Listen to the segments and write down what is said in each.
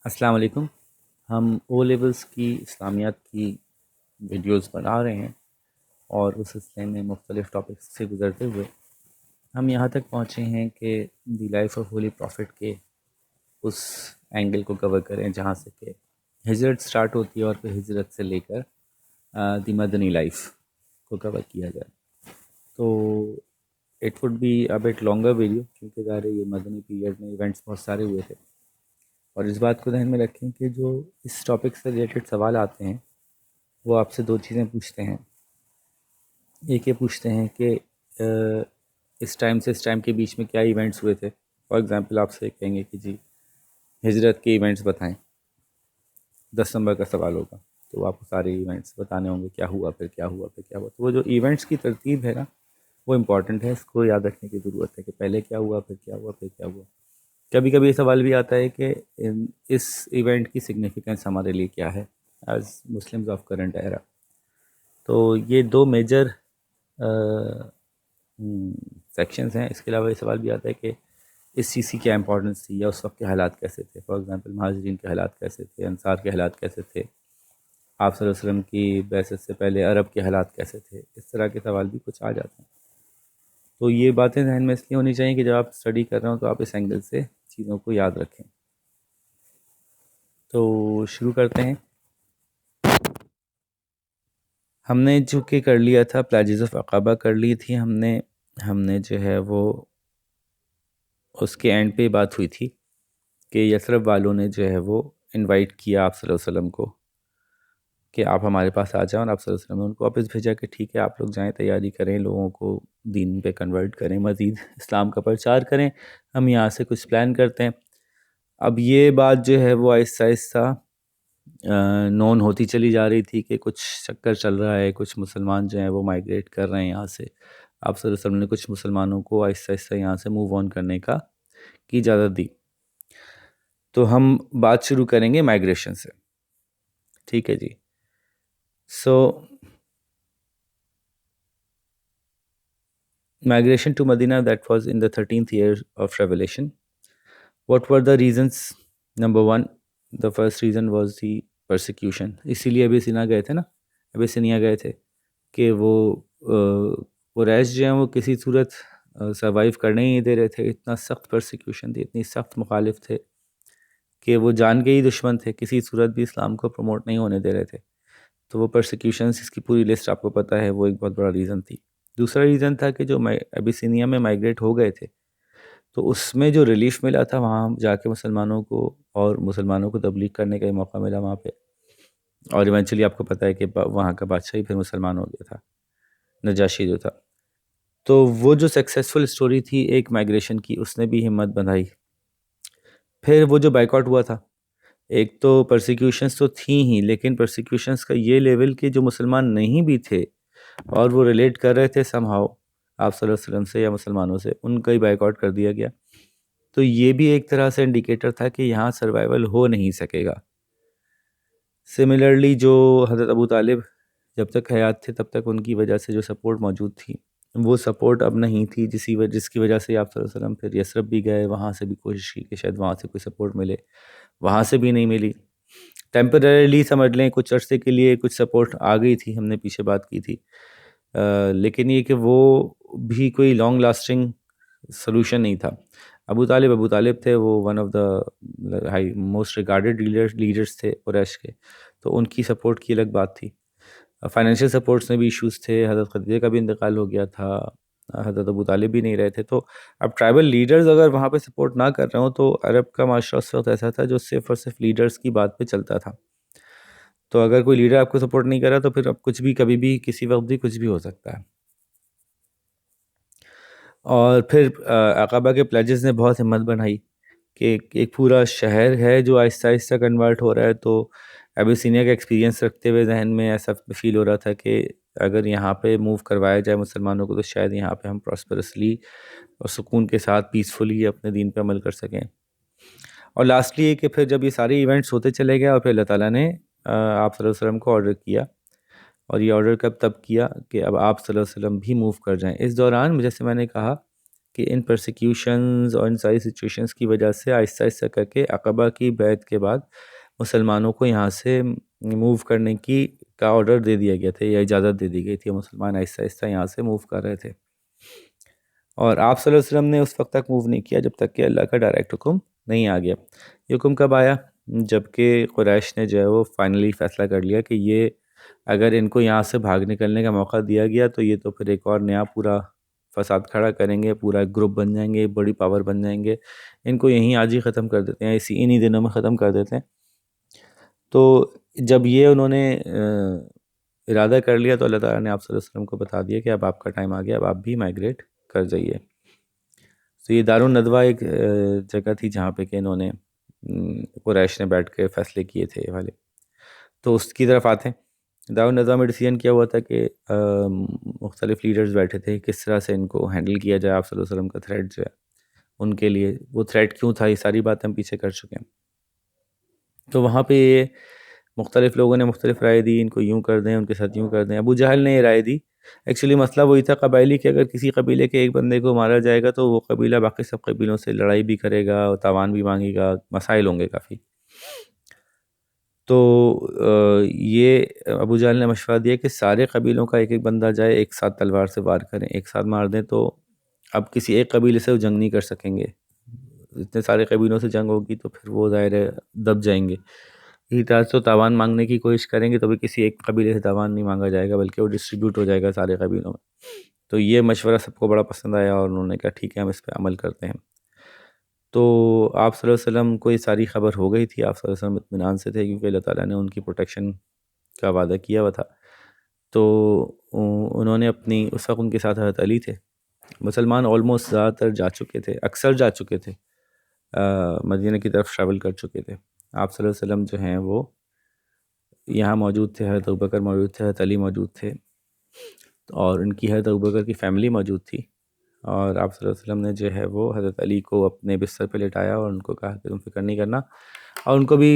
السلام علیکم. ہم او لیولز کی اسلامیات کی ویڈیوز بنا رہے ہیں اور اس سلسلے میں مختلف ٹاپکس سے گزرتے ہوئے ہم یہاں تک پہنچے ہیں کہ the life of holy prophet کے اس اینگل کو کور کریں جہاں سے کہ ہجرت سٹارٹ ہوتی ہے اور پھر ہجرت سے لے کر دی مدنی لائف کو کور کیا جائے. تو it would be a bit longer video کیونکہ ظاہر ہے یہ مدنی پیریڈ میں ایونٹس بہت سارے ہوئے تھے، اور اس بات کو ذہن میں رکھیں کہ جو اس ٹاپک سے ریلیٹڈ سوال آتے ہیں وہ آپ سے دو چیزیں پوچھتے ہیں. ایک یہ پوچھتے ہیں کہ اس ٹائم سے اس ٹائم کے بیچ میں کیا ایونٹس ہوئے تھے. فار ایگزامپل آپ سے کہیں گے کہ جی ہجرت کے ایونٹس بتائیں، 10 نمبر کا سوال ہوگا تو آپ کو سارے ایونٹس بتانے ہوں گے، کیا ہوا پھر کیا ہوا پھر کیا ہوا. تو وہ جو ایونٹس کی ترتیب ہے نا وہ امپورٹنٹ ہے، اس کو یاد رکھنے کی ضرورت ہے کہ پہلے کیا ہوا پھر کیا ہوا پھر کیا ہوا. کبھی کبھی یہ سوال بھی آتا ہے کہ اس ایونٹ کی سگنیفیکنس ہمارے لیے کیا ہے as Muslims of current era. تو یہ دو میجر سیکشنز ہیں. اس کے علاوہ یہ سوال بھی آتا ہے کہ اس چیز کی کیا امپورٹنس تھی یا اس وقت کے حالات کیسے تھے. فار ایگزامپل مہاجرین کے حالات کیسے تھے، انصار کے حالات کیسے تھے، آپ صلی اللہ علیہ وسلم کی بعثت سے پہلے عرب کے حالات کیسے تھے. اس طرح کے سوال بھی کچھ آ جاتے ہیں. تو یہ باتیں ذہن میں اس لیے ہونی چاہیے کہ جب آپ اسٹڈی کر رہے ہوں تو آپ اس اینگل سے چیزوں کو یاد رکھیں. تو شروع کرتے ہیں. ہم نے جو کہ کر لیا تھا پلیجز آف عقبہ کر لی تھی ہم نے جو ہے وہ اس کے اینڈ پہ بات ہوئی تھی کہ یثرب والوں نے جو ہے وہ انوائٹ کیا آپ صلی اللہ علیہ وسلم کو کہ آپ ہمارے پاس آ جائیں، اور آپ صلی اللہ علیہ وسلم نے ان کو واپس بھیجا کہ ٹھیک ہے آپ لوگ جائیں، تیاری کریں، لوگوں کو دین پہ کنورٹ کریں، مزید اسلام کا پرچار کریں، ہم یہاں سے کچھ پلان کرتے ہیں. اب یہ بات جو ہے وہ آہستہ آہستہ نون ہوتی چلی جا رہی تھی کہ کچھ چکر چل رہا ہے، کچھ مسلمان جو ہیں وہ مائیگریٹ کر رہے ہیں یہاں سے. آپ صلی اللہ علیہ وسلم نے کچھ مسلمانوں کو آہستہ آہستہ یہاں سے موو آن کرنے کی اجازت دی. تو ہم بات شروع کریں گے مائیگریشن سے. ٹھیک ہے جی. سو migration to Medina, that was in the 13th year of revelation. What were the reasons? Number one, the first reason was the persecution. اسی لیے ابیسینا گئے تھے نا، ابیسینیا گئے تھے کہ وہ قریش جو ہیں وہ کسی صورت سروائیو کرنے ہی نہیں دے رہے تھے. اتنا سخت پرسیکیوشن تھی، اتنی سخت مخالف تھے کہ وہ جان کے ہی دشمن تھے، کسی صورت بھی اسلام کو پروموٹ نہیں ہونے دے رہے تھے. تو وہ پرسیکیوشنس، اس کی پوری لسٹ آپ کو پتہ ہے، وہ ایک بہت بڑا ریزن تھی. دوسرا ریزن تھا کہ جو ابیسینیا میں مائیگریٹ ہو گئے تھے تو اس میں جو ریلیف ملا تھا وہاں جا کے مسلمانوں کو تبلیغ کرنے کا موقع ملا وہاں پہ، اور ایونچولی آپ کو پتہ ہے کہ وہاں کا بادشاہ ہی پھر مسلمان ہو گیا تھا، نجاشی جو تھا. تو وہ جو سکسیسفل اسٹوری تھی ایک مائیگریشن کی، اس نے بھی ہمت بندھائی. پھر وہ جو بائیک آؤٹ ہوا تھا، ایک تو پرسیکیوشنس تو تھیں ہی، لیکن پرسیکیوشنس کا یہ لیول کہ جو مسلمان نہیں بھی تھے اور وہ ریلیٹ کر رہے تھے سم ہاؤ آپ صلی اللہ علیہ وسلم سے یا مسلمانوں سے، ان کا ہی بائیک آؤٹ کر دیا گیا. تو یہ بھی ایک طرح سے انڈیکیٹر تھا کہ یہاں سروائیول ہو نہیں سکے گا. سملرلی جو حضرت ابو طالب جب تک حیات تھے تب تک ان کی وجہ سے جو سپورٹ موجود تھی وہ سپورٹ اب نہیں تھی، جس کی وجہ سے آپ صلی اللہ علیہ وسلم پھر یثرب بھی گئے، وہاں سے بھی کوشش کی کہ شاید وہاں سے کوئی سپورٹ ملے، وہاں سے بھی نہیں ملی. ٹیمپریریلی سمجھ لیں کچھ عرصے کے لیے کچھ سپورٹ آ گئی تھی، ہم نے پیچھے بات کی تھی، لیکن یہ کہ وہ بھی کوئی لانگ لاسٹنگ سلوشن نہیں تھا. ابو طالب تھے، وہ one of the most regarded leaders تھے قریش کے، تو ان کی سپورٹ کی الگ بات تھی. فائنینشیل سپورٹس میں بھی ایشوز تھے، حضرت خدیجہ کا بھی انتقال ہو گیا تھا، حضرت ابو طالب بھی نہیں رہے تھے. تو اب ٹرائبل لیڈرز اگر وہاں پہ سپورٹ نہ کر رہے ہوں تو عرب کا معاشرہ اس وقت ایسا تھا جو صرف اور صرف لیڈرز کی بات پہ چلتا تھا. تو اگر کوئی لیڈر آپ کو سپورٹ نہیں کر رہا تو پھر اب کچھ بھی کبھی بھی کسی وقت بھی کچھ بھی ہو سکتا ہے. اور پھر عقبہ کے پلیجز نے بہت ہمت بنائی کہ ایک پورا شہر ہے جو آہستہ آہستہ کنورٹ ہو رہا ہے. تو ابیسینیا کا ایکسپیرینس رکھتے ہوئے ذہن میں ایسا فیل ہو رہا تھا کہ اگر یہاں پہ موو کروایا جائے مسلمانوں کو تو شاید یہاں پہ ہم پراسپرسلی اور سکون کے ساتھ پیسفلی اپنے دین پہ عمل کر سکیں. اور لاسٹلی یہ کہ پھر جب یہ سارے ایونٹس ہوتے چلے گئے اور پھر اللہ تعالیٰ نے آپ صلی اللہ علیہ وسلم کو آرڈر کیا، اور یہ آرڈر تب کیا کہ اب آپ صلی اللہ علیہ وسلم بھی موو کر جائیں. اس دوران جیسے میں نے کہا کہ ان پرسیکیوشنز اور ان ساری سچویشنز کی وجہ سے آہستہ آہستہ کر کے عقبہ کی بیعت کے بعد مسلمانوں کو یہاں سے موو کرنے کی کا آرڈر دے دیا گیا تھا یا اجازت دے دی گئی تھی. مسلمان آہستہ آہستہ یہاں سے موو کر رہے تھے اور آپ صلی اللہ علیہ وسلم نے اس وقت تک موو نہیں کیا جب تک کہ اللہ کا ڈائریکٹ حکم نہیں آ گیا. یہ حکم کب آیا؟ جب کہ قریش نے جو ہے وہ فائنلی فیصلہ کر لیا کہ یہ اگر ان کو یہاں سے بھاگ نکلنے کا موقع دیا گیا تو یہ تو پھر ایک اور نیا پورا فساد کھڑا کریں گے, پورا گروپ بن جائیں گے, بڑی پاور بن جائیں گے, ان کو یہیں آج ہی ختم کر دیتے ہیں, انہی دنوں میں ختم کر دیتے ہیں. تو جب یہ انہوں نے ارادہ کر لیا تو اللہ تعالیٰ نے آپ صلی اللہ علیہ وسلم کو بتا دیا کہ اب آپ کا ٹائم آ گیا, اب آپ بھی مائگریٹ کر جائیے. تو یہ دارالندوہ ایک جگہ تھی جہاں پہ کہ انہوں نے قریش نے بیٹھ کے فیصلے کیے تھے والے. تو اس کی طرف آتے ہیں. دارالندوہ میں ڈیسیژن کیا ہوا تھا کہ مختلف لیڈرز بیٹھے تھے کس طرح سے ان کو ہینڈل کیا جائے. آپ صلی اللہ علیہ وسلم کا تھریٹ جو ہے ان کے لیے, وہ تھریٹ کیوں تھا, یہ ساری باتیں ہم پیچھے کر چکے ہیں. تو وہاں پہ یہ مختلف لوگوں نے مختلف رائے دی, ان کو یوں کر دیں, ان کے ساتھ یوں کر دیں. ابو جہل نے یہ رائے دی. ایکچولی مسئلہ وہی تھا قبائلی کہ اگر کسی قبیلے کے ایک بندے کو مارا جائے گا تو وہ قبیلہ باقی سب قبیلوں سے لڑائی بھی کرے گا, تاوان بھی مانگے گا, مسائل ہوں گے کافی. تو یہ ابو جہل نے مشورہ دیا کہ سارے قبیلوں کا ایک ایک بندہ جائے, ایک ساتھ تلوار سے وار کریں, ایک ساتھ مار دیں. تو اب کسی ایک قبیلے سے وہ جنگ نہیں کر سکیں گے, اتنے سارے قبیلوں سے جنگ ہوگی تو پھر وہ ظاہر ہے دب جائیں گے. اسی طرح سے تاوان مانگنے کی کوشش کریں گے تو بھی کسی ایک قبیلے سے تاوان نہیں مانگا جائے گا بلکہ وہ ڈسٹریبیوٹ ہو جائے گا سارے قبیلوں میں. تو یہ مشورہ سب کو بڑا پسند آیا اور انہوں نے کہا ٹھیک ہے ہم اس پہ عمل کرتے ہیں. تو آپ صلی اللہ علیہ وسلم کو یہ ساری خبر ہو گئی تھی. آپ صلی اللہ علیہ وسلم اطمینان سے تھے کیونکہ اللہ تعالیٰ نے ان کی پروٹیکشن کا وعدہ کیا ہوا تھا. تو انہوں نے اپنی, اس وقت ان کے ساتھ حضرت علی تھے. مسلمان آلموسٹ زیادہ تر جا چکے تھے, اکثر جا چکے تھے, مدینہ کی طرف ٹریول کر چکے تھے. آپ صلی اللہ علیہ وسلم جو ہیں وہ یہاں موجود تھے, حضرت ابوبکر موجود تھے, حضرت علی موجود تھے اور ان کی حضرت ابوبکر کی فیملی موجود تھی. اور آپ صلی اللہ علیہ وسلم نے جو ہے وہ حضرت علی کو اپنے بستر پہ لٹایا اور ان کو کہا کہ تم فکر نہیں کرنا. اور ان کو بھی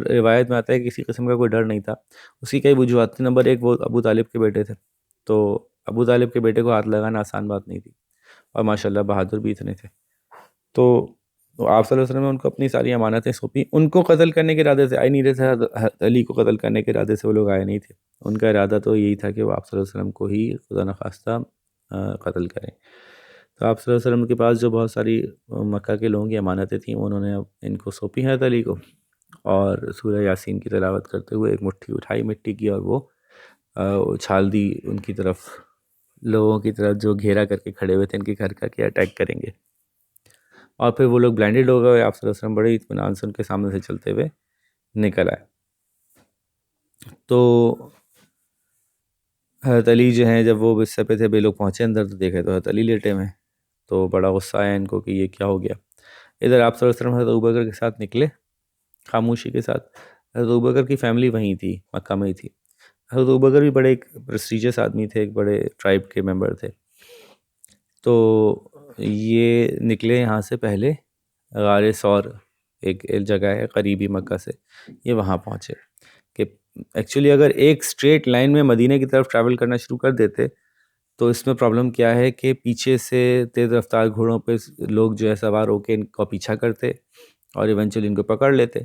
روایت میں آتا ہے کہ کسی قسم کا کوئی ڈر نہیں تھا. اس کی کئی وجوہات تھیں. نمبر ایک, وہ ابو طالب کے بیٹے تھے, تو ابو طالب کے بیٹے کو ہاتھ لگانا آسان بات نہیں تھی اور ماشاءاللہ بہادر بھی اتنے تھے. تو آپ صلی اللہ علیہ وسلم نے ان کو اپنی ساری امانتیں سونپی. ان کو قتل کرنے کے ارادے سے آئے نہیں رہے تھے, حضرت علی کو قتل کرنے کے ارادے سے وہ لوگ آئے نہیں تھے. ان کا ارادہ تو یہی تھا کہ وہ آپ صلی اللہ علیہ وسلم کو ہی خدا نخواستہ قتل کریں. تو آپ صلی اللہ علیہ وسلم کے پاس جو بہت ساری مکہ کے لوگوں کی امانتیں تھیں انہوں نے ان کو سونپی حضرت علی کو, اور سورہ یاسین کی تلاوت کرتے ہوئے ایک مٹھی اٹھائی مٹی کی اور وہ اچھال دی ان کی طرف, لوگوں کی طرف جو گھیرا کر کے کھڑے ہوئے تھے ان کے گھر کا کہ اٹیک کریں گے. اور پھر وہ لوگ بلائنڈڈ ہو گئے. آپ صلی اللہ علیہ وسلم بڑے اطمینان سے ان کے سامنے سے چلتے ہوئے نکل آئے. تو حضرت علی جو ہیں جب وہ بستر پہ تھے, بے لوگ پہنچے اندر تو دیکھے تو حضرت علی لیٹے ہوئے. تو بڑا غصہ آیا ان کو کہ یہ کیا ہو گیا. ادھر آپ صلی اللہ علیہ وسلم حضرت ابوبکر کے ساتھ نکلے خاموشی کے ساتھ. حضرت ابوبکر کی فیملی وہیں تھی, مکہ میں ہی تھی. حضرت ابوبکر بھی بڑے ایک پریسٹیجس آدمی تھے, ایک بڑے ٹرائب کے ممبر تھے. تو یہ نکلے یہاں سے پہلے غار ثور, ایک جگہ ہے قریبی مکہ سے, یہ وہاں پہنچے. کہ ایکچولی اگر ایک اسٹریٹ لائن میں مدینہ کی طرف ٹریول کرنا شروع کر دیتے تو اس میں پرابلم کیا ہے کہ پیچھے سے تیز رفتار گھوڑوں پہ لوگ جو ہے سوار ہو کے ان کا پیچھا کرتے اور ایونچولی ان کو پکڑ لیتے.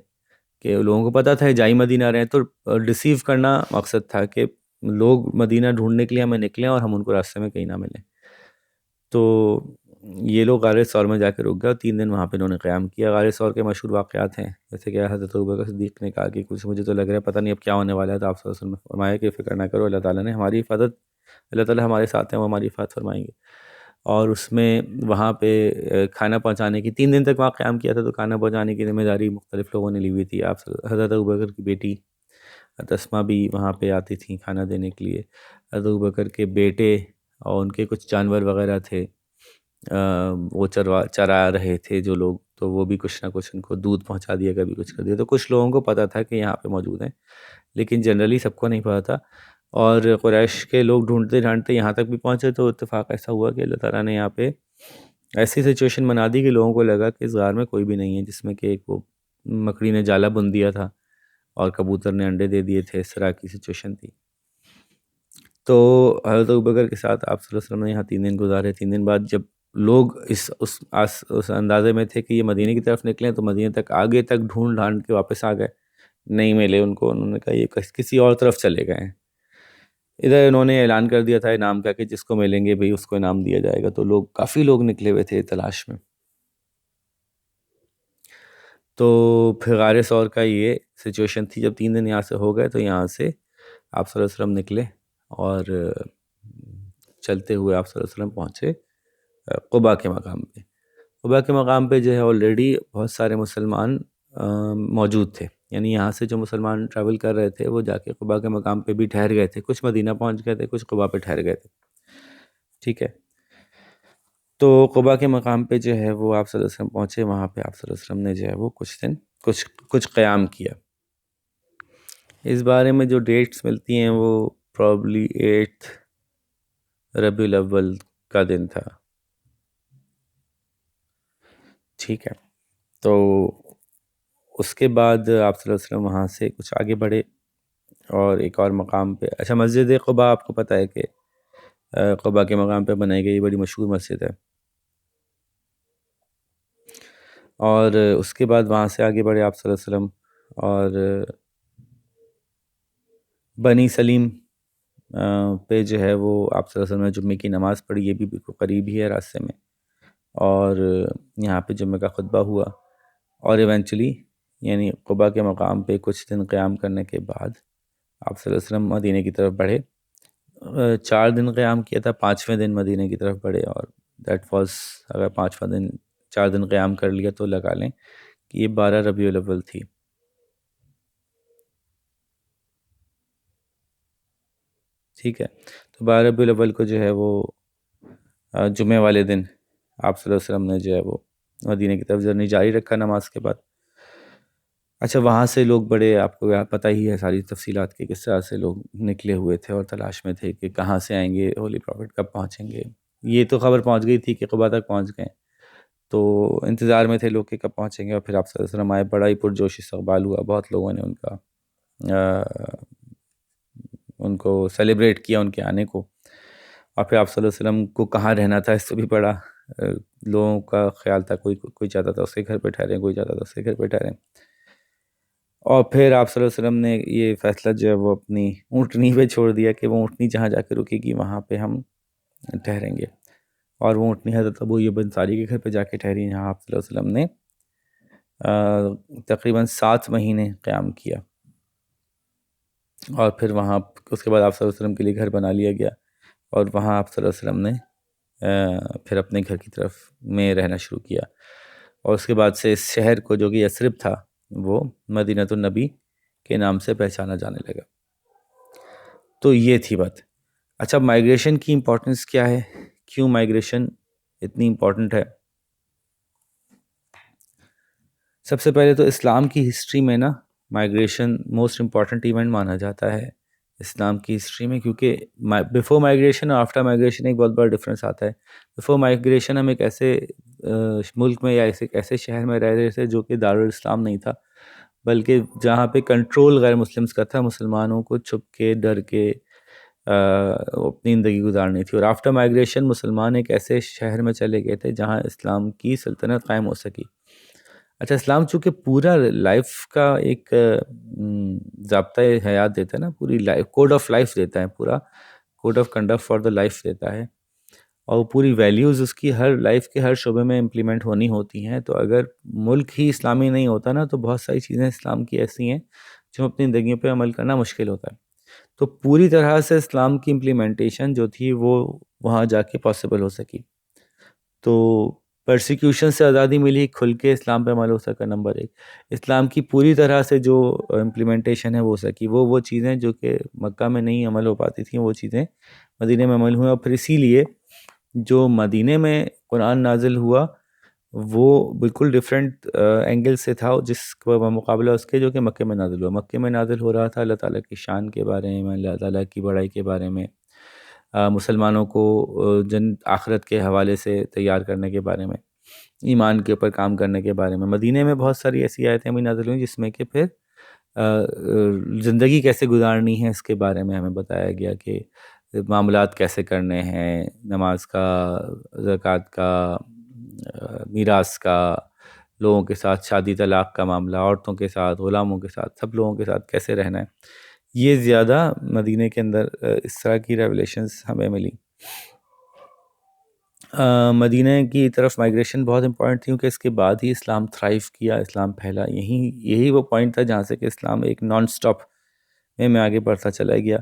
کہ لوگوں کو پتہ تھا جائی مدینہ رہے ہیں, تو ڈسیو کرنا مقصد تھا کہ لوگ مدینہ ڈھونڈنے کے لیے ہمیں نکلیں اور ہم ان کو راستے میں کہیں نہ ملیں. تو یہ لوگ غار ثور میں جا کے رک گئے اور 3 دن وہاں پہ انہوں نے قیام کیا. غار ثور کے مشہور واقعات ہیں, جیسے کہ حضرت ابوبکر صدیق نے کہا کہ کچھ مجھے تو لگ رہا ہے پتہ نہیں اب کیا ہونے والا ہے. تو آپ صلی اللہ علیہ وسلم نے فرمایا کہ فکر نہ کرو, اللہ تعالیٰ نے ہماری حفاظت, اللہ تعالیٰ ہمارے ساتھ ہیں, وہ ہماری حفاظت فرمائیں گے. اور اس میں وہاں پہ کھانا پہنچانے کی 3 دن تک وہاں قیام کیا تھا, تو کھانا پہنچانے کی ذمہ داری مختلف لوگوں نے لی ہوئی تھی. آپ حضرت ابوبکر کی بیٹی تسمہ بھی وہاں پہ آتی تھیں کھانا دینے کے لیے. حضرت ابوبکر کے بیٹے اور ان کے کچھ جانور وغیرہ تھے, وہ چرا رہے تھے جو لوگ, تو وہ بھی کچھ نہ کچھ ان کو دودھ پہنچا دیا, کبھی کچھ کر دیا. تو کچھ لوگوں کو پتہ تھا کہ یہاں پہ موجود ہیں, لیکن جنرلی سب کو نہیں پتہ تھا. اور قریش کے لوگ ڈھونڈتے ڈھانڈتے یہاں تک بھی پہنچے تو اتفاق ایسا ہوا کہ اللہ تعالیٰ نے یہاں پہ ایسی سچویشن بنا دی کہ لوگوں کو لگا کہ اس غار میں کوئی بھی نہیں ہے, جس میں کہ ایک وہ مکڑی نے جالا بن دیا تھا اور کبوتر نے انڈے دے دیے تھے, اس طرح کی سچویشن تھی. تو حضرت ابوبکر کے ساتھ آپ صلی اللہ علیہ وسلم نے یہاں 3 دن گزارے. 3 دن بعد جب لوگ اس اندازے میں تھے کہ یہ مدینے کی طرف نکلیں، تو مدینے تک آگے تک ڈھونڈ ڈھانڈ کے واپس آ گئے، نہیں ملے ان کو، انہوں نے کہا یہ کسی اور طرف چلے گئے ہیں۔ ادھر انہوں نے اعلان کر دیا تھا انعام کا کہ جس کو ملیں گے بھئی اس کو انعام دیا جائے گا، تو کافی لوگ نکلے ہوئے تھے تلاش میں۔ تو پھر غار ثور کا یہ سچویشن تھی، جب 3 دن یہاں سے ہو گئے تو یہاں سے آپ صلی اللہ علیہ وسلم نکلے اور چلتے ہوئے آپ صلی اللہ علیہ وسلم پہنچے قباء کے مقام پہ۔ قباء کے مقام پہ جو ہے آلریڈی بہت سارے مسلمان موجود تھے، یعنی یہاں سے جو مسلمان ٹریول کر رہے تھے وہ جا کے قباء کے مقام پہ بھی ٹھہر گئے تھے، کچھ مدینہ پہنچ گئے تھے، کچھ قباء پہ ٹھہر گئے تھے، ٹھیک ہے۔ تو قباء کے مقام پہ جو ہے وہ آپ صلی اللہ علیہ وسلم پہنچے، وہاں پہ آپ صلی اللہ علیہ وسلم نے جو ہے وہ کچھ قیام کیا۔ اس بارے میں جو ڈیٹس ملتی ہیں وہ پرابلی 8 ربیع الاول کا دن تھا، ٹھیک ہے۔ تو اس کے بعد آپ صلی اللہ علیہ وسلم وہاں سے کچھ آگے بڑھے اور ایک اور مقام پہ، اچھا مسجد قباء آپ کو پتہ ہے کہ قباء کے مقام پہ بنائی گئی بڑی مشہور مسجد ہے، اور اس کے بعد وہاں سے آگے بڑھے آپ صلی اللہ علیہ وسلم اور بنی سلیم پہ جو ہے وہ آپ صلی اللہ علیہ وسلم نے جمعے کی نماز پڑھی، یہ بھی بالکل قریب ہی ہے راستے میں، اور یہاں پہ جمعہ کا خطبہ ہوا، اور ایونچولی یعنی قباء کے مقام پہ کچھ دن قیام کرنے کے بعد آپ صلی اللہ علیہ وسلم مدینے کی طرف بڑھے۔ 4 دن قیام کیا تھا، 5ویں دن مدینے کی طرف بڑھے، اور دیٹ واز، اگر 5واں دن 4 دن قیام کر لیا تو لگا لیں کہ یہ 12 ربیع الاول تھی، ٹھیک ہے۔ تو 12 ربیع الاول کو جو ہے وہ جمعے والے دن آپ صلی اللہ علیہ وسلم نے جو ہے وہ مدینے کی طرف جرنی جاری رکھا نماز کے بعد۔ اچھا وہاں سے لوگ بڑے، آپ کو پتہ ہی ہے ساری تفصیلات کی، کس طرح سے لوگ نکلے ہوئے تھے اور تلاش میں تھے کہ کہاں سے آئیں گے، ہولی پرافٹ کب پہنچیں گے۔ یہ تو خبر پہنچ گئی تھی کہ قباء تک پہنچ گئے، تو انتظار میں تھے لوگ کہ کب پہنچیں گے، اور پھر آپ صلی اللہ علیہ وسلم آئے، بڑا ہی پرجوش استقبال ہوا، بہت لوگوں نے ان کو سیلیبریٹ کیا ان کے آنے کو، اور پھر آپ صلی اللہ علیہ وسلم کو کہاں رہنا تھا اس سے بھی بڑا لوگوں کا خیال تھا، کوئی چاہتا تھا اس کے گھر پہ ٹھہریں، کوئی چاہتا تھا اس کے گھر پہ ٹھہریں، اور پھر آپ صلی اللہ علیہ وسلم نے یہ فیصلہ جو ہے وہ اپنی اونٹنی پہ چھوڑ دیا کہ وہ اونٹنی جہاں جا کے رکے گی وہاں پہ ہم ٹھہریں گے، اور وہ اونٹنی حضرت ابو ایوب انصاری کے گھر پہ جا کے ٹھہری، جہاں آپ صلی اللہ علیہ وسلم نے تقریباً 7 مہینے قیام کیا، اور پھر وہاں اس کے بعد آپ صلی اللہ علیہ وسلم کے لیے گھر بنا لیا گیا، اور وہاں آپ صلی اللہ علیہ وسلم نے پھر اپنے گھر کی طرف میں رہنا شروع کیا، اور اس کے بعد سے اس شہر کو جو کہ یثرب تھا وہ مدینۃ النبی کے نام سے پہچانا جانے لگا۔ تو یہ تھی بات۔ اچھا مائیگریشن کی امپورٹنس کیا ہے، کیوں مائیگریشن اتنی امپورٹنٹ ہے؟ سب سے پہلے تو اسلام کی ہسٹری میں نا مائیگریشن موسٹ امپورٹنٹ ایونٹ مانا جاتا ہے اسلام کی ہسٹری میں، کیونکہ بیفور مائیگریشن اور آفٹر مائیگریشن ایک بہت بڑا ڈفرینس آتا ہے۔ بیفور مائیگریشن ہم ایک ایسے ملک میں یا ایسے شہر میں رہ رہے تھے جو کہ دارالاسلام نہیں تھا، بلکہ جہاں پہ کنٹرول غیر مسلمس کا تھا، مسلمانوں کو چھپ کے ڈر کے اپنی زندگی گزارنی تھی، اور آفٹر مائیگریشن مسلمان ایک ایسے شہر میں چلے گئے تھے جہاں اسلام کی سلطنت قائم ہو سکی۔ اچھا اسلام چونکہ پورا لائف کا ایک ضابطۂ حیات دیتا ہے نا، پوری لائف کوڈ آف لائف دیتا ہے، پورا code of conduct for the life دیتا ہے، اور پوری ویلیوز اس کی ہر لائف کے ہر شعبے میں امپلیمنٹ ہونی ہوتی ہیں، تو اگر ملک ہی اسلامی نہیں ہوتا نا تو بہت ساری چیزیں اسلام کی ایسی ہیں جو اپنی زندگیوں پہ عمل کرنا مشکل ہوتا ہے۔ تو پوری طرح سے اسلام کی امپلیمنٹیشن جو تھی وہ وہاں جا کے پاسبل ہو سکی، تو پرسیکیوشن سے آزادی ملی، کھل کے اسلام پہ عمل ہو سکا، نمبر 1۔ اسلام کی پوری طرح سے جو امپلیمنٹیشن ہے وہ سکی، وہ چیزیں جو کہ مکہ میں نہیں عمل ہو پاتی تھیں وہ چیزیں مدینے میں عمل ہوئیں، اور پھر اسی لیے جو مدینے میں قرآن نازل ہوا وہ بالکل ڈیفرنٹ اینگل سے تھا جس کا مقابلہ اس کے جو کہ مکے میں نازل ہوا۔ مکے میں نازل ہو رہا تھا اللہ تعالیٰ کی شان کے بارے میں، اللہ تعالیٰ کی بڑائی کے بارے میں، مسلمانوں کو آخرت کے حوالے سے تیار کرنے کے بارے میں، ایمان کے اوپر کام کرنے کے بارے میں۔ مدینے میں بہت ساری ایسی آیتیں بھی نازل ہوئیں جس میں کہ پھر زندگی کیسے گزارنی ہے اس کے بارے میں ہمیں بتایا گیا کہ معاملات کیسے کرنے ہیں، نماز کا، زکوٰۃ کا، میراث کا، لوگوں کے ساتھ شادی طلاق کا معاملہ، عورتوں کے ساتھ، غلاموں کے ساتھ، سب لوگوں کے ساتھ کیسے رہنا ہے، یہ زیادہ مدینہ کے اندر اس طرح کی ریولیشنز ہمیں ملی۔ مدینہ کی طرف مائگریشن بہت امپورٹنٹ تھی کیونکہ اس کے بعد ہی اسلام تھرائیو کیا، اسلام پھیلا، یہی وہ پوائنٹ تھا جہاں سے کہ اسلام ایک نان سٹاپ میں آگے بڑھتا چلا گیا۔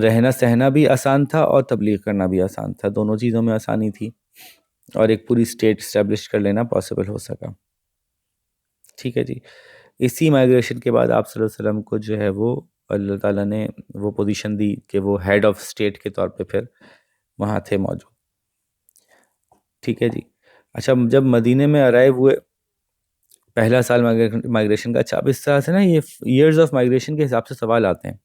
رہنا سہنا بھی آسان تھا اور تبلیغ کرنا بھی آسان تھا، دونوں چیزوں میں آسانی تھی، اور ایک پوری اسٹیٹ اسٹیبلش کر لینا پاسبل ہو سکا۔ ٹھیک ہے جی، اسی مائگریشن کے بعد آپ صلی اللہ علیہ وسلم کو جو ہے وہ اللہ تعالیٰ نے وہ پوزیشن دی کہ وہ ہیڈ آف اسٹیٹ کے طور پہ پھر وہاں تھے موجود۔ ٹھیک ہے جی، اچھا جب مدینہ میں ارائیو ہوئے، پہلا سال مائگریشن کا، اچھا اب اس طرح سے نا یہ ایئرز آف مائگریشن کے حساب سے سوال آتے ہیں،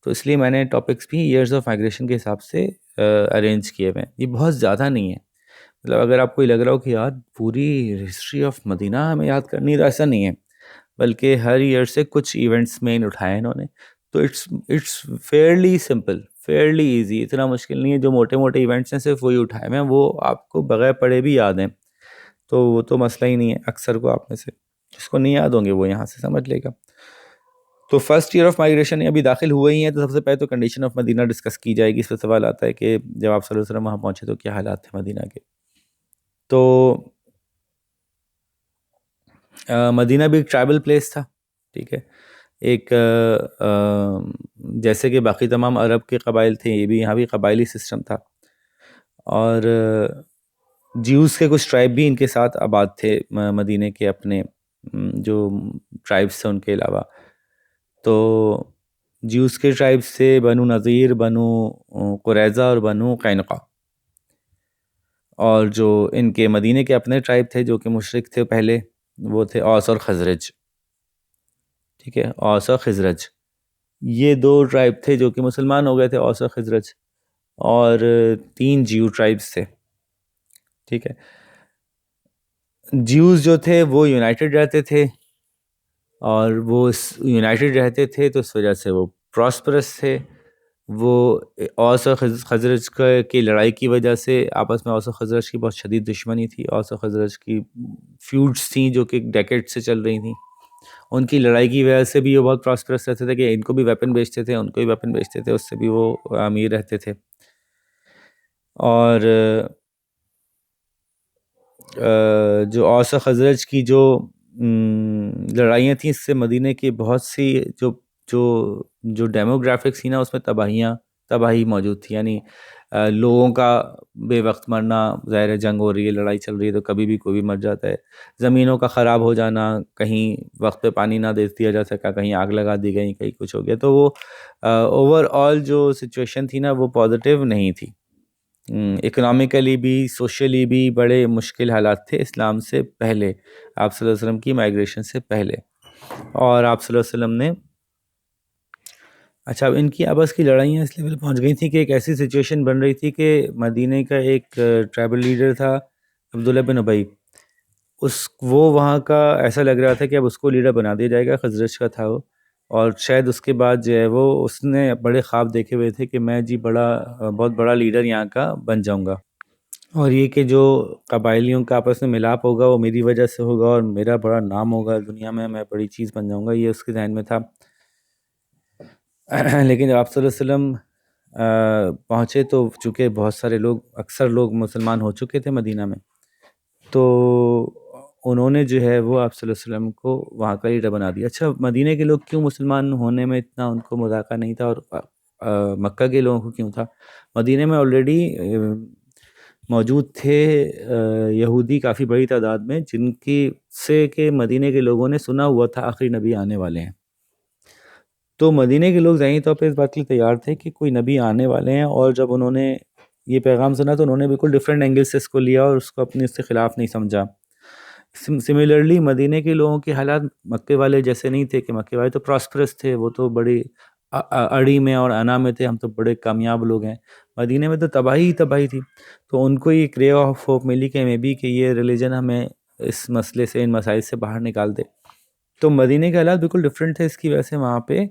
تو اس لیے میں نے ٹاپکس بھی ایئرز آف مائگریشن کے حساب سے ارینج کیے ہوئے ہیں۔ یہ بہت زیادہ نہیں ہے، مطلب اگر آپ کو یہ لگ رہا ہو کہ یار پوری ہسٹری آف مدینہ ہمیں یاد کرنی ہے، تو ایسا نہیں ہے، بلکہ ہر ایئر سے کچھ ایونٹس مین اٹھائے انہوں نے، تو it's fairly simple, fairly easy, اتنا مشکل نہیں ہے۔ جو موٹے موٹے ایونٹس ہیں صرف وہی اٹھائے ہوئے ہیں، وہ آپ کو بغیر پڑھے بھی یاد ہیں، تو وہ تو مسئلہ ہی نہیں ہے۔ اکثر کو آپ میں سے جس کو نہیں یاد ہوں گے وہ یہاں سے سمجھ لے گا۔ تو فرسٹ ایئر آف مائگریشن ابھی داخل ہوئے ہی ہیں، تو سب سے پہلے تو کنڈیشن آف مدینہ ڈسکس کی جائے گی۔ اس پہ سوال آتا ہے کہ جب آپ صلی اللہ علیہ وسلم وہاں پہنچے تو کیا حالات تھے مدینہ کے؟ تو مدینہ بھی ایک ٹرائبل پلیس تھا، ٹھیک ہے، ایک جیسے کہ باقی تمام عرب کے قبائل تھے، یہ بھی یہاں بھی قبائلی سسٹم تھا، اور جیوز کے کچھ ٹرائب بھی ان کے ساتھ آباد تھے مدینہ کے، اپنے جو ٹرائبس تھے ان کے علاوہ۔ تو جیوز کے ٹرائب سے بنو نذیر، بنو قریظہ اور بنو قینقاع، اور جو ان کے مدینہ کے اپنے ٹرائب تھے جو کہ مشرک تھے پہلے، وہ تھے اوس اور خزرج، ٹھیک ہے، اوس اور خزرج، یہ دو ٹرائب تھے جو کہ مسلمان ہو گئے تھے، اوس اور خزرج، اور 3 جیو ٹرائبس تھے، ٹھیک ہے۔ جیوز جو تھے وہ یونائٹڈ رہتے تھے، اور وہ یونائٹڈ رہتے تھے تو اس وجہ سے وہ پراسپرس تھے۔ وہ اوس اور خزرج کی لڑائی کی وجہ سے آپس میں اوس اور خزرج کی بہت شدید دشمنی تھی، اوس اور خزرج کی فیوڈز تھیں جو کہ ڈیکیڈ سے چل رہی تھیں، ان کی لڑائی کی وجہ سے بھی وہ بہت پراسپرس رہتے تھے کہ ان کو بھی ویپن بیچتے تھے، ان کو بھی ویپن بیچتے تھے، اس سے بھی وہ امیر رہتے تھے۔ اور جو اوس و خزرج کی جو لڑائیاں تھیں، اس سے مدینہ کی بہت سی جو ڈیموگرافکس تھی نا، اس میں تباہی موجود تھی، یعنی لوگوں کا بے وقت مرنا، ظاہر جنگ ہو رہی ہے، لڑائی چل رہی ہے تو کبھی بھی کوئی بھی مر جاتا ہے، زمینوں کا خراب ہو جانا، کہیں وقت پہ پانی نہ دے دیا جا سکا، کہیں آگ لگا دی گئی، کہیں کچھ ہو گیا، تو وہ اوور آل جو سچویشن تھی نا وہ پازیٹیو نہیں تھی، اکنامکلی بھی سوشلی بھی بڑے مشکل حالات تھے اسلام سے پہلے، آپ صلی اللہ علیہ وسلم کی مائگریشن سے پہلے۔ اور آپ صلی اللہ علیہ وسلم نے، اچھا اب ان کی آپس کی لڑائیاں اس لیول پہنچ گئی تھیں کہ ایک ایسی سچویشن بن رہی تھی کہ مدینہ کا ایک ٹرائبل لیڈر تھا عبداللہ بن ابی، وہ وہاں کا ایسا لگ رہا تھا کہ اب اس کو لیڈر بنا دیا جائے گا، خزرج کا تھا وہ، اور شاید اس کے بعد جو ہے وہ اس نے بڑے خواب دیکھے ہوئے تھے کہ میں جی بہت بڑا لیڈر یہاں کا بن جاؤں گا، اور یہ کہ جو قبائلیوں کا آپس میں ملاپ ہوگا وہ میری وجہ سے ہوگا، اور میرا بڑا نام ہوگا دنیا میں بڑی چیز بن جاؤں گا، یہ اس کے ذہن میں تھا۔ لیکن جب آپ صلی اللہ علیہ وسلم پہنچے تو چونکہ بہت سارے اکثر لوگ مسلمان ہو چکے تھے مدینہ میں، تو انہوں نے جو ہے وہ آپ صلی اللہ علیہ وسلم کو وہاں کا لیڈر بنا دیا۔ اچھا مدینہ کے لوگ کیوں مسلمان ہونے میں اتنا ان کو مذاکرہ نہیں تھا، اور مکہ کے لوگوں کو کیوں تھا؟ مدینہ میں آلریڈی موجود تھے یہودی کافی بڑی تعداد میں، جن کی سے کہ مدینہ کے لوگوں نے سنا ہوا تھا آخری نبی آنے والے ہیں، تو مدینہ کے لوگ ذہنی طور پہ اس بات کے لیے تیار تھے کہ کوئی نبی آنے والے ہیں، اور جب انہوں نے یہ پیغام سنا تو انہوں نے بالکل ڈفرینٹ اینگل سے اس کو لیا اور اس کو اپنے اس کے خلاف نہیں سمجھا۔ سملرلی مدینہ کے لوگوں کے حالات مکے والے جیسے نہیں تھے، کہ مکے والے تو پراسپرس تھے، وہ تو بڑی اڑی میں اور انا میں تھے، ہم تو بڑے کامیاب لوگ ہیں، مدینہ میں تو تباہی تھی، تو ان کو ایک رے آف ہوپ ملی کہ میں بھی کہ یہ ریلیجن ہمیں اس مسئلے سے، ان مسائل سے باہر نکال دے۔ تو مدینہ کے حالات بالکل ڈفرینٹ تھے، اس کی وجہ سے وہاں پہ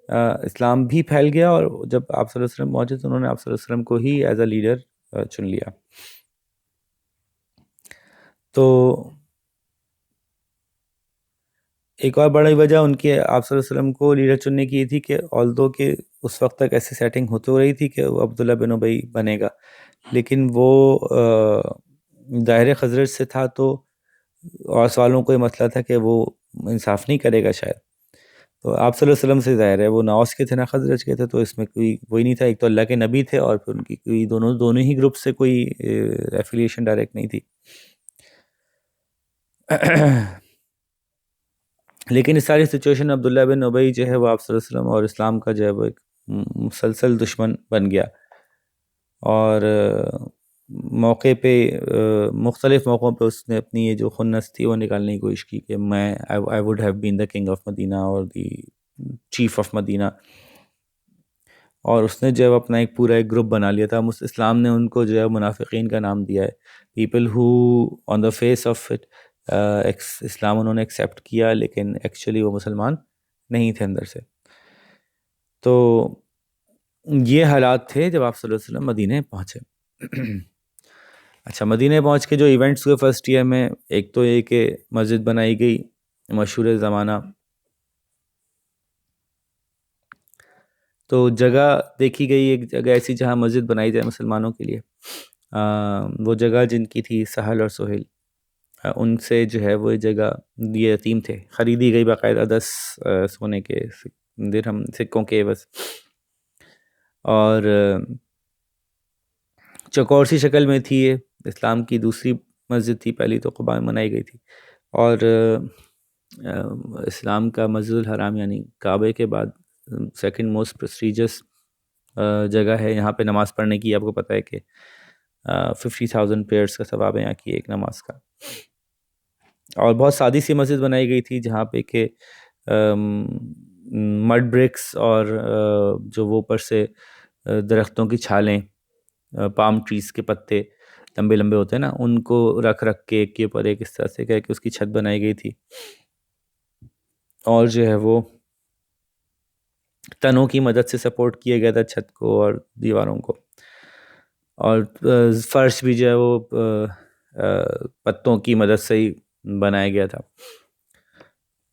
اسلام بھی پھیل گیا، اور جب آپ صلی اللہ علیہ وسلم پہنچے تو انہوں نے آپ صلی اللہ علیہ وسلم کو ہی ایز اے لیڈر چن لیا. تو ایک اور بڑی وجہ ان کے آپ صلی اللہ علیہ وسلم کو لیڈر چننے کی یہ تھی کہ آلدو کہ اس وقت تک ایسی سیٹنگ ہوتی رہی تھی کہ وہ عبداللہ بن ابی بنے گا، لیکن وہ دائرے خزرج سے تھا، تو اور سوالوں کو یہ مسئلہ تھا کہ وہ انصاف نہیں کرے گا شاید. تو آپ صلی اللہ علیہ وسلم سے ظاہر ہے وہ نہ اوس کے تھے نہ خزرج کے تھے، تو اس میں کوئی وہی نہیں تھا. ایک تو اللہ کے نبی تھے، اور پھر ان کی کوئی دونوں ہی گروپ سے کوئی ایفیلیشن ڈائریکٹ نہیں تھی. لیکن اس ساری سچویشن عبداللہ بن ابی جو ہے وہ آپ صلی اللہ علیہ وسلم اور اسلام کا جو ہے وہ ایک مسلسل دشمن بن گیا، اور موقع پہ مختلف موقعوں پہ اس نے اپنی یہ جو خنث تھی وہ نکالنے کی کوشش کی کہ میں I would have been the king of Medina اور دی چیف آف مدینہ. اور اس نے جو ہے اپنا ایک گروپ بنا لیا تھا. اسلام نے ان کو جو ہے منافقین کا نام دیا ہے، people who on the face of it اسلام انہوں نے ایکسیپٹ کیا، لیکن ایکچولی وہ مسلمان نہیں تھے اندر سے. تو یہ حالات تھے جب آپ صلی اللہ علیہ وسلم مدینہ پہنچے. اچھا، مدینہ پہنچ کے جو ایونٹس ہوئے فرسٹ ایئر میں، ایک تو یہ کہ مسجد بنائی گئی مشہور زمانہ. تو جگہ دیکھی گئی، ایک جگہ ایسی جہاں مسجد بنائی جائے مسلمانوں کے لیے. وہ جگہ جن کی تھی سہل اور سہیل، ان سے جو ہے وہ جگہ یہ یتیم تھے، خریدی گئی باقاعدہ 10 سونے کے درہم سکوں کے عوض. اور چوکور سی شکل میں تھی یہ، اسلام کی دوسری مسجد تھی، پہلی تو قباء میں بنائی گئی تھی. اور اسلام کا مسجد الحرام یعنی کعبے کے بعد سیکنڈ موسٹ پریسٹیجس جگہ ہے. یہاں پہ نماز پڑھنے کی آپ کو پتہ ہے کہ 50,000 پیئرس کا ثواب ہے یہاں کی ایک نماز کا. اور بہت سادی سی مسجد بنائی گئی تھی جہاں پہ کہ مڈ برکس اور جو وہ اوپر سے درختوں کی چھالیں، پام ٹریز کے پتے لمبے لمبے ہوتے ہیں نا، ان کو رکھ کے ایک کے اوپر ایک اس طرح سے کہہ کے اس کی چھت بنائی گئی تھی. اور جو ہے وہ تنوں کی مدد سے سپورٹ کیا گیا تھا چھت کو اور دیواروں کو. اور فرش بھی جو ہے وہ پتوں کی مدد سے ہی بنایا گیا تھا.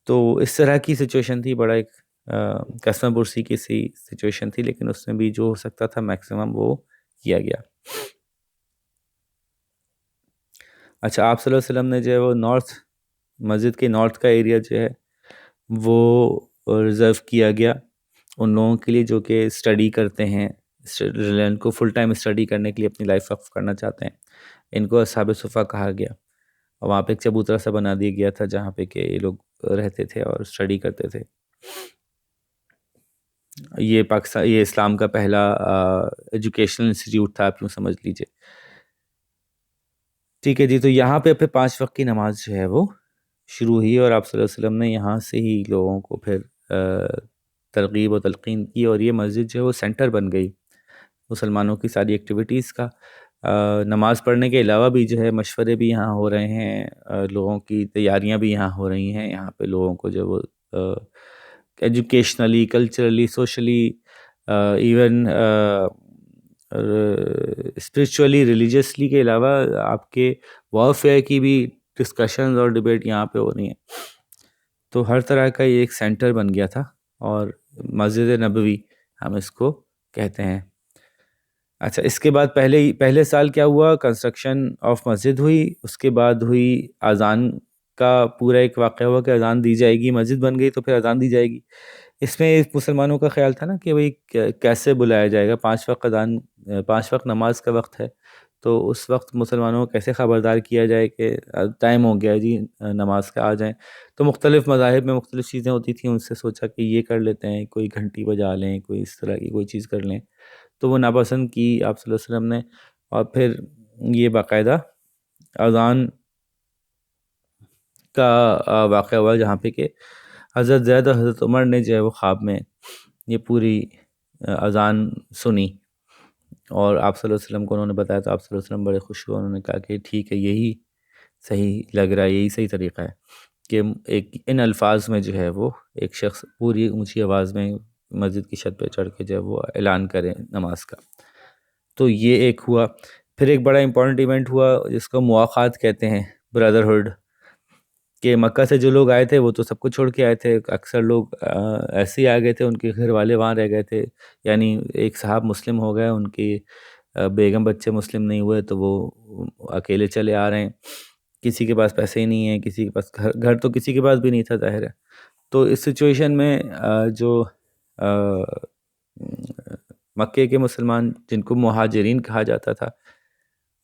تو اس طرح کی سچویشن تھی، بڑا ایک قسم پرسی کی سی سچویشن تھی، لیکن اس میں بھی جو ہو سکتا تھا میکسیمم وہ کیا گیا. اچھا، آپ صلی اللہ علیہ وسلم نے جو ہے وہ مسجد کے نارتھ کا ایریا جو ہے وہ ریزرو کیا گیا ان لوگوں کے لیے جو کہ اسٹڈی کرتے ہیں، ان کو فل ٹائم اسٹڈی کرنے کے لیے اپنی لائف وقف کرنا چاہتے ہیں. ان کو اصحاب صفہ کہا گیا، اور وہاں پہ ایک چبوترا سا بنا دیا گیا تھا جہاں پہ کہ یہ لوگ رہتے تھے اور اسٹڈی کرتے تھے. یہ پاکستان، یہ اسلام کا پہلا ایجوکیشنل انسٹیٹیوٹ تھا، آپ یوں سمجھ لیجئے. ٹھیک ہے جی. تو یہاں پہ پھر 5 وقت کی نماز جو ہے وہ شروع ہوئی، اور آپ صلی اللہ علیہ وسلم نے یہاں سے ہی لوگوں کو پھر ترغیب و تلقین کی، اور یہ مسجد جو ہے وہ سینٹر بن گئی مسلمانوں کی ساری ایکٹیویٹیز کا. نماز پڑھنے کے علاوہ بھی جو ہے مشورے بھی یہاں ہو رہے ہیں، لوگوں کی تیاریاں بھی یہاں ہو رہی ہیں. یہاں پہ لوگوں کو جو وہ educationally, culturally, socially, even spiritually, religiously کے علاوہ آپ کے وارفیئر کی بھی ڈسکشنز اور ڈبیٹ یہاں پہ ہو رہی ہیں. تو ہر طرح کا یہ ایک سینٹر بن گیا تھا، اور مسجد نبوی ہم اس کو کہتے ہیں. اچھا، اس کے بعد پہلے سال کیا ہوا، کنسٹرکشن آف مسجد ہوئی. اس کے بعد ہوئی اذان کا پورا ایک واقعہ ہوا کہ اذان دی جائے گی، مسجد بن گئی تو پھر اذان دی جائے گی. اس میں مسلمانوں کا خیال تھا نا کہ بھئی کیسے بلایا جائے گا، 5 وقت اذان، 5 وقت نماز کا وقت ہے، تو اس وقت مسلمانوں کو کیسے خبردار کیا جائے کہ ٹائم ہو گیا جی نماز کا، آ جائیں. تو مختلف مذاہب میں مختلف چیزیں ہوتی تھیں. ان سے سوچا کہ یہ کر لیتے ہیں، کوئی گھنٹی بجا لیں، کوئی اس طرح کی کوئی چیز کر لیں. تو وہ ناپسند کی آپ صلی اللہ علیہ وسلم نے، اور پھر یہ باقاعدہ اذان کا واقعہ ہوا جہاں پہ کہ حضرت زید اور حضرت عمر نے جو ہے وہ خواب میں یہ پوری اذان سنی، اور آپ صلی اللہ علیہ وسلم کو انہوں نے بتایا. تو آپ صلی اللہ علیہ وسلم بڑے خوش ہوئے، انہوں نے کہا کہ ٹھیک ہے، یہی صحیح لگ رہا ہے، یہی صحیح طریقہ ہے کہ ایک ان الفاظ میں جو ہے وہ ایک شخص پوری اونچی آواز میں مسجد کی چھت پہ چڑھ کے جو ہے وہ اعلان کریں نماز کا. تو یہ ایک ہوا. پھر ایک بڑا امپورٹنٹ ایونٹ ہوا جس کو مواخات کہتے ہیں، بردرہڈ، کہ مکہ سے جو لوگ آئے تھے وہ تو سب کچھ چھوڑ کے آئے تھے. اکثر لوگ ایسے ہی آ گئے تھے، ان کے گھر والے وہاں رہ گئے تھے. یعنی ایک صاحب مسلم ہو گئے، ان کی بیگم بچے مسلم نہیں ہوئے تو وہ اکیلے چلے آ رہے ہیں. کسی کے پاس پیسے ہی نہیں ہیں، کسی کے پاس گھر تو کسی کے پاس بھی نہیں تھا ظاہر ہے. تو اس سچویشن میں جو مکے کے مسلمان جن کو مہاجرین کہا جاتا تھا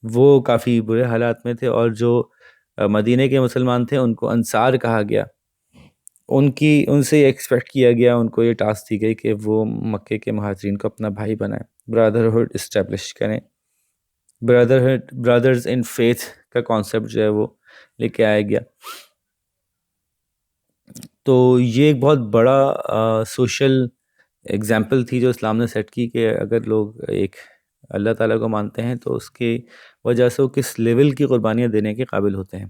وہ کافی برے حالات میں تھے، اور جو مدینے کے مسلمان تھے ان کو انصار کہا گیا. ان سے یہ ایکسپیکٹ کیا گیا، ان کو یہ ٹاسک دی گئی کہ وہ مکے کے مہاجرین کو اپنا بھائی بنائیں، برادرہڈ اسٹیبلش کریں. برادرز ان فیتھ کا کانسیپٹ جو ہے وہ لے کے آیا گیا. تو یہ ایک بہت بڑا سوشل ایگزامپل تھی جو اسلام نے سیٹ کی، کہ اگر لوگ ایک اللہ تعالیٰ کو مانتے ہیں تو اس کی وجہ سے وہ کس لیول کی قربانیاں دینے کے قابل ہوتے ہیں.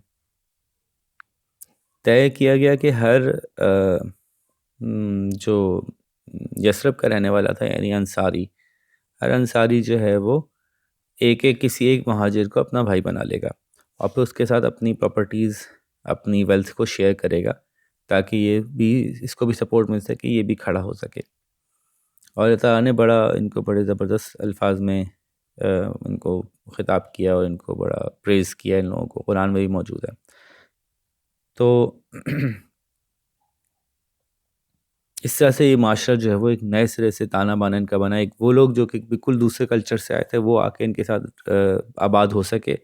طے کیا گیا کہ ہر جو یثرب کا رہنے والا تھا، یعنی انصاری، ہر انصاری جو ہے وہ کسی ایک مہاجر کو اپنا بھائی بنا لے گا، اور پھر اس کے ساتھ اپنی پراپرٹیز، اپنی ویلتھ کو شیئر کرے گا، تاکہ یہ بھی اس کو بھی سپورٹ مل سکے، یہ بھی کھڑا ہو سکے. اور اللہ تعالیٰ نے ان کو بڑے زبردست الفاظ میں ان کو خطاب کیا، اور ان کو بڑا پریز کیا. ان لوگوں کو قرآن میں بھی موجود ہے. تو اس طرح سے یہ معاشرہ جو ہے وہ ایک نئے سرے سے تانا بانا ان کا بنا. ایک وہ لوگ جو کہ بالکل دوسرے کلچر سے آئے تھے وہ آ کے ان کے ساتھ آباد ہو سکے،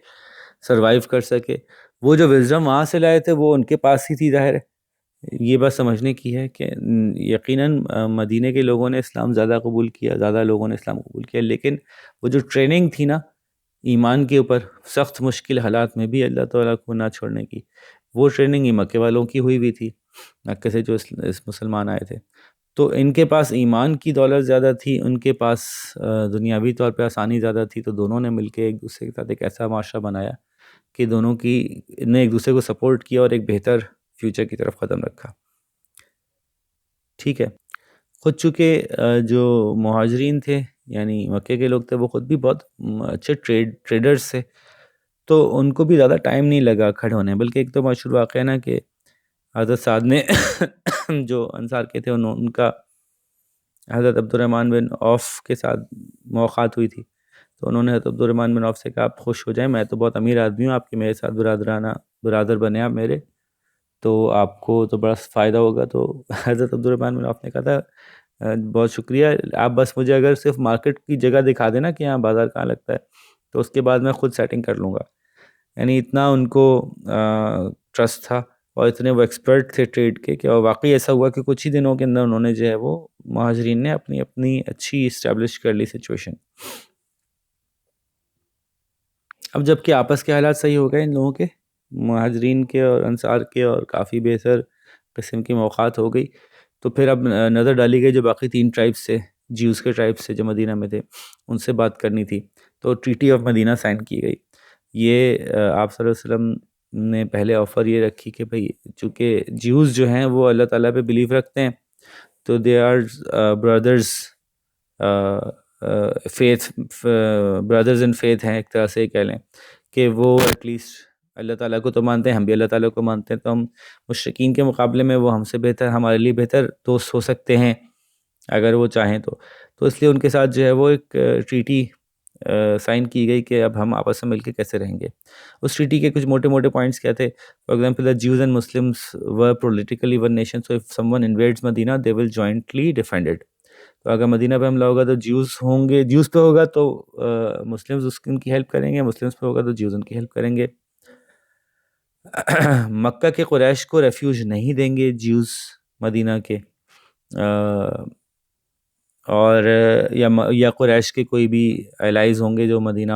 سروائیو کر سکے. وہ جو وزڈم وہاں سے لائے تھے وہ ان کے پاس ہی تھی ظاہر ہے. یہ بات سمجھنے کی ہے کہ یقیناً مدینے کے لوگوں نے اسلام زیادہ قبول کیا، زیادہ لوگوں نے اسلام قبول کیا، لیکن وہ جو ٹریننگ تھی نا ایمان کے اوپر، سخت مشکل حالات میں بھی اللہ تعالیٰ کو نہ چھوڑنے کی، وہ ٹریننگ ہی مکے والوں کی ہوئی تھی، مکے سے جو اس مسلمان آئے تھے. تو ان کے پاس ایمان کی دولت زیادہ تھی، ان کے پاس دنیاوی طور پہ آسانی زیادہ تھی. تو دونوں نے مل کے ایک دوسرے کے ساتھ ایک ایسا معاشرہ بنایا کہ دونوں نے ایک دوسرے کو سپورٹ کیا اور ایک بہتر فیوچر کی طرف قدم رکھا. ٹھیک ہے. خود چونکہ جو مہاجرین تھے یعنی مکے کے لوگ تھے وہ خود بھی بہت اچھے ٹریڈرز تھے، تو ان کو بھی زیادہ ٹائم نہیں لگا کھڑے ہونے. بلکہ ایک تو مشہور واقعہ ہے نا کہ حضرت سعد نے جو انصار کے تھے ان کا حضرت عبد الرحمن بن عوف کے ساتھ ملاقات ہوئی تھی. تو انہوں نے حضرت عبد الرحمن بن عوف سے کہا آپ خوش ہو جائیں، میں تو بہت امیر آدمی ہوں، آپ کے میرے ساتھ برادر بنے آپ میرے، تو آپ کو تو بڑا فائدہ ہوگا. تو حضرت عبد الرحمن بن عوف نے کہا تھا بہت شکریہ، آپ بس مجھے اگر صرف مارکیٹ کی جگہ دکھا دینا کہ یہاں بازار کہاں لگتا ہے، تو اس کے بعد میں خود سیٹنگ کر لوں گا. یعنی اتنا ان کو ٹرسٹ تھا اور اتنے وہ ایکسپرٹ تھے ٹریڈ کے کہ واقعی ایسا ہوا کہ کچھ ہی دنوں کے اندر انہوں نے جو ہے وہ مہاجرین نے اپنی اچھی اسٹیبلش کر لی سچویشن. اب جب کہ آپس کے حالات صحیح ہو گئے ان لوگوں کے، مہاجرین کے اور انصار کے، اور کافی بہتر قسم کی موقعات ہو گئی، تو پھر اب نظر ڈالی گئی جو باقی 3 ٹرائبس سے، جیوز کے ٹرائبس سے جو مدینہ میں تھے، ان سے بات کرنی تھی. تو ٹریٹی آف مدینہ سائن کی گئی. یہ آپ صلی اللہ علیہ وسلم نے پہلے آفر یہ رکھی کہ بھئی چونکہ جیوز جو ہیں وہ اللہ تعالیٰ پہ بلیو رکھتے ہیں، تو they are brothers faith, brothers in faith ہیں ایک طرح سے کہہ لیں، کہ وہ ایٹ لیسٹ اللہ تعالیٰ کو تو مانتے ہیں، ہم بھی اللہ تعالیٰ کو مانتے ہیں، تو ہم مشرکین کے مقابلے میں وہ ہم سے بہتر، ہمارے لیے بہتر دوست ہو سکتے ہیں اگر وہ چاہیں تو. تو اس لیے ان کے ساتھ جو ہے وہ ایک ٹریٹی سائن کی گئی کہ اب ہم آپس میں مل کے کیسے رہیں گے. اس ٹریٹی کے کچھ موٹے موٹے پوائنٹس کیا تھے؟ For example the Jews and Muslims were politically one nation, so if someone invades Medina they will jointly defend it. تو اگر مدینہ پہ حملہ ہوگا تو جیوز پہ ہوگا تو مسلمز ان کی ہیلپ کریں گے، مسلمز پہ ہوگا تو جیوز ان کی ہیلپ کریں گے. مکہ کے قریش کو ریفیوج نہیں دیں گے جیوز مدینہ کے، اور یا قریش کے کوئی بھی الائز ہوں گے جو مدینہ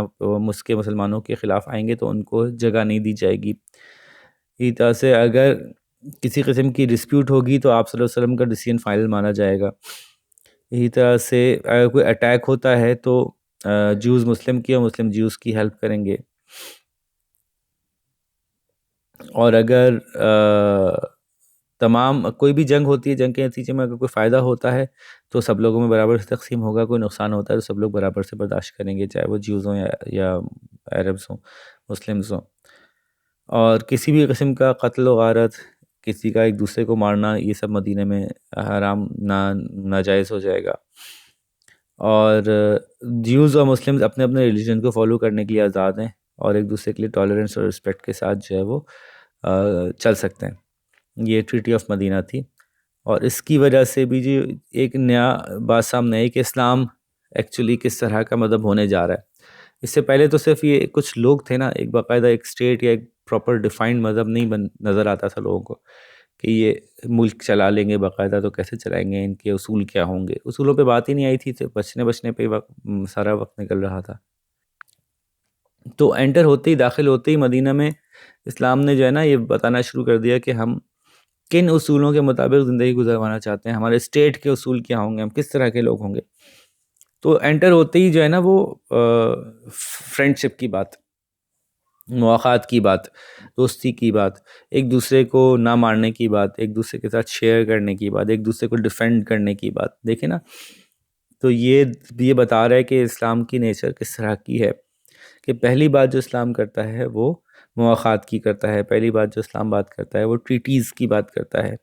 کے مسلمانوں کے خلاف آئیں گے تو ان کو جگہ نہیں دی جائے گی. اسی طرح سے اگر کسی قسم کی ڈسپیوٹ ہوگی تو آپ صلی اللہ علیہ وسلم کا ڈیسیژن فائنل مانا جائے گا. اسی طرح سے اگر کوئی اٹیک ہوتا ہے تو جیوز مسلم کی اور مسلم جیوز کی ہیلپ کریں گے. اور اگر تمام کوئی بھی جنگ ہوتی ہے، جنگ کے نتیجے میں اگر کوئی فائدہ ہوتا ہے تو سب لوگوں میں برابر سے تقسیم ہوگا، کوئی نقصان ہوتا ہے تو سب لوگ برابر سے برداشت کریں گے، چاہے وہ جیوز ہوں یا عربس ہوں، مسلمز ہوں. اور کسی بھی قسم کا قتل و غارت، کسی کا ایک دوسرے کو مارنا، یہ سب مدینہ میں حرام ناجائز ہو جائے گا. اور جیوز اور مسلمز اپنے اپنے ریلیجن کو فالو کرنے کے لیے آزاد ہیں، اور ایک دوسرے کے لیے ٹالرنس اور رسپیکٹ کے ساتھ جو ہے وہ چل سکتے ہیں. یہ ٹریٹی آف مدینہ تھی، اور اس کی وجہ سے بھی جو ایک نیا بات سامنے آئی کہ اسلام ایکچولی کس طرح کا مذہب ہونے جا رہا ہے. اس سے پہلے تو صرف یہ کچھ لوگ تھے نا، ایک باقاعدہ ایک اسٹیٹ یا ایک پراپر ڈیفائنڈ مذہب نہیں نظر آتا تھا لوگوں کو کہ یہ ملک چلا لیں گے باقاعدہ، تو کیسے چلائیں گے، ان کے اصول کیا ہوں گے. اصولوں پہ بات ہی نہیں آئی تھی، تو بچنے پہ سارا وقت نکل رہا تھا. تو انٹر ہوتے ہی، داخل ہوتے ہی مدینہ میں اسلام نے جو ہے نا یہ بتانا شروع کر دیا کہ ہم کن اصولوں کے مطابق زندگی گزاروانا چاہتے ہیں، ہمارے اسٹیٹ کے اصول کیا ہوں گے، ہم کس طرح کے لوگ ہوں گے. تو انٹر ہوتے ہی جو ہے نا وہ فرینڈشپ کی بات، مواقعات کی بات، دوستی کی بات، ایک دوسرے کو نہ مارنے کی بات، ایک دوسرے کے ساتھ شیئر کرنے کی بات، ایک دوسرے کو ڈیفینڈ کرنے کی بات. دیکھیں نا، تو یہ بتا رہا ہے کہ اسلام کی نیچر کس طرح کی ہے، کہ پہلی بات جو اسلام کرتا ہے وہ مواقعات کی کرتا ہے، پہلی بات جو اسلام بات کرتا ہے وہ ٹریٹیز کی بات کرتا ہے.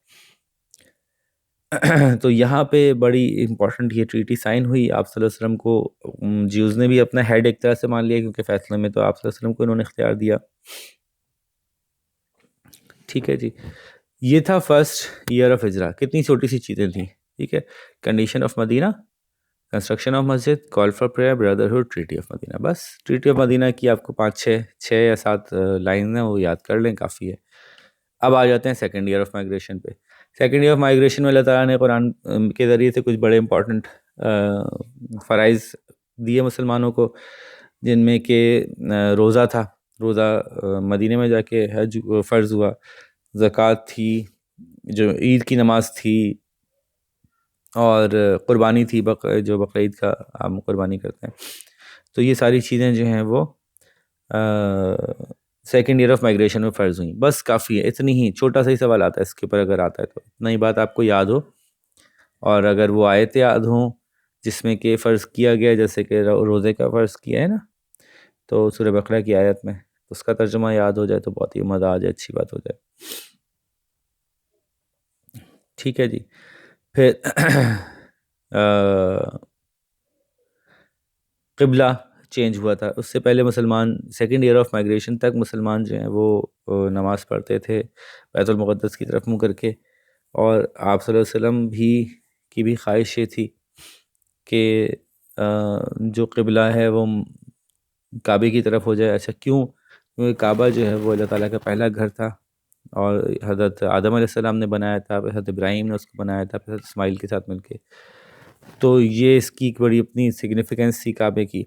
تو یہاں پہ بڑی امپورٹنٹ یہ ٹریٹی سائن ہوئی. آپ صلی اللہ علیہ وسلم کو جیوز نے بھی اپنا ہیڈ ایک طرح سے مان لیا، کیونکہ فیصلے میں تو آپ صلی اللہ علیہ وسلم کو انہوں نے اختیار دیا. ٹھیک ہے جی، یہ تھا فرسٹ ایئر آف ہجرہ. کتنی چھوٹی سی چیزیں تھیں. ٹھیک ہے، condition of Medina, construction of مسجد، call for prayer, brotherhood, treaty of Medina. بس ٹریٹی آف مدینہ کی آپ کو 5 یا 7 لائنز ہیں، وہ یاد کر لیں، کافی ہے. اب آ جاتے ہیں سیکنڈ ایئر آف مائگریشن پہ. سیکنڈ ایئر آف مائگریشن میں اللہ تعالیٰ نے قرآن کے ذریعے سے کچھ بڑے امپورٹنٹ فرائض دیے مسلمانوں کو، جن میں کہ روزہ تھا. روزہ مدینے میں جا کے حج فرض ہوا، زکوٰۃ تھی، جو عید کی نماز تھی، اور قربانی تھی، جو بقرعید کا ہم قربانی کرتے ہیں. تو یہ ساری چیزیں جو ہیں وہ سیکنڈ ایئر آف مائگریشن میں فرض ہوئیں. بس کافی ہے، اتنی ہی چھوٹا سا ہی سوال آتا ہے اس کے اوپر، اگر آتا ہے تو اتنا ہی بات آپ کو یاد ہو. اور اگر وہ آیتیں یاد ہوں جس میں کہ فرض کیا گیا، جیسے کہ روزے کا فرض کیا ہے نا، تو سورہ بقرہ کی آیت میں اس کا ترجمہ یاد ہو جائے تو بہت ہی مزہ آ جائے، اچھی بات ہو جائے. ٹھیک ہے جی. پھر قبلہ چینج ہوا تھا. اس سے پہلے مسلمان سیکنڈ ایئر آف مائگریشن تک مسلمان جو ہیں وہ نماز پڑھتے تھے بیت المقدس کی طرف منہ کر کے. اور آپ صلی اللہ علیہ وسلم کی بھی خواہش یہ تھی کہ جو قبلہ ہے وہ کعبے کی طرف ہو جائے. اچھا کیوں؟ کیونکہ کعبہ جو ہے وہ اللہ تعالیٰ کا پہلا گھر تھا، اور حضرت آدم علیہ السلام نے بنایا تھا، حضرت ابراہیم نے اس کو بنایا تھا، حضرت اسماعیل کے ساتھ مل کے. تو یہ اس کی ایک بڑی اپنی سگنیفیکنس تھی کعبے کی.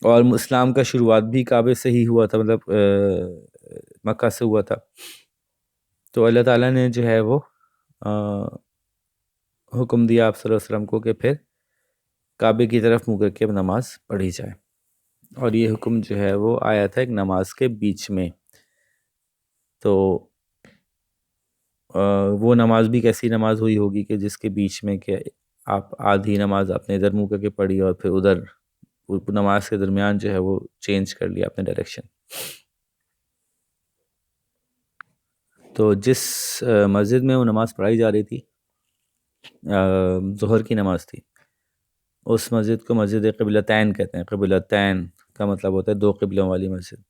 اور اسلام کا شروعات بھی کعبے سے ہی ہوا تھا، مطلب مکہ سے ہوا تھا. تو اللہ تعالیٰ نے جو ہے وہ حکم دیا آپ صلی اللہ علیہ وسلم کو کہ پھر کعبے کی طرف منہ کر کے نماز پڑھی جائے. اور یہ حکم جو ہے وہ آیا تھا ایک نماز کے بیچ میں. تو وہ نماز بھی کیسی نماز ہوئی ہوگی کہ جس کے بیچ میں کہ آپ آدھی نماز اپنے ادھر منہ کر کے پڑھی، اور پھر ادھر نماز کے درمیان جو ہے وہ چینج کر لیا اپنے ڈائریکشن. تو جس مسجد میں وہ نماز پڑھائی جا رہی تھی، ظہر کی نماز تھی، اس مسجد کو مسجد قبلتین کہتے ہیں. قبلتین کا مطلب ہوتا ہے 2 قبلوں والی مسجد.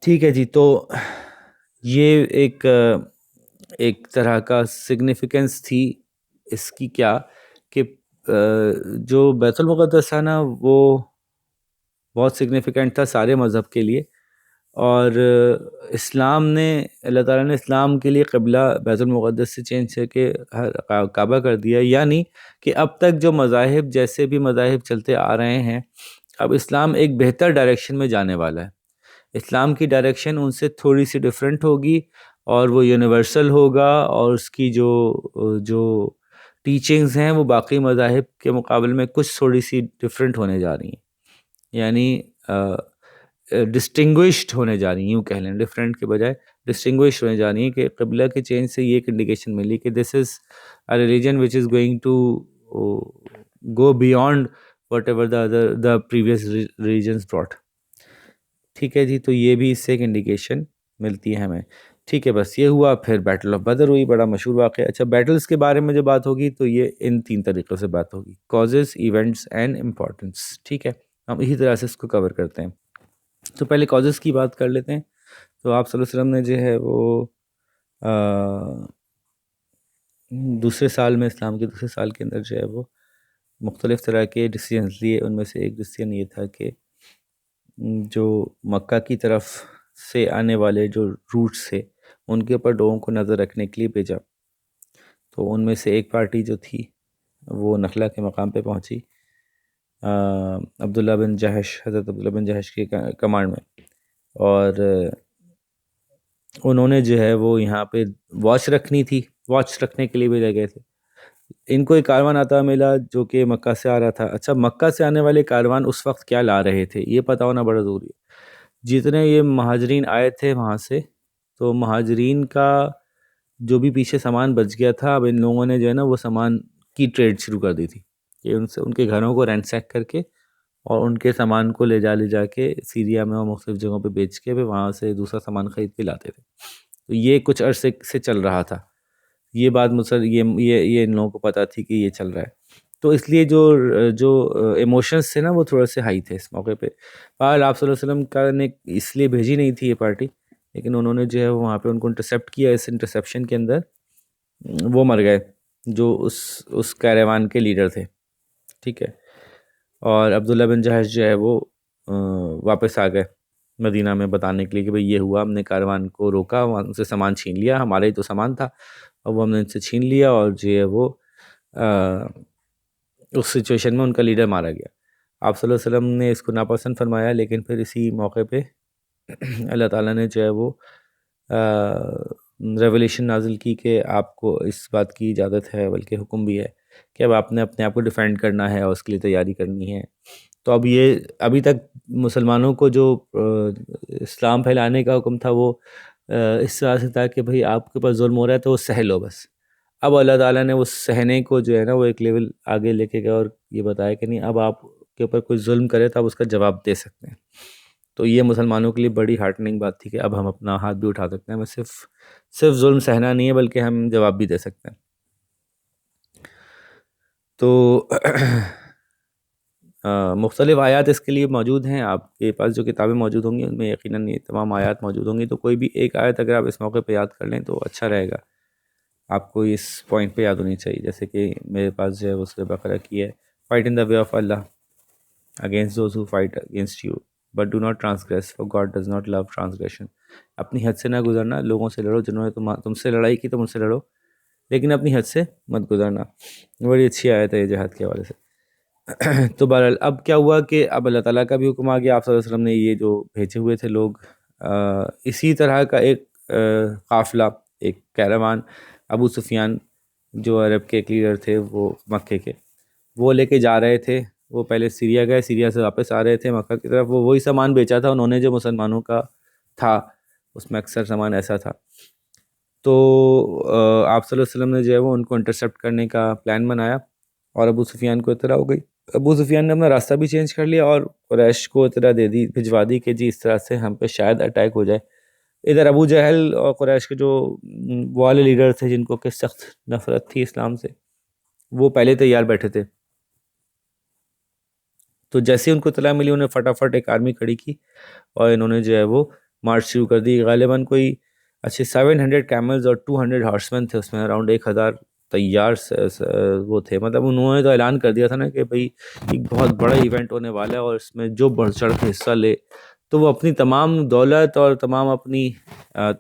ٹھیک ہے جی. تو یہ ایک طرح کا سگنیفیکنس تھی اس کی، کیا کہ جو بیت المقدس تھا نا وہ بہت سگنیفیکنٹ تھا سارے مذہب کے لیے. اور اسلام نے، اللہ تعالیٰ نے اسلام کے لیے قبلہ بیت المقدس سے چینج کر کے کعبہ کر دیا. یعنی کہ اب تک جو مذاہب، جیسے بھی مذاہب چلتے آ رہے ہیں، اب اسلام ایک بہتر ڈائریکشن میں جانے والا ہے. اسلام کی ڈائریکشن ان سے تھوڑی سی ڈیفرنٹ ہوگی، اور وہ یونیورسل ہوگا، اور اس کی جو ٹیچنگز ہیں وہ باقی مذاہب کے مقابلے میں کچھ تھوڑی سی ڈیفرنٹ ہونے جا رہی ہیں. یعنی ڈسٹنگوشڈ ہونے جا رہی ہیں، یوں کہہ لیں، ڈفرینٹ کے بجائے ڈسٹنگوش ہوئے جانی ہے کہ قبلہ کے چینج سے یہ ایک انڈیکیشن ملی کہ this is a religion which is going to go beyond whatever the previous religions brought. ٹھیک ہے جی, تو یہ بھی اس سے ایک انڈیکیشن ملتی ہے ہمیں. ٹھیک ہے, بس یہ ہوا. پھر بیٹل آف بدر ہوئی, بڑا مشہور واقعہ. اچھا, بیٹلز کے بارے میں جو بات ہوگی تو یہ ان 3 طریقوں سے بات ہوگی: کازز, ایونٹس اینڈ امپورٹنس. ٹھیک ہے, ہم اسی طرح سے اس کو کور کرتے ہیں. تو پہلے کازز کی بات کر لیتے ہیں. تو آپ صلی اللہ علیہ وسلم نے جو ہے وہ دوسرے سال میں, اسلام کے دوسرے سال کے اندر جو ہے وہ مختلف طرح کے ڈیسیجنز لیے. ان میں سے ایک ڈیسیجن یہ تھا کہ جو مکہ کی طرف سے آنے والے جو روٹس تھے ان کے اوپر لوگوں کو نظر رکھنے کے لیے بھیجا. تو ان میں سے ایک پارٹی جو تھی وہ نخلا کے مقام پہ پہنچی عبداللہ بن جہش, حضرت عبداللہ بن جہش کے کمانڈ میں, اور انہوں نے جو ہے وہ یہاں پہ واچ رکھنی تھی. واچ رکھنے کے لیے بھیجے گئے تھے. ان کو ایک کاروان آتا ملا جو کہ مکہ سے آ رہا تھا. اچھا, مکہ سے آنے والے کاروان اس وقت کیا لا رہے تھے یہ پتہ ہونا بڑا ضروری ہے. جتنے یہ مہاجرین آئے تھے وہاں سے, تو مہاجرین کا جو بھی پیچھے سامان بچ گیا تھا, اب ان لوگوں نے جو ہے نا وہ سامان کی ٹریڈ شروع کر دی تھی کہ ان سے ان کے گھروں کو رینسیک کر کے اور ان کے سامان کو لے جا کے سیریا میں اور مختلف جگہوں پہ بیچ کے پھر وہاں سے دوسرا سامان خرید کے لاتے تھے. تو یہ کچھ عرصے سے چل رہا تھا. یہ بات یہ ان لوگوں کو پتہ تھی کہ یہ چل رہا ہے. تو اس لیے جو ایموشنز تھے نا وہ تھوڑے سے ہائی تھے اس موقع پہ. بہرحال آپ صلی اللہ علیہ وسلم کا نے اس لیے بھیجی نہیں تھی یہ پارٹی, لیکن انہوں نے جو ہے وہاں پہ ان کو انٹرسیپٹ کیا. اس انٹرسیپشن کے اندر وہ مر گئے جو اس کیروان کے لیڈر تھے. ٹھیک ہے, اور عبداللہ بن جہش جو ہے وہ واپس آ گئے مدینہ میں بتانے کے لیے کہ بھئی یہ ہوا, ہم نے کاروان کو روکا, وہاں ان سے سامان چھین لیا, ہمارا ہی تو سامان تھا اور وہ ہم نے ان سے چھین لیا, اور جو ہے وہ اس سچویشن میں ان کا لیڈر مارا گیا. آپ صلی اللہ علیہ وسلم نے اس کو ناپسند فرمایا, لیکن پھر اسی موقع پہ اللہ تعالیٰ نے جو ہے وہ ریولیشن نازل کی کہ آپ کو اس بات کی اجازت ہے, بلکہ حکم بھی ہے کہ اب آپ نے اپنے آپ کو ڈیفینڈ کرنا ہے اور اس کے لیے تیاری کرنی ہے. تو اب یہ ابھی تک مسلمانوں کو جو اسلام پھیلانے کا حکم تھا وہ اس طرح سے تھا کہ بھئی آپ کے پاس ظلم ہو رہا ہے تو وہ سہ لو بس. اب اللہ تعالیٰ نے وہ سہنے کو جو ہے نا وہ ایک لیول آگے لے کے گیا اور یہ بتایا کہ نہیں, اب آپ کے اوپر کوئی ظلم کرے تو آپ اس کا جواب دے سکتے ہیں. تو یہ مسلمانوں کے لیے بڑی ہارٹننگ بات تھی کہ اب ہم اپنا ہاتھ بھی اٹھا سکتے ہیں, ہمیں صرف ظلم سہنا نہیں ہے بلکہ ہم جواب بھی دے سکتے ہیں. تو مختلف آیات اس کے لیے موجود ہیں. آپ کے پاس جو کتابیں موجود ہوں گی ان میں یقیناً یہ تمام آیات موجود ہوں گی, تو کوئی بھی ایک آیت اگر آپ اس موقع پہ یاد کر لیں تو اچھا رہے گا. آپ کو اس پوائنٹ پہ یاد ہونی چاہیے, جیسے کہ میرے پاس جو ہے وہ سورہ بقرہ کی ہے, fight in the way of Allah against those who fight against you but do not transgress for God does not love transgression. اپنی حد سے نہ گزرنا, لوگوں سے لڑو جنہوں نے تم سے لڑائی کی تم ان سے لڑو, لیکن اپنی حد سے مت گزرنا. بڑی اچھی آیت ہے یہ جہاد کے حوالے سے. تو بہرحال اب کیا ہوا کہ اب اللہ تعالیٰ کا بھی حکم آ گیا. آپ صلی اللہ علیہ وسلم نے یہ جو بھیجے ہوئے تھے لوگ, اسی طرح کا ایک قافلہ, ایک کیروان, ابو سفیان جو عرب کے ایک لیڈر تھے وہ مکے کے, وہ لے کے جا رہے تھے. وہ پہلے سیریا گئے, سیریا سے واپس آ رہے تھے مکہ کی طرف. وہ وہی سامان بیچا تھا انہوں نے جو مسلمانوں کا تھا, اس میں اکثر سامان ایسا تھا. تو آپ صلی اللہ علیہ وسلم نے جو ہے وہ ان کو انٹرسیپٹ کرنے کا پلان بنایا اور ابو سفیان کو اطلاع ہو گئی. ابو سفیان نے اپنا راستہ بھی چینج کر لیا اور قریش کو اطلاع بھجوا دی کہ جی اس طرح سے ہم پہ شاید اٹیک ہو جائے. ادھر ابو جہل اور قریش کے جو والے لیڈر تھے جن کو کہ سخت نفرت تھی اسلام سے, وہ پہلے تیار بیٹھے تھے. تو جیسے ان کو اطلاع ملی انہوں نے فٹافٹ ایک آرمی کھڑی کی اور انہوں نے جو ہے وہ مارچ شروع کر دی. غالباً کوئی 700 کیملز اور 200 ہارسمین تھے اس میں, اراؤنڈ 1000 تیار وہ تھے. مطلب انہوں نے تو اعلان کر دیا تھا نا کہ بھئی ایک بہت بڑا ایونٹ ہونے والا ہے اور اس میں جو بڑھ چڑھ کے حصہ لے تو وہ اپنی تمام دولت اور تمام اپنی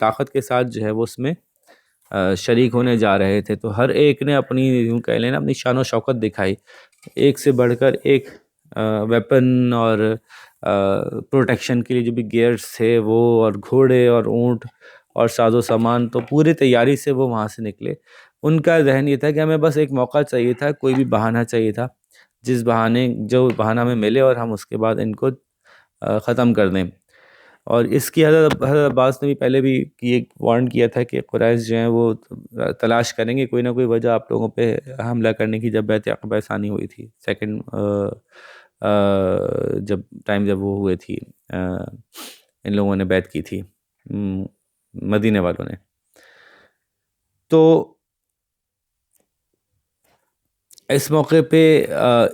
طاقت کے ساتھ جو ہے وہ اس میں شریک ہونے جا رہے تھے. تو ہر ایک نے اپنی یوں کہہ لیں نا اپنی شان و شوکت دکھائی, ایک سے بڑھ کر ایک ویپن اور پروٹیکشن کے لیے جو بھی گیئرز تھے وہ, اور گھوڑے اور اونٹ اور ساز و سامان, تو پوری تیاری سے وہ وہاں سے نکلے. ان کا ذہن یہ تھا کہ ہمیں بس ایک موقع چاہیے تھا, کوئی بھی بہانہ چاہیے تھا, جو بہانہ ہمیں ملے اور ہم اس کے بعد ان کو ختم کر دیں. اور اس کی حضرت عباس نے بھی پہلے بھی یہ وارن کیا تھا کہ قریش جو ہیں وہ تلاش کریں گے کوئی نہ کوئی وجہ آپ لوگوں پہ حملہ کرنے کی، جب بیعت عقبہ ثانی ہوئی تھی، سیکنڈ جب وہ ہوئے تھی، ان لوگوں نے بیعت کی تھی مدینے والوں نے. تو اس موقع پہ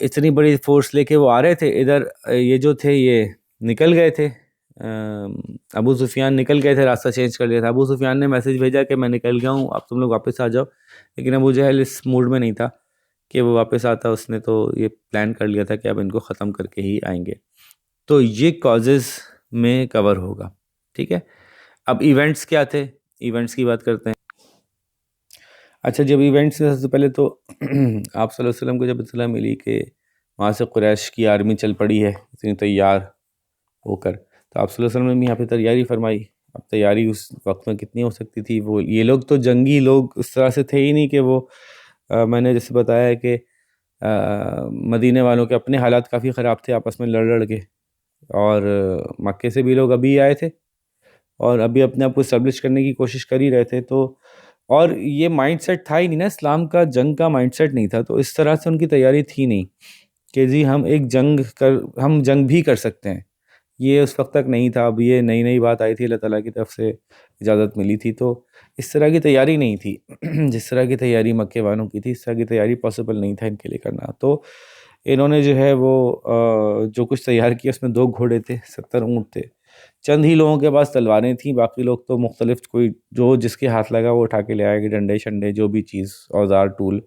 اتنی بڑی فورس لے کے وہ آ رہے تھے ادھر، یہ جو تھے یہ نکل گئے تھے، ابو سفیان نکل گئے تھے، راستہ چینج کر لیا تھا. ابو سفیان نے میسج بھیجا کہ میں نکل گیا ہوں، اب تم لوگ واپس آ جاؤ، لیکن ابو جہل اس موڈ میں نہیں تھا کہ وہ واپس آتا. اس نے تو یہ پلان کر لیا تھا کہ اب ان کو ختم کر کے ہی آئیں گے. تو یہ کازز میں کور ہوگا. ٹھیک ہے، اب ایونٹس کیا تھے، ایونٹس کی بات کرتے ہیں. اچھا، جب ایونٹس سے سب سے پہلے تو آپ صلی اللہ علیہ وسلم کو جب اطلاع ملی کہ وہاں سے قریش کی آرمی چل پڑی ہے اتنی تیار ہو کر، تو آپ صلی اللہ علیہ وسلم نے یہاں پہ تیاری فرمائی. اب تیاری اس وقت میں کتنی ہو سکتی تھی؟ وہ یہ لوگ تو جنگی لوگ اس طرح سے تھے ہی نہیں کہ وہ میں نے جیسے بتایا ہے کہ مدینے والوں کے اپنے حالات کافی خراب تھے آپس میں لڑ کے، اور مکے سے بھی لوگ ابھی آئے تھے اور ابھی اپنے آپ کو اسٹیبلش کرنے کی کوشش کر ہی رہے تھے. تو اور یہ مائنڈ سیٹ تھا ہی نہیں نا، اسلام کا جنگ کا مائنڈ سیٹ نہیں تھا، تو اس طرح سے ان کی تیاری تھی نہیں کہ جی ہم جنگ بھی کر سکتے ہیں. یہ اس وقت تک نہیں تھا. اب یہ نئی بات آئی تھی، اللہ تعالیٰ کی طرف سے اجازت ملی تھی، تو اس طرح کی تیاری نہیں تھی جس طرح کی تیاری مکے والوں کی تھی. اس طرح کی تیاری پاسبل نہیں تھا ان کے لیے کرنا. تو انہوں نے جو ہے وہ جو کچھ تیار کیا اس میں 2 گھوڑے تھے، 70 اونٹ تھے، چند ہی لوگوں کے پاس تلواریں تھیں، باقی لوگ تو مختلف کوئی جو جس کے ہاتھ لگا وہ اٹھا کے لے آئے گے، ڈنڈے شنڈے جو بھی چیز، اوزار، ٹول.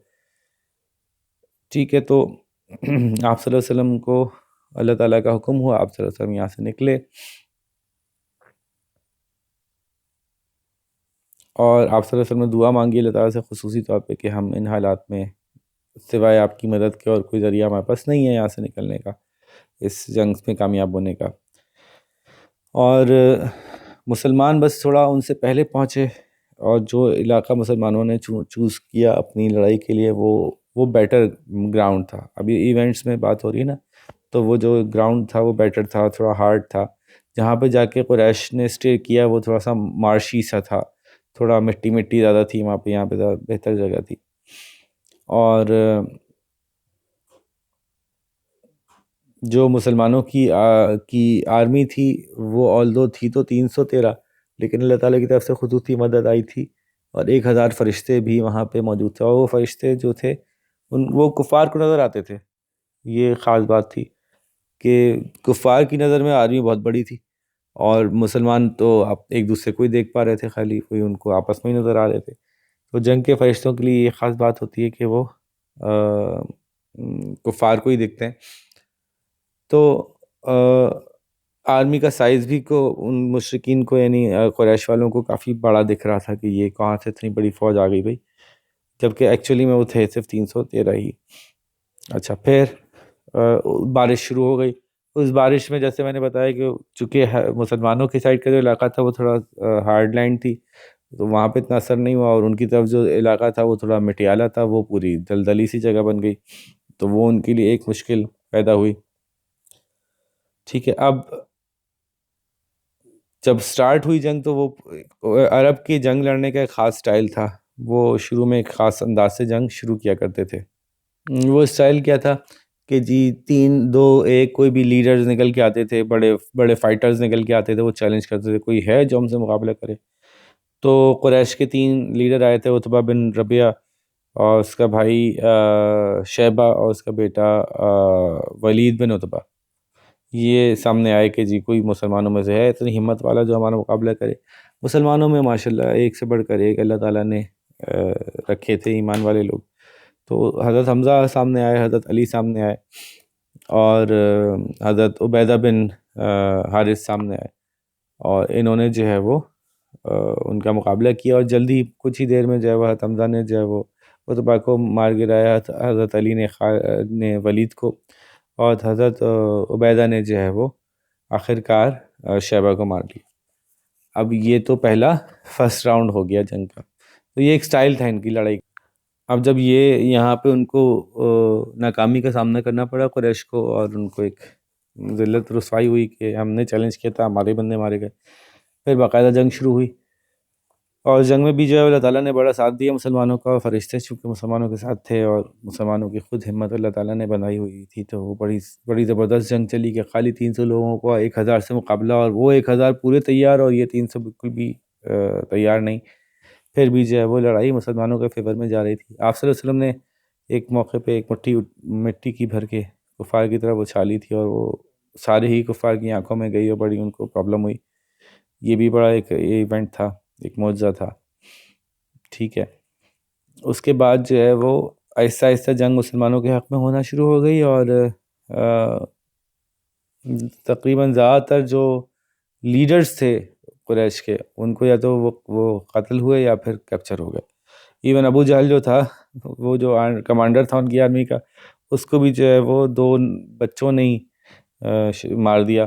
ٹھیک ہے، تو آپ صلی اللہ علیہ وسلم کو اللہ تعالیٰ کا حکم ہوا، آپ صلی اللہ علیہ وسلم یہاں سے نکلے اور آپ صلی اللہ علیہ وسلم نے دعا مانگی اللہ تعالیٰ سے خصوصی طور پہ کہ ہم ان حالات میں سوائے آپ کی مدد کے اور کوئی ذریعہ ہمارے پاس نہیں ہے یہاں سے نکلنے کا، اس جنگ میں کامیاب ہونے کا. اور مسلمان بس تھوڑا ان سے پہلے پہنچے، اور جو علاقہ مسلمانوں نے چوز کیا اپنی لڑائی کے لیے وہ بیٹر گراؤنڈ تھا. ابھی ایونٹس میں بات ہو رہی ہے نا، تو وہ جو گراؤنڈ تھا وہ بیٹر تھا، تھوڑا ہارڈ تھا. جہاں پہ جا کے قریش نے اسٹے کیا وہ تھوڑا سا مارشی سا تھا، تھوڑا مٹی زیادہ تھی وہاں پہ، یہاں پہ بہتر جگہ تھی. اور جو مسلمانوں کی آرمی تھی وہ آلدو تھی تو 313، لیکن اللہ تعالیٰ کی طرف سے خصوصی مدد آئی تھی اور 1000 فرشتے بھی وہاں پہ موجود تھے. اور وہ فرشتے جو تھے وہ کفار کو نظر آتے تھے. یہ خاص بات تھی کہ کفار کی نظر میں آرمی بہت بڑی تھی، اور مسلمان تو آپ ایک دوسرے کو ہی دیکھ پا رہے تھے، خالی کوئی ان کو آپس میں ہی نظر آ رہے تھے. تو جنگ کے فرشتوں کے لیے یہ خاص بات ہوتی ہے کہ وہ کفار کو ہی دیکھتے ہیں. تو آرمی کا سائز بھی ان مشرکین کو یعنی قریش والوں کو کافی بڑا دکھ رہا تھا کہ یہ کہاں سے اتنی بڑی فوج آ گئی بھائی، جبکہ ایکچولی میں وہ تھے صرف 313 ہی. اچھا، پھر بارش شروع ہو گئی. اس بارش میں جیسے میں نے بتایا کہ چونکہ مسلمانوں کی سائڈ کا جو علاقہ تھا وہ تھوڑا ہارڈ لینڈ تھی، تو وہاں پہ اتنا اثر نہیں ہوا، اور ان کی طرف جو علاقہ تھا وہ تھوڑا مٹیالہ تھا، وہ پوری دلدلی سی جگہ بن گئی، تو وہ ان کے لیے ایک مشکل پیدا ہوئی. ٹھیک ہے، اب جب سٹارٹ ہوئی جنگ تو وہ عرب کی جنگ لڑنے کا ایک خاص سٹائل تھا. وہ شروع میں ایک خاص انداز سے جنگ شروع کیا کرتے تھے. وہ سٹائل کیا تھا کہ جی 3 2 1 کوئی بھی لیڈرز نکل کے آتے تھے، بڑے بڑے فائٹرز نکل کے آتے تھے، وہ چیلنج کرتے تھے کوئی ہے جو ہم سے مقابلہ کرے. تو قریش کے 3 لیڈر آئے تھے، عتبہ بن ربیعہ اور اس کا بھائی شیبہ اور اس کا بیٹا ولید بن عتبہ. یہ سامنے آئے کہ جی کوئی مسلمانوں میں سے ہے اتنی ہمت والا جو ہمارا مقابلہ کرے. مسلمانوں میں ماشاءاللہ ایک سے بڑھ کر ایک اللہ تعالیٰ نے رکھے تھے ایمان والے لوگ. تو حضرت حمزہ سامنے آئے، حضرت علی سامنے آئے، اور حضرت عبیدہ بن حارث سامنے آئے، اور انہوں نے جو ہے وہ ان کا مقابلہ کیا، اور جلدی کچھ ہی دیر میں جو ہے وہ حضرت حمزہ نے جو ہے وہ عتبہ کو مار گرایا، حضرت علی نے ولید کو، اور حضرت عبیدہ نے جو ہے وہ آخر کار شیبہ کو مار لیا. اب یہ تو پہلا فرسٹ راؤنڈ ہو گیا جنگ کا. تو یہ ایک سٹائل تھا ان کی لڑائی. اب جب یہ یہاں پہ ان کو ناکامی کا سامنا کرنا پڑا قریش کو، اور ان کو ایک ذلت رسوائی ہوئی کہ ہم نے چیلنج کیا تھا، ہمارے بندے مارے گئے. پھر باقاعدہ جنگ شروع ہوئی، اور جنگ میں بھی جو ہے اللہ تعالیٰ نے بڑا ساتھ دیا مسلمانوں کا. فرشتے چونکہ مسلمانوں کے ساتھ تھے اور مسلمانوں کی خود ہمت اللہ تعالیٰ نے بنائی ہوئی تھی، تو وہ بڑی بڑی زبردست جنگ چلی کہ خالی 300 لوگوں کو 1000 سے مقابلہ، اور وہ 1000 پورے تیار اور یہ 300 بالکل بھی تیار نہیں. پھر بھی جو ہے وہ لڑائی مسلمانوں کے فیور میں جا رہی تھی. آپ صلی اللہ علیہ وسلم نے ایک موقع پہ ایک مٹی کی بھر کے کفار کی طرف اچھالی تھی، اور وہ سارے ہی کفار کی آنکھوں میں گئی اور بڑی ان کو پرابلم ہوئی. یہ بھی بڑا ایک ایونٹ تھا، ایک معجزہ تھا. ٹھیک ہے. اس کے بعد جو ہے وہ آہستہ آہستہ جنگ مسلمانوں کے حق میں ہونا شروع ہو گئی، اور تقریباً زیادہ تر جو لیڈرز تھے قریش کے، ان کو یا تو وہ قتل ہوئے یا پھر کیپچر ہو گئے. ایون ابو جہل جو تھا، وہ جو کمانڈر تھا ان کی آرمی کا، اس کو بھی جو ہے وہ 2 بچوں نے ہی مار دیا،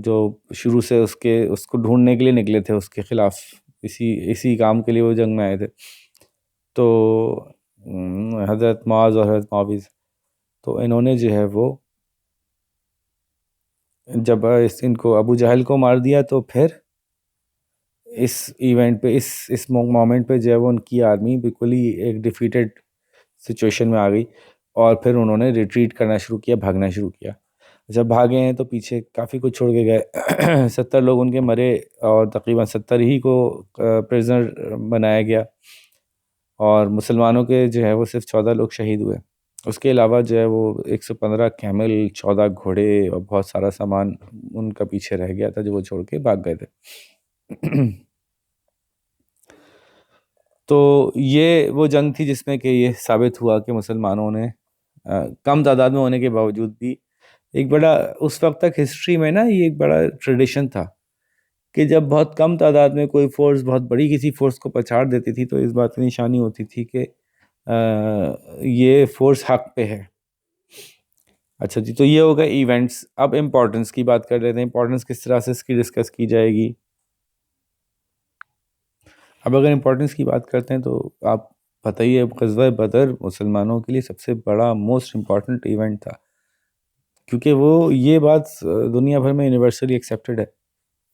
جو شروع سے اس کو ڈھونڈنے کے لیے نکلے تھے اس کے خلاف، اسی کام کے لیے وہ جنگ میں آئے تھے. تو حضرت معاذ اور حضرت معاویز، تو انہوں نے جو ہے وہ جب ان کو ابو جہل کو مار دیا، تو پھر اس ایونٹ پہ اس مومنٹ پہ جو ہے وہ ان کی آرمی بالکل ہی ایک ڈیفیٹڈ سچویشن میں آ گئی، اور پھر انہوں نے ریٹریٹ کرنا شروع کیا، بھاگنا شروع کیا. جب بھاگے ہیں تو پیچھے کافی کچھ چھوڑ کے گئے. 70 لوگ ان کے مرے، اور تقریباً 70 ہی کو پریزنر بنایا گیا، اور مسلمانوں کے جو ہے وہ صرف 14 لوگ شہید ہوئے. اس کے علاوہ جو ہے وہ 115 کیمل، 14 گھوڑے اور بہت سارا سامان ان کا پیچھے رہ گیا تھا جو وہ چھوڑ کے بھاگ گئے تھے. تو یہ وہ جنگ تھی جس میں کہ یہ ثابت ہوا کہ مسلمانوں نے کم تعداد میں ہونے کے باوجود بھی ایک بڑا، اس وقت تک ہسٹری میں نا یہ ایک بڑا ٹریڈیشن تھا کہ جب بہت کم تعداد میں کوئی فورس بہت بڑی کسی فورس کو پچھاڑ دیتی تھی، تو اس بات کی نشانی ہوتی تھی کہ یہ فورس حق پہ ہے. اچھا جی، تو یہ ہوگا ایونٹس. اب امپورٹنس کی بات کر لیتے ہیں. امپورٹنس کس طرح سے اس کی ڈسکس کی جائے گی. اب اگر امپورٹنس کی بات کرتے ہیں تو آپ بتائیے، غزوہ بدر مسلمانوں کے لیے سب سے بڑا موسٹ امپورٹنٹ ایونٹ تھا، کیونکہ وہ یہ بات دنیا بھر میں یونیورسلی ایکسیپٹڈ ہے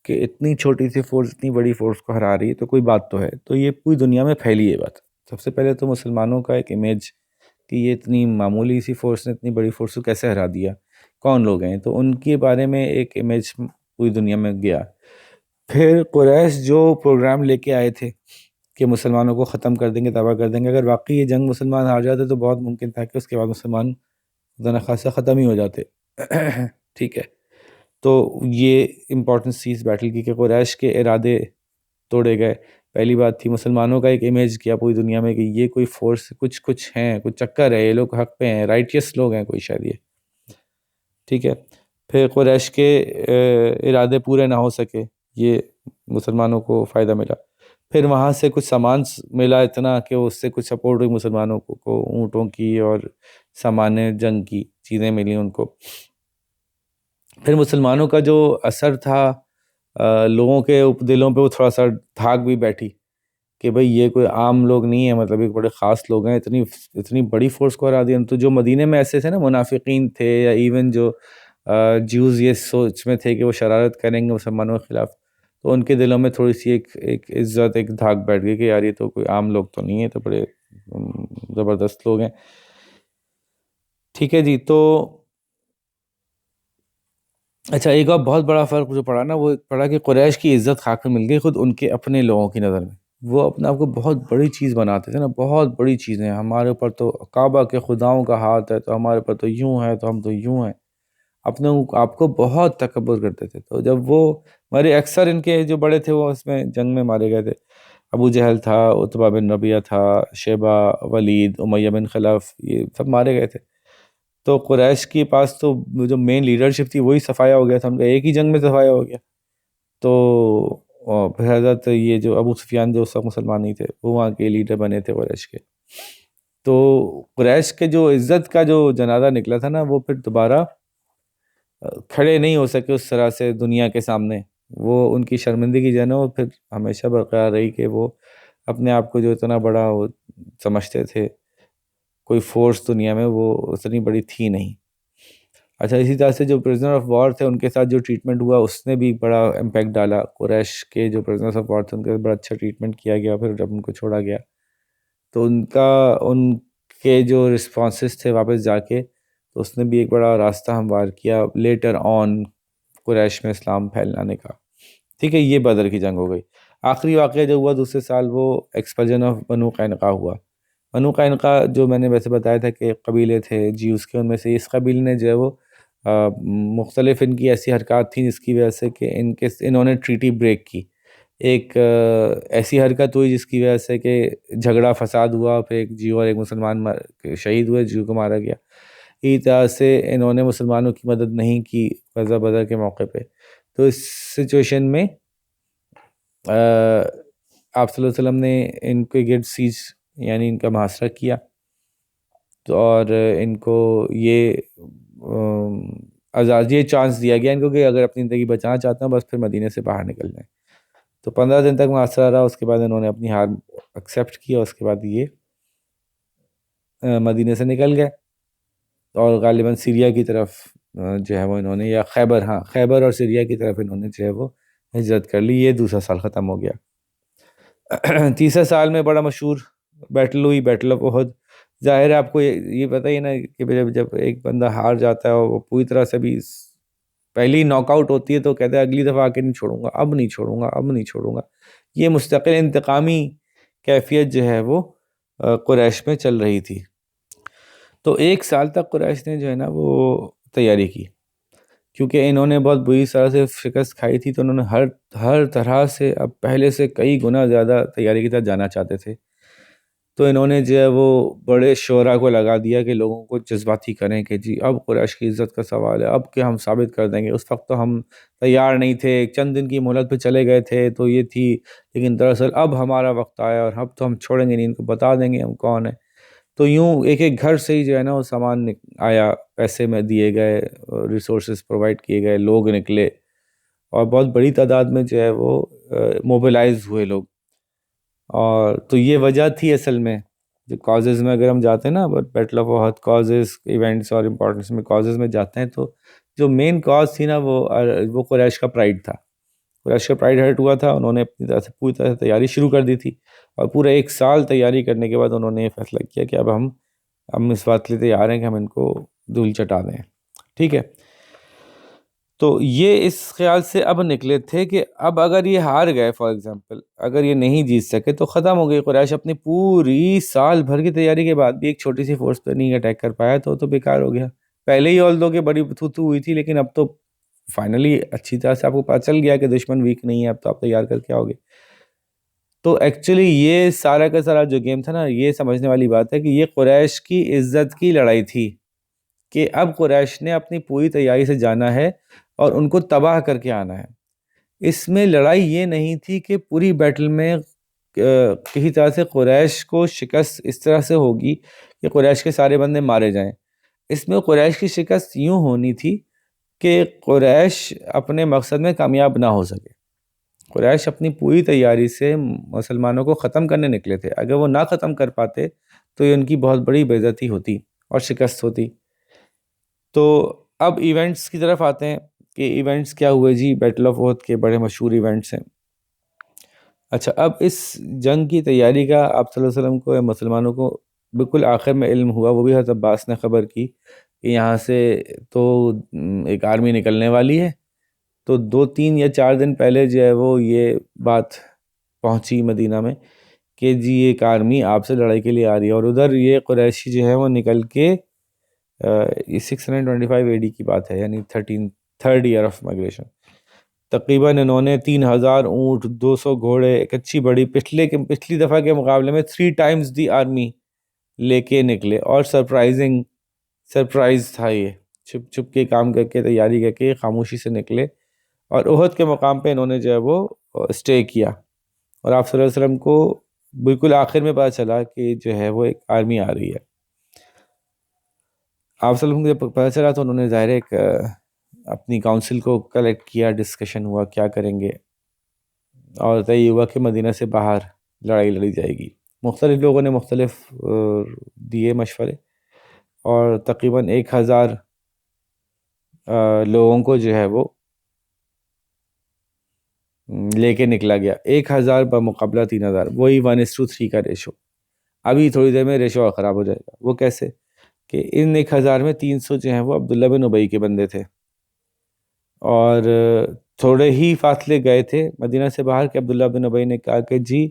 کہ اتنی چھوٹی سی فورس اتنی بڑی فورس کو ہرا رہی ہے، تو کوئی بات تو ہے. تو یہ پوری دنیا میں پھیلی ہے بات. سب سے پہلے تو مسلمانوں کا ایک امیج کہ یہ اتنی معمولی سی فورس نے اتنی بڑی فورس کو کیسے ہرا دیا، کون لوگ ہیں، تو ان کے بارے میں ایک امیج پوری دنیا میں گیا. پھر قریش جو پروگرام لے کے آئے تھے کہ مسلمانوں کو ختم کر دیں گے، تباہ کر دیں گے، اگر واقعی یہ جنگ مسلمان ہار جاتے تو بہت ممکن تھا کہ اس کے بعد مسلمان خدا نخواستہ ختم ہی ہو جاتے. ٹھیک ہے. تو یہ امپورٹنس تھی اس بیٹل کی کہ قریش کے ارادے توڑے گئے. پہلی بات تھی مسلمانوں کا ایک امیج کیا پوری دنیا میں کہ یہ کوئی فورس کچھ ہیں، کچھ چکر ہے، یہ لوگ حق پہ ہیں، رائٹیس لوگ ہیں کوئی شاید یہ. ٹھیک ہے. پھر قریش کے ارادے پورے نہ ہو سکے، یہ مسلمانوں کو فائدہ ملا. پھر وہاں سے کچھ سامان ملا اتنا کہ اس سے کچھ سپورٹ ہوئی مسلمانوں کو اونٹوں کی اور سامان جنگ کی چیزیں ملی ان کو. پھر مسلمانوں کا جو اثر تھا لوگوں کے دلوں پہ، وہ تھوڑا سا دھاگ بھی بیٹھی کہ بھئی یہ کوئی عام لوگ نہیں ہے، مطلب ایک بڑے خاص لوگ ہیں، اتنی بڑی فورس کو ہرا دیا. تو جو مدینے میں ایسے تھے نا منافقین تھے، یا ایون جو جیوز یہ سوچ میں تھے کہ وہ شرارت کریں گے مسلمانوں کے خلاف، تو ان کے دلوں میں تھوڑی سی ایک عزت، ایک دھاگ بیٹھ گئی کہ یار یہ تو کوئی عام لوگ تو نہیں ہے، تو بڑے زبردست لوگ ہیں. ٹھیک ہے جی. تو اچھا، ایک اور بہت بڑا فرق جو پڑا نا، وہ پڑا کہ قریش کی عزت خاک میں مل گئی خود ان کے اپنے لوگوں کی نظر میں. وہ اپنے آپ کو بہت بڑی چیز بناتے تھے نا، بہت بڑی چیزیں. ہمارے اوپر تو کعبہ کے خداؤں کا ہاتھ ہے، تو ہمارے اوپر تو یوں ہے، تو ہم تو یوں ہیں. اپنے آپ کو بہت تکبر کرتے تھے. تو جب وہ ہمارے اکثر ان کے جو بڑے تھے وہ اس میں جنگ میں مارے گئے تھے. ابو جہل تھا، عتبہ بن ربیعہ تھا، شیبہ، ولید، امیہ بن خلف، یہ سب مارے گئے تھے. تو قریش کے پاس تو جو مین لیڈرشپ تھی وہی صفایا ہو گیا تھا ان کا، ایک ہی جنگ میں صفایا ہو گیا. تو پھر حضرت یہ جو ابو سفیان جو اس وقت مسلمان نہیں تھے، وہ وہاں کے لیڈر بنے تھے قریش کے. تو قریش کے جو عزت کا جو جنازہ نکلا تھا نا، وہ پھر دوبارہ کھڑے نہیں ہو سکے اس طرح سے دنیا کے سامنے. وہ ان کی شرمندگی جو ہے نا، وہ پھر ہمیشہ برقرار رہی کہ وہ اپنے آپ کو جو اتنا بڑا وہ سمجھتے تھے، کوئی فورس دنیا میں وہ اتنی بڑی تھی نہیں. اچھا اسی طرح سے جو پرزنر آف وار تھے ان کے ساتھ جو ٹریٹمنٹ ہوا اس نے بھی بڑا امپیکٹ ڈالا. قریش کے جو پرزنرس آف وار تھے ان کے بڑا اچھا ٹریٹمنٹ کیا گیا. پھر جب ان کو چھوڑا گیا تو ان کے جو رسپانسز تھے واپس جا کے تو اس نے بھی ایک بڑا راستہ ہموار کیا لیٹر آن قریش میں اسلام پھیلانے کا. ٹھیک ہے, یہ بدر کی جنگ ہو گئی. آخری واقعہ جو ہوا دوسرے سال وہ ایکسپلژن آف بنو قینقاع ہوا. بنو قینقاع جو میں نے ویسے بتایا تھا کہ قبیلے تھے جیوز کے, ان میں سے اس قبیلے نے جو ہے وہ مختلف ان کی ایسی حرکات تھیں جس کی وجہ سے کہ انہوں نے ٹریٹی بریک کی. ایک ایسی حرکت ہوئی جس کی وجہ سے کہ جھگڑا فساد ہوا, پھر ایک جیو اور ایک مسلمان شہید ہوئے, جیو کو مارا گیا. اسی طرح سے انہوں نے مسلمانوں کی مدد نہیں کی غزوہ بدر کے موقع پہ. تو اس سچویشن میں آپ صلی اللہ علیہ وسلم نے ان کے گرد سیج یعنی ان کا محاصرہ کیا اور ان کو یہ یہ چانس دیا گیا ان کو کہ اگر اپنی زندگی بچانا چاہتے ہیں بس پھر مدینے سے باہر نکل جائیں. تو 15 دن تک محاصرہ رہا. اس کے بعد انہوں نے اپنی ہار ایکسیپٹ کیا. اس کے بعد یہ مدینے سے نکل گئے اور غالباً سیریا کی طرف جو ہے وہ انہوں نے, یا خیبر اور سیریا کی طرف انہوں نے جو ہے وہ ہجرت کر لی. یہ دوسرا سال ختم ہو گیا. تیسرے سال میں بڑا مشہور بیٹل ہوئی, بیٹل آف احد. ظاہر ہے آپ کو یہ پتہ ہی نا کہ جب ایک بندہ ہار جاتا ہے اور وہ پوری طرح سے بھی پہلی ناک آؤٹ ہوتی ہے تو کہتا ہے اگلی دفعہ آ کے نہیں چھوڑوں گا, اب نہیں چھوڑوں گا, اب نہیں چھوڑوں گا. یہ مستقل انتقامی کیفیت جو ہے وہ قریش میں چل رہی تھی. تو ایک سال تک قریش نے جو ہے نا وہ تیاری کی, کیونکہ انہوں نے بہت بری طرح سے شکست کھائی تھی. تو انہوں نے ہر طرح سے اب پہلے سے کئی گنا زیادہ تیاری کی طرف جانا چاہتے تھے. تو انہوں نے جو ہے وہ بڑے شعراء کو لگا دیا کہ لوگوں کو جذباتی کریں کہ جی اب قریش کی عزت کا سوال ہے, اب کہ ہم ثابت کر دیں گے. اس وقت تو ہم تیار نہیں تھے, چند دن کی مہلت پہ چلے گئے تھے تو یہ تھی, لیکن دراصل اب ہمارا وقت آیا اور اب تو ہم چھوڑیں گے نہیں, ان کو بتا دیں گے ہم کون ہیں. تو یوں ایک ایک گھر سے ہی جو ہے نا وہ سامان آیا, پیسے میں دیے گئے, ریسورسز پرووائڈ کیے گئے, لوگ نکلے اور بہت بڑی تعداد میں جو ہے وہ موبلائز ہوئے لوگ. اور تو یہ وجہ تھی اصل میں جو کازز میں اگر ہم جاتے ہیں نا battle of Uhud causes events اور امپورٹنس میں کازز میں جاتے ہیں تو جو مین کاز تھی نا وہ قریش کا پرائڈ تھا. قریش کا پرائڈ ہرٹ ہوا تھا. انہوں نے اپنی طرح سے پوری طرح سے تیاری شروع کر دی تھی اور پورا ایک سال تیاری کرنے کے بعد انہوں نے یہ فیصلہ کیا کہ اب ہم اس بات کے لیے تیار ہیں کہ ہم ان کو دھول چٹا دیں. ٹھیک ہے, تو یہ اس خیال سے اب نکلے تھے کہ اب اگر یہ ہار گئے, فار ایگزامپل اگر یہ نہیں جیت سکے تو ختم ہو گئی. قریش اپنی پوری سال بھر کی تیاری کے بعد بھی ایک چھوٹی سی فورس پہ نہیں اٹیک کر پایا تو بیکار ہو گیا. پہلے ہی آل دو کہ بڑی تھو ہوئی تھی, لیکن اب تو فائنلی اچھی طرح سے آپ کو پتہ چل گیا کہ دشمن ویک نہیں ہے, اب تو آپ تیار کر کے آؤ گے. تو ایکچولی یہ سارا کا سارا جو گیم تھا نا, یہ سمجھنے والی بات ہے کہ یہ قریش کی عزت کی لڑائی تھی کہ اب قریش نے اپنی پوری تیاری سے جانا ہے اور ان کو تباہ کر کے آنا ہے. اس میں لڑائی یہ نہیں تھی کہ پوری بیٹل میں کسی طرح سے قریش کو شکست اس طرح سے ہوگی کہ قریش کے سارے بندے مارے جائیں. اس میں قریش کی شکست یوں ہونی تھی کہ قریش اپنے مقصد میں کامیاب نہ ہو سکے. قریش اپنی پوری تیاری سے مسلمانوں کو ختم کرنے نکلے تھے. اگر وہ نہ ختم کر پاتے تو یہ ان کی بہت بڑی بے عزتی ہوتی اور شکست ہوتی. تو اب ایونٹس کی طرف آتے ہیں کہ ایونٹس کیا ہوئے جی. بیٹل آف احد کے بڑے مشہور ایونٹس ہیں. اچھا, اب اس جنگ کی تیاری کا آپ صلی اللہ علیہ وسلم کو یا مسلمانوں کو بالکل آخر میں علم ہوا. وہ بھی حضرت عباس نے خبر کی کہ یہاں سے تو ایک آرمی نکلنے والی ہے. تو 2 3 یا 4 دن پہلے جو ہے وہ یہ بات پہنچی مدینہ میں کہ جی ایک آرمی آپ سے لڑائی کے لیے آ رہی ہے. اور ادھر یہ قریشی جو ہے وہ نکل کے یہ 625 AD کی بات ہے, یعنی 3rd ایئر آف مائگریشن. تقریباً انہوں نے 3000 اونٹ, 200 گھوڑے, ایک اچھی بڑی پچھلی دفعہ کے مقابلے میں 3 times دی آرمی لے کے نکلے. اور سرپرائز تھا یہ, چھپ چھپ کے کام کر کے تیاری کر کے خاموشی سے نکلے. اور احد کے مقام پہ انہوں نے جو ہے وہ اسٹے کیا. اور آپ صلی اللہ علیہ وسلم کو بالکل آخر میں پتہ چلا کہ جو ہے وہ ایک آرمی آ رہی ہے. آپ صلی اللہ علیہ وسلم کو جب پتہ چلا تو انہوں نے ظاہر ایک اپنی کاؤنسل کو کلیکٹ کیا, ڈسکشن ہوا کیا کریں گے, اور طے ہوا کہ مدینہ سے باہر لڑائی لڑی جائے گی. مختلف لوگوں نے مختلف دیے مشورے, اور تقریباً 1000 لوگوں کو جو ہے وہ لے کے نکلا گیا. 1,000 بمقابلہ 3,000, وہی 1:3 کا ریشو. ابھی تھوڑی دیر میں ریشو خراب ہو جائے گا. وہ کیسے کہ ان 1,000 میں 300 جو ہیں وہ عبداللہ بن ابی کے بندے تھے, اور تھوڑے ہی فاصلے گئے تھے مدینہ سے باہر کہ عبداللہ بن ابی نے کہا کہ جی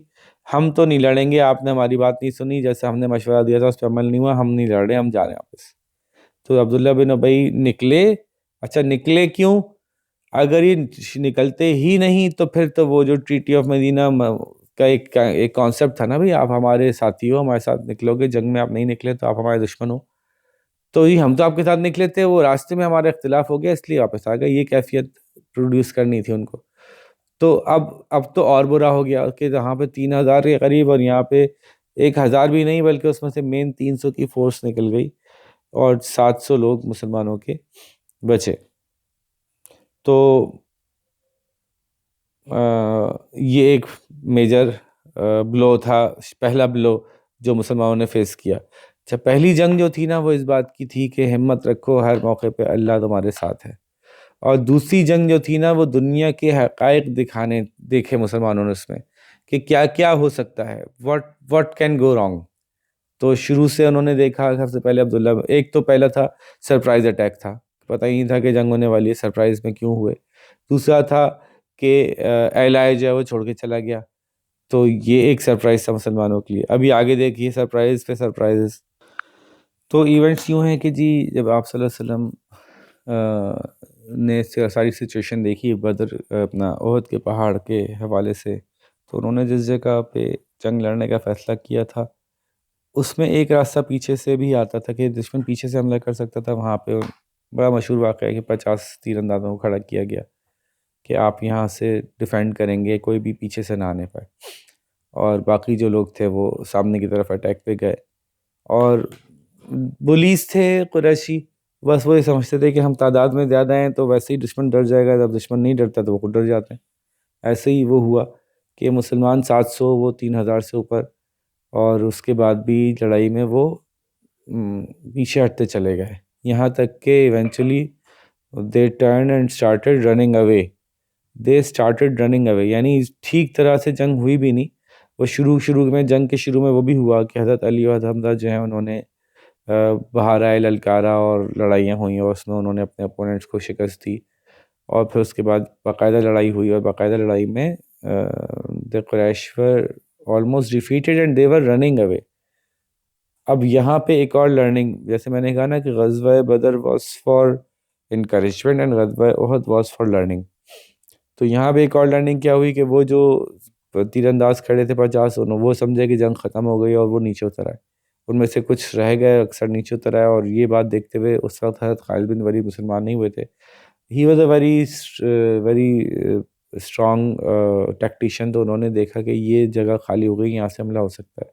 ہم تو نہیں لڑیں گے, آپ نے ہماری بات نہیں سنی, جیسا ہم نے مشورہ دیا تھا اس پہ عمل نہیں ہوا, ہم نہیں لڑ رہے, ہم جا رہے ہیں واپس. تو عبداللہ بن ابی نکلے. اچھا نکلے کیوں؟ اگر یہ نکلتے ہی نہیں تو پھر تو وہ جو ٹریٹی آف مدینہ کا ایک کانسیپٹ تھا نا, بھئی آپ ہمارے ساتھی ہو, ہمارے ساتھ نکلو گے, جنگ میں آپ نہیں نکلے تو آپ ہمارے دشمن ہو. تو یہ ہم تو آپ کے ساتھ نکلے تھے, وہ راستے میں ہمارا اختلاف ہو گیا اس لیے واپس آ گئے. یہ کیفیت پروڈیوس کرنی تھی ان کو. تو اب تو اور برا ہو گیا کہ جہاں پہ 3,000 کے قریب اور یہاں پہ 1,000 بھی نہیں بلکہ اس میں سے مین 300 کی فورس نکل گئی اور 700 لوگ مسلمانوں کے بچے. تو یہ ایک میجر بلو تھا, پہلا بلو جو مسلمانوں نے فیس کیا. اچھا پہلی جنگ جو تھی نا وہ اس بات کی تھی کہ ہمت رکھو, ہر موقع پہ اللہ تمہارے ساتھ ہے. اور دوسری جنگ جو تھی نا وہ دنیا کے حقائق دیکھے مسلمانوں نے اس میں کہ کیا کیا ہو سکتا ہے, what can go wrong. تو شروع سے انہوں نے دیکھا, سب سے پہلے عبداللہ, ایک تو پہلا تھا سرپرائز اٹیک تھا, پتہ ہی نہیں تھا کہ جنگ ہونے والی ہے, سرپرائز میں کیوں ہوئے. دوسرا تھا کہ اعلائے جو ہے وہ چھوڑ کے چلا گیا, تو یہ ایک سرپرائز تھا مسلمانوں کے لیے. ابھی آگے دیکھیے سرپرائز پہ سرپرائز. تو ایونٹس یوں ہیں کہ جی جب آپ صلی اللہ علیہ وسلم نے ساری سچویشن دیکھی بدر اپنا احد کے پہاڑ کے حوالے سے, تو انہوں نے جس جگہ پہ جنگ لڑنے کا فیصلہ کیا تھا اس میں ایک راستہ پیچھے سے بھی آتا تھا کہ دشمن پیچھے سے حملہ کر سکتا تھا. وہاں پہ بڑا مشہور واقعہ ہے کہ 50 تیر اندازوں کو کھڑا کیا گیا کہ آپ یہاں سے ڈیفینڈ کریں گے, کوئی بھی پیچھے سے نہ آنے پائے, اور باقی جو لوگ تھے وہ سامنے کی طرف اٹیک پہ گئے. اور بولیز تھے قریشی, بس وہی سمجھتے تھے کہ ہم تعداد میں زیادہ ہیں تو ویسے ہی دشمن ڈر جائے گا, جب دشمن نہیں ڈرتا تو وہ خود ڈر جاتے ہیں. ایسے ہی وہ ہوا کہ مسلمان 700 وہ 3,000 سے اوپر, اور اس کے بعد بھی لڑائی میں وہ پیچھے ہٹتے چلے گئے, یہاں تک کہ eventually they turned and started running away. They started running away, یعنی ٹھیک طرح سے جنگ ہوئی بھی نہیں. وہ شروع میں جنگ کے شروع میں وہ بھی ہوا کہ حضرت علی اور حضرت حمزہ جو ہیں انہوں نے بہارائے للکارا اور لڑائیاں ہوئیں اور اس میں انہوں نے اپنے اپوننٹس کو شکست دی, اور پھر اس کے بعد باقاعدہ لڑائی ہوئی, اور باقاعدہ لڑائی میں the Quraysh were almost defeated and they were running away. اب یہاں پہ ایک اور لرننگ, جیسے میں نے کہا نا کہ غزوہ بدر واز فار انکریجمنٹ اینڈ غزوہ احد واز فار لرننگ. تو یہاں پہ ایک اور لرننگ کیا ہوئی کہ وہ جو تیر انداز کھڑے تھے 50 وہ سمجھے کہ جنگ ختم ہو گئی اور وہ نیچے اتر آئے. ان میں سے کچھ رہ گئے, اکثر نیچے اتر آئے. اور یہ بات دیکھتے ہوئے اس وقت حضرت خالد بن ولید مسلمان نہیں ہوئے تھے. He was a very strong tactician. تو انہوں نے دیکھا کہ یہ جگہ خالی ہو گئی, یہاں سے حملہ ہو سکتا ہے.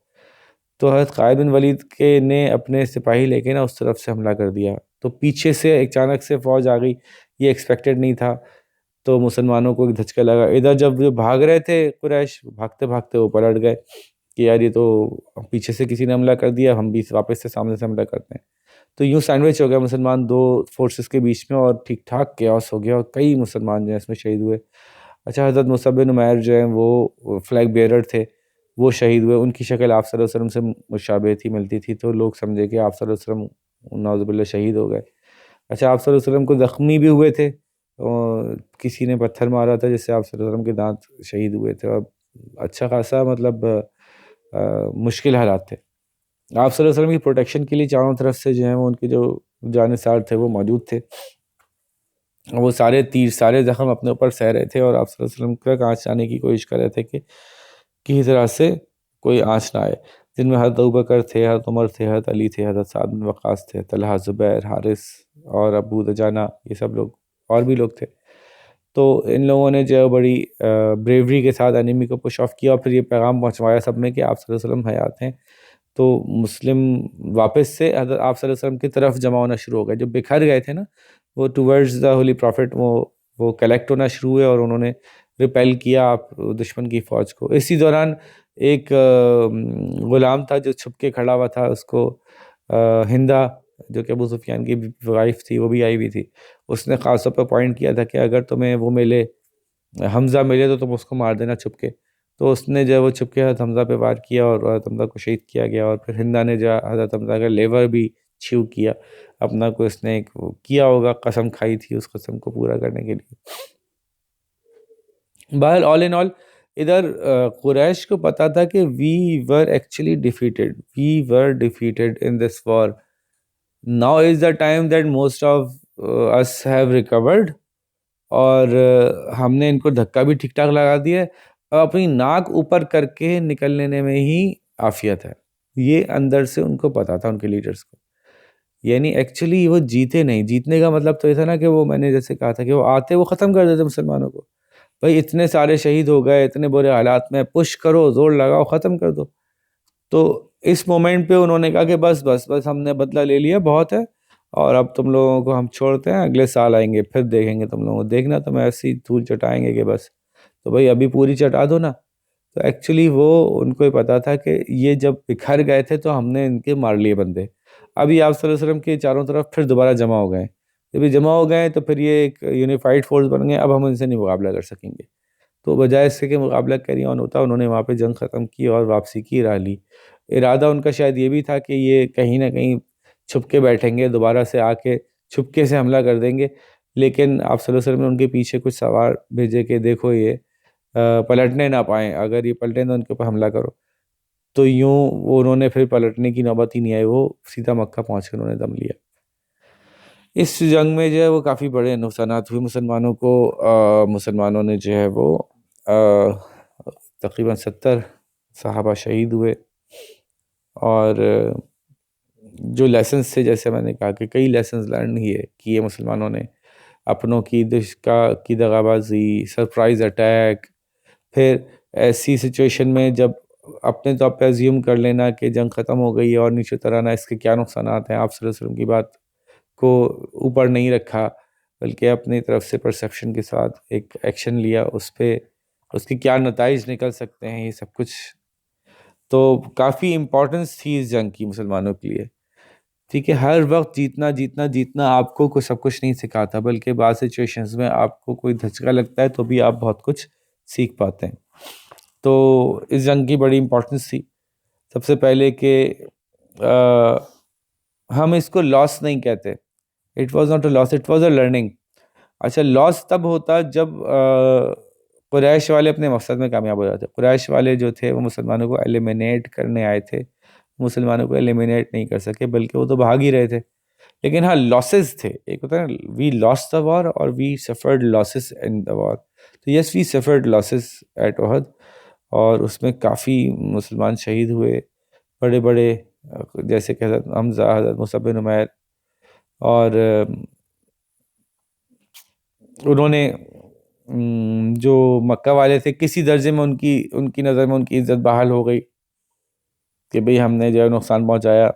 تو حضرت خالد بن ولید کے نے اپنے سپاہی لے کے نا اس طرف سے حملہ کر دیا. تو پیچھے سے اچانک سے فوج آ گئی, یہ ایکسپیکٹڈ نہیں تھا. تو مسلمانوں کو ایک دھچکا لگا. ادھر جب وہ بھاگ رہے تھے قریش, بھاگتے بھاگتے وہ پلٹ گئے کہ یار یہ تو پیچھے سے کسی نے حملہ کر دیا, ہم بھی واپس سے سامنے سے حملہ کرتے ہیں. تو یوں سینڈوچ ہو گیا مسلمان دو فورسز کے بیچ میں, اور ٹھیک ٹھاک کیاس ہو گیا, اور کئی مسلمان جو ہیں اس میں شہید ہوئے. اچھا حضرت مصعب بن عمیر جو ہیں وہ فلیگ بیئرر تھے, وہ شہید ہوئے. ان کی شکل آپ صلی اللہ علیہ وسلم سے مشابہ تھی, ملتی تھی, تو لوگ سمجھے کہ آپ صلی اللہ علیہ وسلم نعوذ باللہ شہید ہو گئے. اچھا آپ صلی اللہ علیہ وسلم کو زخمی بھی ہوئے تھے, کسی نے پتھر مارا تھا جس سے آپ صلی اللہ علیہ وسلم کے دانت شہید ہوئے تھے, اور اچھا خاصا مطلب مشکل حالات تھے. آپ صلی اللہ علیہ وسلم کی پروٹیکشن کے لیے چاروں طرف سے جو ہیں وہ ان کے جو جانثار تھے وہ موجود تھے. وہ سارے تیر سارے زخم اپنے اوپر سہ رہے تھے, اور آپ صلی اللہ علیہ وسلم کا آنچ آنے کی کوشش کر رہے تھے کہ کسی طرح سے کوئی آنچ نہ آئے. جن میں حضرت ابوبکر تھے, حضرت عمر تھے, حضرت علی تھے, حضرت سعد بن وقاص تھے, طلحہ, زبیر, حارث اور ابو دجانہ, یہ سب لوگ اور بھی لوگ تھے. تو ان لوگوں نے جو بڑی بریوری کے ساتھ انیمی کو پش آف کیا, اور پھر یہ پیغام پہنچوایا سب میں کہ آپ صلی اللہ علیہ وسلم حیات ہیں. تو مسلم واپس سے حضرت آپ صلی اللہ علیہ وسلم کی طرف جمع ہونا شروع ہو گئے. جو بکھر گئے تھے نا وہ ٹورڈز دا ہولی پروفٹ وہ کلیکٹ ہونا شروع ہوئے, اور انہوں نے ریپیل کیا آپ دشمن کی فوج کو. اسی دوران ایک غلام تھا جو چھپ کے کھڑا ہوا تھا, اس کو ہندا جو کہ ابو سفیان کی وائف تھی وہ بھی آئی ہوئی تھی. اس نے خاص طور پر پوائنٹ کیا تھا کہ اگر تمہیں وہ ملے حمزہ ملے تو تم اس کو مار دینا چھپ کے. تو اس نے جو وہ چھپ کے حضرت حمزہ پہ وار کیا اور حضرت حمزہ کو شہید کیا گیا. اور پھر ہندا نے جو حضرت حمزہ کا لیور بھی چھیو کیا اپنا کو اس نے ایک کیا ہوگا, قسم کھائی تھی اس قسم کو پورا کرنے کے لیے. بہرحال آل ان آل ادھر قریش کو پتا تھا کہ we were actually defeated in this war. Now is the time that most of us have record, اور ہم نے ان کو دھکا بھی ٹھیک ٹھاک لگا دیا ہے, اور اپنی ناک اوپر کر کے نکل لینے میں ہی عافیت ہے. یہ اندر سے ان کو پتا تھا, ان کے لیڈرز کو. یعنی ایکچولی وہ جیتے نہیں. جیتنے کا مطلب تو یہ تھا نا کہ وہ میں نے جیسے کہا تھا کہ وہ آتے وہ ختم کر دیتے مسلمانوں کو. بھائی اتنے سارے شہید ہو گئے, اتنے برے حالات میں, پش کرو, زور لگاؤ, ختم کر دو. تو اس مومنٹ پہ انہوں نے کہا کہ بس بس بس ہم نے بدلہ لے لیا, بہت ہے, اور اب تم لوگوں کو ہم چھوڑتے ہیں, اگلے سال آئیں گے پھر دیکھیں گے تم لوگوں کو, دیکھنا تو میں ایسی دھول چٹائیں گے کہ بس. تو بھائی ابھی پوری چٹا دو نا. تو ایکچولی وہ ان کو ہی پتا تھا کہ یہ جب بکھر گئے تھے تو ہم نے ان کے مار لیے بندے. ابھی آپ صلی اللہ علیہ وسلم کے چاروں طرف پھر دوبارہ جمع ہو گئے. جب یہ جمع ہو گئے تو پھر یہ ایک یونیفائڈ فورس بن گئے, اب ہم ان سے نہیں مقابلہ کر سکیں گے. تو بجائے اس سے کہ مقابلہ کیری آن ہوتا, انہوں نے وہاں پہ جنگ ختم کی اور واپسی کی راہ لی. ارادہ ان کا شاید یہ بھی تھا کہ یہ کہیں نہ کہیں چھپ کے بیٹھیں گے, دوبارہ سے آ کے چھپکے سے حملہ کر دیں گے. لیکن آپ صلی اللہ علیہ وسلم نے ان کے پیچھے کچھ سوار بھیجے کہ دیکھو یہ پلٹنے نہ پائیں, اگر یہ پلٹیں تو ان کے اوپر حملہ کرو. تو یوں وہ انہوں نے پھر پلٹنے کی نوبت ہی نہیں آئی, وہ سیدھا مکہ پہنچ کر انہوں نے دم لیا. اس جنگ میں جو ہے وہ کافی بڑے نقصانات ہوئے مسلمانوں کو. مسلمانوں نے جو ہے وہ تقریباً 70 صحابہ شہید ہوئے. اور جو لیسنس تھے, جیسے میں نے کہا کہ کئی لیسنز لرن کیے مسلمانوں نے, اپنوں کی کی دغا بازی, سرپرائز اٹیک. پھر ایسی سچویشن میں جب اپنے طور پہ ازیوم کر لینا کہ جنگ ختم ہو گئی ہے اور نیچے اترانا, اس کے کیا نقصانات ہیں, آپ صلی اللہ علیہ وسلم کی بات کو اوپر نہیں رکھا بلکہ اپنی طرف سے پرسیپشن کے ساتھ ایک ایکشن لیا, اس پہ اس کے کیا نتائج نکل سکتے ہیں, یہ سب کچھ. تو کافی امپورٹنس تھی اس جنگ کی مسلمانوں کے لیے. ٹھیک ہے, ہر وقت جیتنا جیتنا جیتنا آپ کو کوئی سب کچھ نہیں سکھاتا, بلکہ بعض سچویشنز میں آپ کو کوئی دھچکا لگتا ہے تو بھی آپ بہت کچھ سیکھ پاتے ہیں. تو اس جنگ کی بڑی امپورٹنس تھی. سب سے پہلے کہ ہم اس کو لاس نہیں کہتے, it was not a loss, it was a learning. اچھا, لاس تب ہوتا جب قریش والے اپنے مقصد میں کامیاب ہو جاتے. قریش والے جو تھے وہ مسلمانوں کو ایلیمینیٹ کرنے آئے تھے, مسلمانوں کو ایلیمینیٹ نہیں کر سکے بلکہ وہ تو بھاگ ہی رہے تھے. لیکن ہاں لاسز تھے, ایک ہوتا ہے نا وی لاسٹ دا وار اور وی سفرڈ لاسز ان دا وار. تو یس وی سفرڈ لاسز ایٹ احد, اور اس میں کافی مسلمان شہید ہوئے بڑے بڑے, جیسے کہ حضرت حمزہ, حضرت مصعب بن عمیر. اور انہوں نے جو مکہ والے تھے کسی درجے میں ان کی نظر میں ان کی عزت بحال ہو گئی کہ بھئی ہم نے جو ہے نقصان پہنچایا.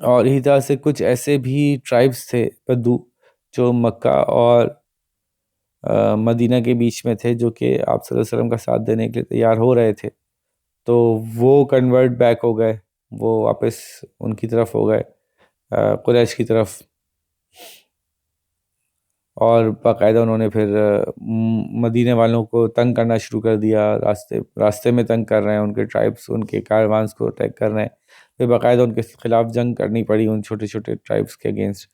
اور اسی طرح سے کچھ ایسے بھی ٹرائبس تھے بدو جو مکہ اور مدینہ کے بیچ میں تھے, جو کہ آپ صلی اللہ علیہ وسلم کا ساتھ دینے کے لیے تیار ہو رہے تھے. تو وہ کنورٹ بیک ہو گئے, وہ واپس ان کی طرف ہو گئے, قریش کی طرف. اور باقاعدہ انہوں نے پھر مدینے والوں کو تنگ کرنا شروع کر دیا, راستے میں تنگ کر رہے ہیں, ان کے ٹرائبس, ان کے کاروانس کو اٹیک کر رہے ہیں. پھر باقاعدہ ان کے خلاف جنگ کرنی پڑی ان چھوٹے چھوٹے ٹرائبس کے اگینسٹ,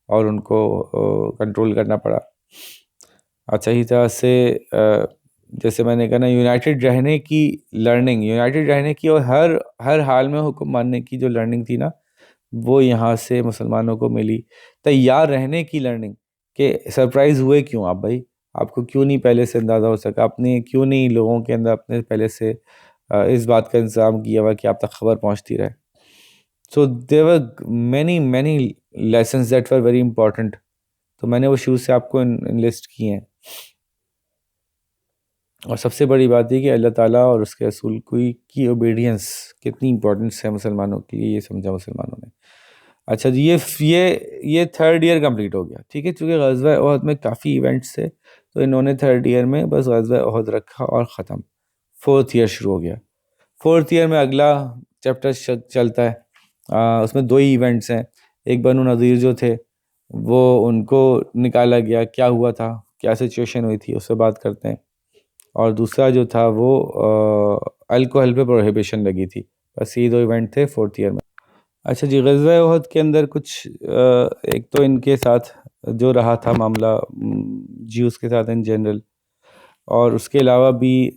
اور ان کو کنٹرول کرنا پڑا. اچھا, ہی طرح سے جیسے میں نے کہا نا, یونائٹڈ رہنے کی لرننگ, یونائٹڈ رہنے کی اور ہر حال میں حکم ماننے کی جو لرننگ تھی نا, وہ یہاں سے مسلمانوں کو ملی. تیار رہنے کی لرننگ کہ سرپرائز ہوئے کیوں آپ, بھائی آپ کو کیوں نہیں پہلے سے اندازہ ہو سکا, اپنے کیوں نہیں لوگوں کے اندر اپنے پہلے سے اس بات کا انتظام کیا ہوا کہ آپ تک خبر پہنچتی رہے. So there were many lessons that were very important. تو میں نے وہ شروع سے آپ کو انلسٹ کیے ہیں. اور سب سے بڑی بات یہ کہ اللہ تعالیٰ اور اس کے رسول کی اوبیڈینس کتنی امپورٹنس ہے مسلمانوں کے لیے, یہ سمجھا مسلمانوں نے. اچھا جی, یہ تھرڈ ایئر کمپلیٹ ہو گیا. ٹھیک ہے, چونکہ غزوہ احد میں کافی ایونٹس تھے تو انہوں نے تھرڈ ایئر میں بس غزوہ احد رکھا اور ختم. فورتھ ایئر شروع ہو گیا. فورتھ ایئر میں اگلا چیپٹر چلتا ہے اس میں دو ہی ایونٹس ہیں. ایک بنو نذیر جو تھے وہ ان کو نکالا گیا, کیا ہوا تھا, کیا سچویشن ہوئی تھی, اس پہ بات کرتے ہیں. اور دوسرا جو تھا وہ الکوحل پہ پروہیبیشن لگی تھی. بس یہ دو ایونٹ تھے 4th ایئر میں. اچھا جی, غزوہ احد کے اندر کچھ ایک تو ان کے ساتھ جو رہا تھا معاملہ جیوز کے ساتھ ان جنرل, اور اس کے علاوہ بھی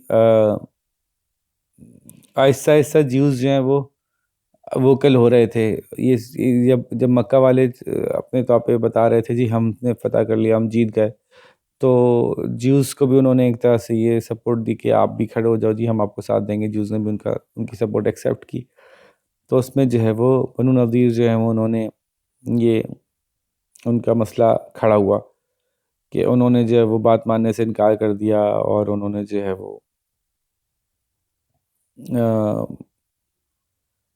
آہستہ آہستہ جیوز جو ہیں وہ ووکل ہو رہے تھے. یہ جب مکہ والے اپنے طور پہ بتا رہے تھے جی ہم نے فتح کر لیا, ہم جیت گئے, تو جیوز کو بھی انہوں نے ایک طرح سے یہ سپورٹ دی کہ آپ بھی کھڑے ہو جاؤ جی, ہم آپ کو ساتھ دیں گے. جیوز نے بھی ان کی سپورٹ ایکسیپٹ کی. تو اس میں جو ہے وہ بنو نذیر جو ہے وہ انہوں نے یہ ان کا مسئلہ کھڑا ہوا کہ انہوں نے جو ہے وہ بات ماننے سے انکار کر دیا, اور انہوں نے جو ہے وہ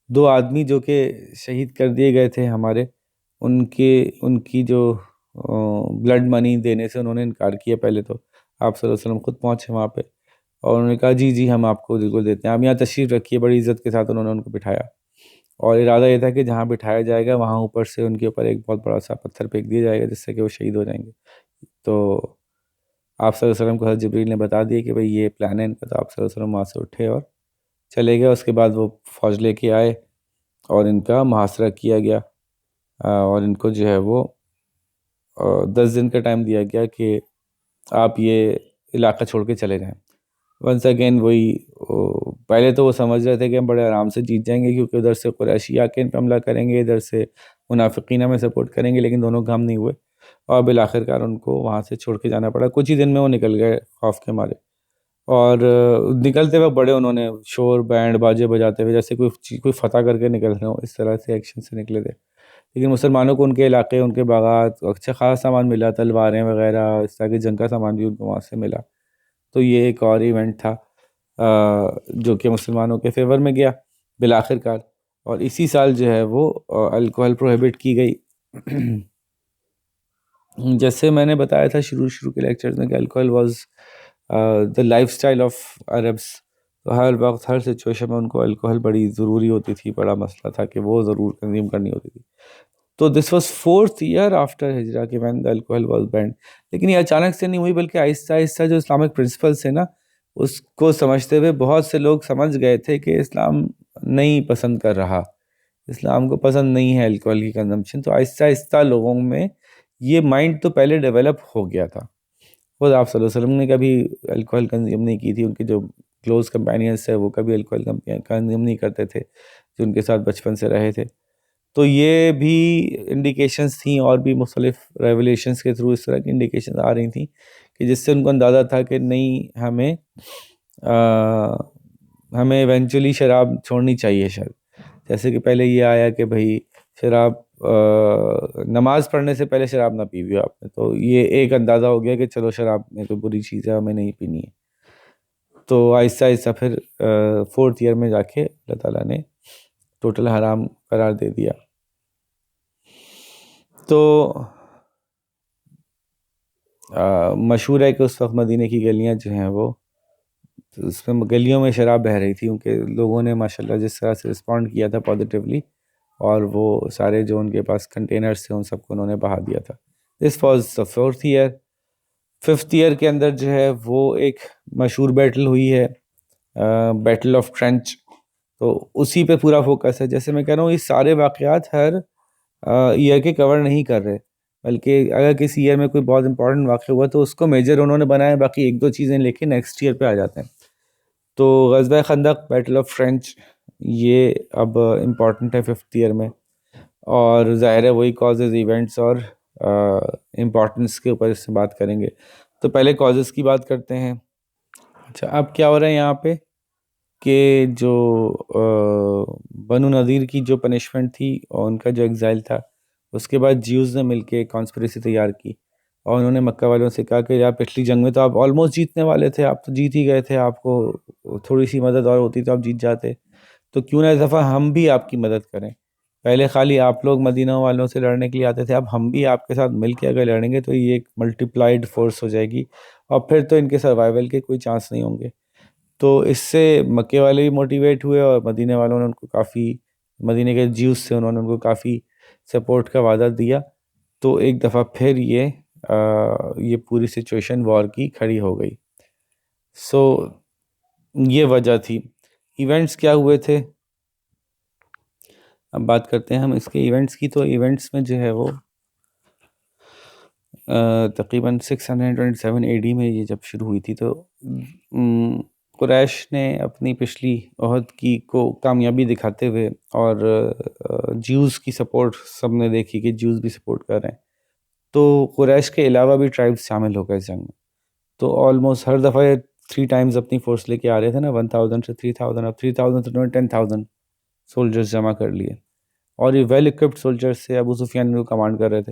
دو آدمی جو کہ شہید کر دیے گئے تھے ہمارے, ان کی جو بلڈ منی دینے سے انہوں نے انکار کیا. پہلے تو آپ صلی اللہ علیہ وسلم خود پہنچے وہاں پہ, اور انہوں نے کہا جی جی ہم آپ کو بالکل دیتے ہیں, آپ یہاں تشریف رکھیے. بڑی عزت کے ساتھ انہوں نے ان کو بٹھایا, اور ارادہ یہ تھا کہ جہاں بٹھایا جائے گا وہاں اوپر سے ان کے اوپر ایک بہت بڑا سا پتھر پھینک دیا جائے گا جس سے کہ وہ شہید ہو جائیں گے. تو آپ صلی اللہ علیہ وسلم کو حضرت جبریل نے بتا دیا کہ بھئی یہ پلان ہے ان کا. تو آپ صلی اللہ علیہ وسلم وہاں سے اٹھے اور چلے گئے. اس کے بعد وہ فوج لے کے آئے اور ان کا محاصرہ کیا گیا, اور ان کو جو ہے وہ 10 دن کا ٹائم دیا گیا کہ آپ یہ علاقہ چھوڑ کے چلے جائیں. ونس اگین وہی پہلے تو وہ سمجھ رہے تھے کہ ہم بڑے آرام سے جیت جائیں گے کیونکہ ادھر سے قریشی آ کے ان پہ حملہ کریں گے, ادھر سے منافقین ہمیں سپورٹ کریں گے, لیکن دونوں کام نہیں ہوئے, اور بالآخر کار ان کو وہاں سے چھوڑ کے جانا پڑا. کچھ ہی دن میں وہ نکل گئے خوف کے مارے, اور نکلتے ہوئے بڑے انہوں نے شور بینڈ باجے بجاتے ہوئے جیسے کوئی فتح کر کے نکل رہے ہوں, اس طرح سے ایکشن سے نکلے تھے. لیکن مسلمانوں کو ان کے علاقے, ان کے باغات, اچھا خاص سامان ملا, تلواریں وغیرہ, اس طرح کے جنگ کا سامان بھی ان کو وہاں سے ملا. تو یہ ایک اور ایونٹ تھا جو کہ مسلمانوں کے فیور میں گیا بالآخر کار. اور اسی سال جو ہے وہ الکوحل پروہیبٹ کی گئی. جیسے میں نے بتایا تھا شروع کے لیکچرز میں کہ alcohol was the lifestyle of Arabs. تو ہر وقت ہر سچویشن میں ان کو الکوحل بڑی ضروری ہوتی تھی, بڑا مسئلہ تھا کہ وہ ضرور کنزیوم کرنی ہوتی تھی. تو this was 4th year after ہجرہ کہ when the alcohol was banned. لیکن یہ اچانک سے نہیں ہوئی, بلکہ آہستہ آہستہ جو اسلامک پرنسپلس ہیں نا اس کو سمجھتے ہوئے بہت سے لوگ سمجھ گئے تھے کہ اسلام نہیں پسند کر رہا, اسلام کو پسند نہیں ہے الکوحل کی کنزمپشن. تو آہستہ آہستہ لوگوں میں یہ مائنڈ تو پہلے ڈیولپ ہو گیا تھا. خود آپ صلی اللہ علیہ وسلم نے کبھی الکوحل کنزیوم نہیں کی تھی, ان کے جو کلوز کمپینینس ہیں وہ کبھی الکوحل کنزیوم نہیں کرتے تھے جو ان کے ساتھ بچپن سے رہے تھے. تو یہ بھی انڈیکیشنز تھیں, اور بھی مختلف ریولیشنز کے تھرو اس طرح کی انڈیکیشنز آ رہی تھیں کہ جس سے ان کو اندازہ تھا کہ نہیں ہمیں ایونچولی شراب چھوڑنی چاہیے شاید. جیسے کہ پہلے یہ آیا کہ بھئی شراب نماز پڑھنے سے پہلے شراب نہ پیوی آپ نے, تو یہ ایک اندازہ ہو گیا کہ چلو شراب میں تو بری چیز ہے, ہمیں نہیں پینی ہے. تو آہستہ آہستہ پھر 4th ایئر میں جا کے اللہ تعالیٰ نے ٹوٹل حرام قرار دے دیا. تو مشہور ہے کہ اس وقت مدینہ کی گلیاں جو ہیں وہ اس میں گلیوں میں شراب بہہ رہی تھی, کیونکہ لوگوں نے ماشاءاللہ جس طرح سے رسپونڈ کیا تھا پازیٹیولی, اور وہ سارے جو ان کے پاس کنٹینرز تھے ان سب کو انہوں نے بہا دیا تھا. This was the 4th year. 5th year کے اندر جو ہے وہ ایک مشہور بیٹل ہوئی ہے, بیٹل آف ٹرینچ. تو اسی پہ پورا فوکس ہے. جیسے میں کہہ رہا ہوں یہ سارے واقعات ہر ایئر کے کور نہیں کر رہے, بلکہ اگر کسی ایئر میں کوئی بہت امپورٹنٹ واقعہ ہوا تو اس کو میجر انہوں نے بنایا, باقی ایک دو چیزیں لے کے نیکسٹ ایئر پہ آ جاتے ہیں. تو غزوہ خندق, بیٹل آف ٹرینچ, یہ اب امپورٹنٹ ہے 5th ایئر میں, اور ظاہر ہے وہی کازز, ایونٹس اور امپورٹنس کے اوپر اس سے بات کریں گے. تو پہلے کازز کی بات کرتے ہیں. اچھا اب کیا ہو رہا ہے یہاں پہ کہ جو بنو نذیر کی جو پنشمنٹ تھی اور ان کا جو ایگزائل تھا, اس کے بعد جیوز نے مل کے کانسپریسی تیار کی, اور انہوں نے مکہ والوں سے کہا کہ یار پچھلی جنگ میں تو آپ آلموسٹ جیتنے والے تھے, آپ تو جیت ہی گئے تھے, آپ کو تھوڑی سی مدد اور ہوتی تو آپ جیت جاتے, تو کیوں نہ اس دفعہ ہم بھی آپ کی مدد کریں. پہلے خالی آپ لوگ مدینہ والوں سے لڑنے کے لیے آتے تھے, اب ہم بھی آپ کے ساتھ مل کے اگر لڑیں گے تو یہ ایک ملٹیپلائڈ فورس ہو جائے گی, اور پھر تو ان کے سروائیول کے کوئی چانس نہیں ہوں گے. تو اس سے مکے والے بھی موٹیویٹ ہوئے, اور مدینہ والوں نے ان کو کافی مدینے کے جیوس سے انہوں نے ان کو کافی سپورٹ کا وعدہ دیا. تو ایک دفعہ پھر یہ پوری سچویشن وار کی کھڑی ہو گئی. سو یہ وجہ تھی. ایونٹس کیا ہوئے تھے اب بات کرتے ہیں ہم اس کے ایونٹس کی. تو ایونٹس میں جو ہے وہ تقریباً 627 AD میں یہ جب شروع ہوئی تھی تو قریش نے اپنی پچھلی عہد کی کو کامیابی دکھاتے ہوئے اور جیوز کی سپورٹ سب نے دیکھی کہ جیوز بھی سپورٹ کر رہے ہیں, تو قریش کے علاوہ بھی ٹرائبس شامل ہو گئے اس جنگ میں. تو آلموسٹ ہر دفعہ 3 ٹائمز اپنی فورس لے کے آ رہے تھے نا, 1000 سے 3000, اب 3000 سے 10,000 سولجرز جمع کر لیے. اور یہ ویل اکوپڈ سولجرز سے ابو سفیان کو کمانڈ کر رہے تھے,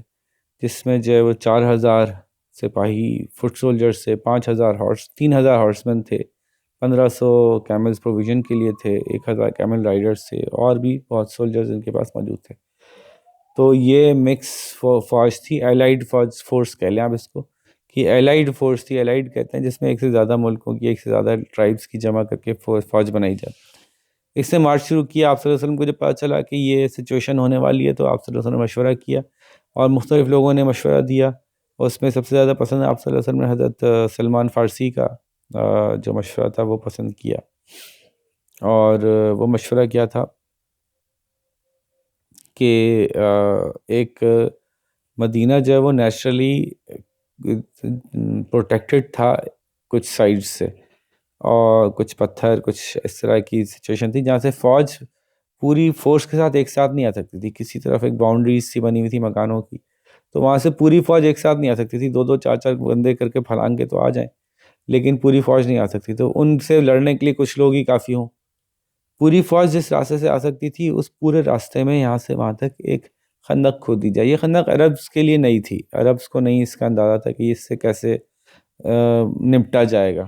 جس میں جو ہے وہ 4000 سپاہی فٹ سولجرز سے, 5000 ہارس, 3000 ہارس مین تھے, 1500 کیملز پروویژن کے لیے تھے, 1000 کیمل رائڈرز تھے, اور بھی بہت سولجرز ان کے پاس موجود تھے. تو یہ مکس فوج تھی, الائیڈ فورس کہہ لیں آپ اس کو, کہ الائیڈ فورس تھی. الائیڈ کہتے ہیں جس میں ایک سے زیادہ ملکوں کی, ایک سے زیادہ ٹرائبس کی جمع کر کے فوج بنائی جائے. اس نے مارچ شروع کیا. آپ صلی اللہ علیہ وسلم کو جب پتہ چلا کہ یہ سچویشن ہونے والی ہے تو آپ صلی اللہ علیہ وسلم نے مشورہ کیا اور مختلف لوگوں نے مشورہ دیا. اور اس میں سب سے زیادہ پسند آپ صلی اللہ علیہ وسلم نے حضرت سلمان فارسی کا جو مشورہ تھا وہ پسند کیا. اور وہ مشورہ کیا تھا کہ ایک مدینہ جو ہے وہ نیچرلی پروٹیکٹڈ تھا کچھ سائڈ سے, اور کچھ پتھر, کچھ اس طرح کی سچویشن تھی جہاں سے فوج پوری فورس کے ساتھ ایک ساتھ نہیں آ سکتی تھی. کسی طرف ایک باؤنڈریز سی بنی ہوئی تھی مکانوں کی, تو وہاں سے پوری فوج ایک ساتھ نہیں آ سکتی تھی. 2-2 4-4 بندے کر کے پھلانگ کے تو آ جائیں, لیکن پوری فوج نہیں آ سکتی. تو ان سے لڑنے کے لیے کچھ لوگ ہی کافی ہوں. پوری فوج جس راستے سے آ سکتی تھی اس پورے راستے میں یہاں سے وہاں تک ایک خندق کھود دی جائے. یہ خندق عربس کے لیے نہیں تھی, عربس کو نہیں اس کا اندازہ تھا کہ اس سے کیسے نپٹا جائے گا.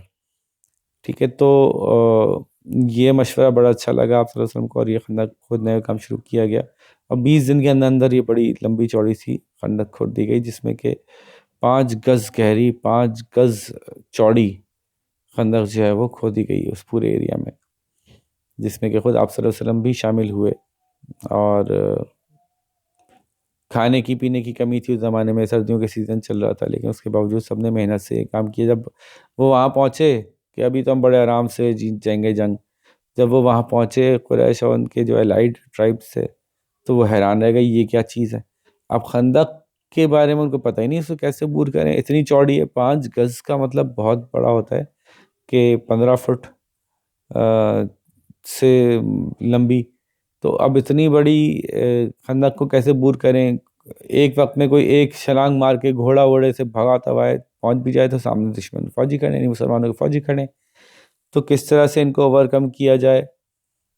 ٹھیک ہے, تو یہ مشورہ بڑا اچھا لگا آپ صلی اللہ علیہ وسلم کو, اور یہ خندق کھودنے کا کام شروع کیا گیا. اور 20 دن کے اندر اندر یہ بڑی لمبی چوڑی سی خندق کھود دی گئی, جس میں کہ 5 گز گہری 5 گز چوڑی خندق جو ہے وہ کھودی گئی اس پورے ایریا میں, جس میں کہ خود آپ صلی اللہ علیہ وسلم بھی شامل ہوئے. اور کھانے کی پینے کی کمی تھی اس زمانے میں, سردیوں کے سیزن چل رہا تھا, لیکن اس کے باوجود سب نے محنت سے کام کیا. جب وہ وہاں پہنچے کہ ابھی تو ہم بڑے آرام سے جیت جائیں گے جنگ, جب وہ وہاں پہنچے قریش اور ان کے جو الائیڈ ٹرائبس سے, تو وہ حیران رہ گئی یہ کیا چیز ہے. اب خندق کے بارے میں ان کو پتہ ہی نہیں اس کو کیسے عبور کریں. اتنی چوڑی ہے, 5 گز کا مطلب بہت بڑا ہوتا ہے کہ 15 فٹ سے لمبی. تو اب اتنی بڑی خندق کو کیسے عبور کریں. ایک وقت میں کوئی ایک چھلانگ مار کے گھوڑا ووڑے سے بھگاتا ہوا ہے پہنچ بھی جائے تو سامنے دشمن فوجی کھڑے, نہیں مسلمانوں کے فوجی کھڑے. تو کس طرح سے ان کو اوور کم کیا جائے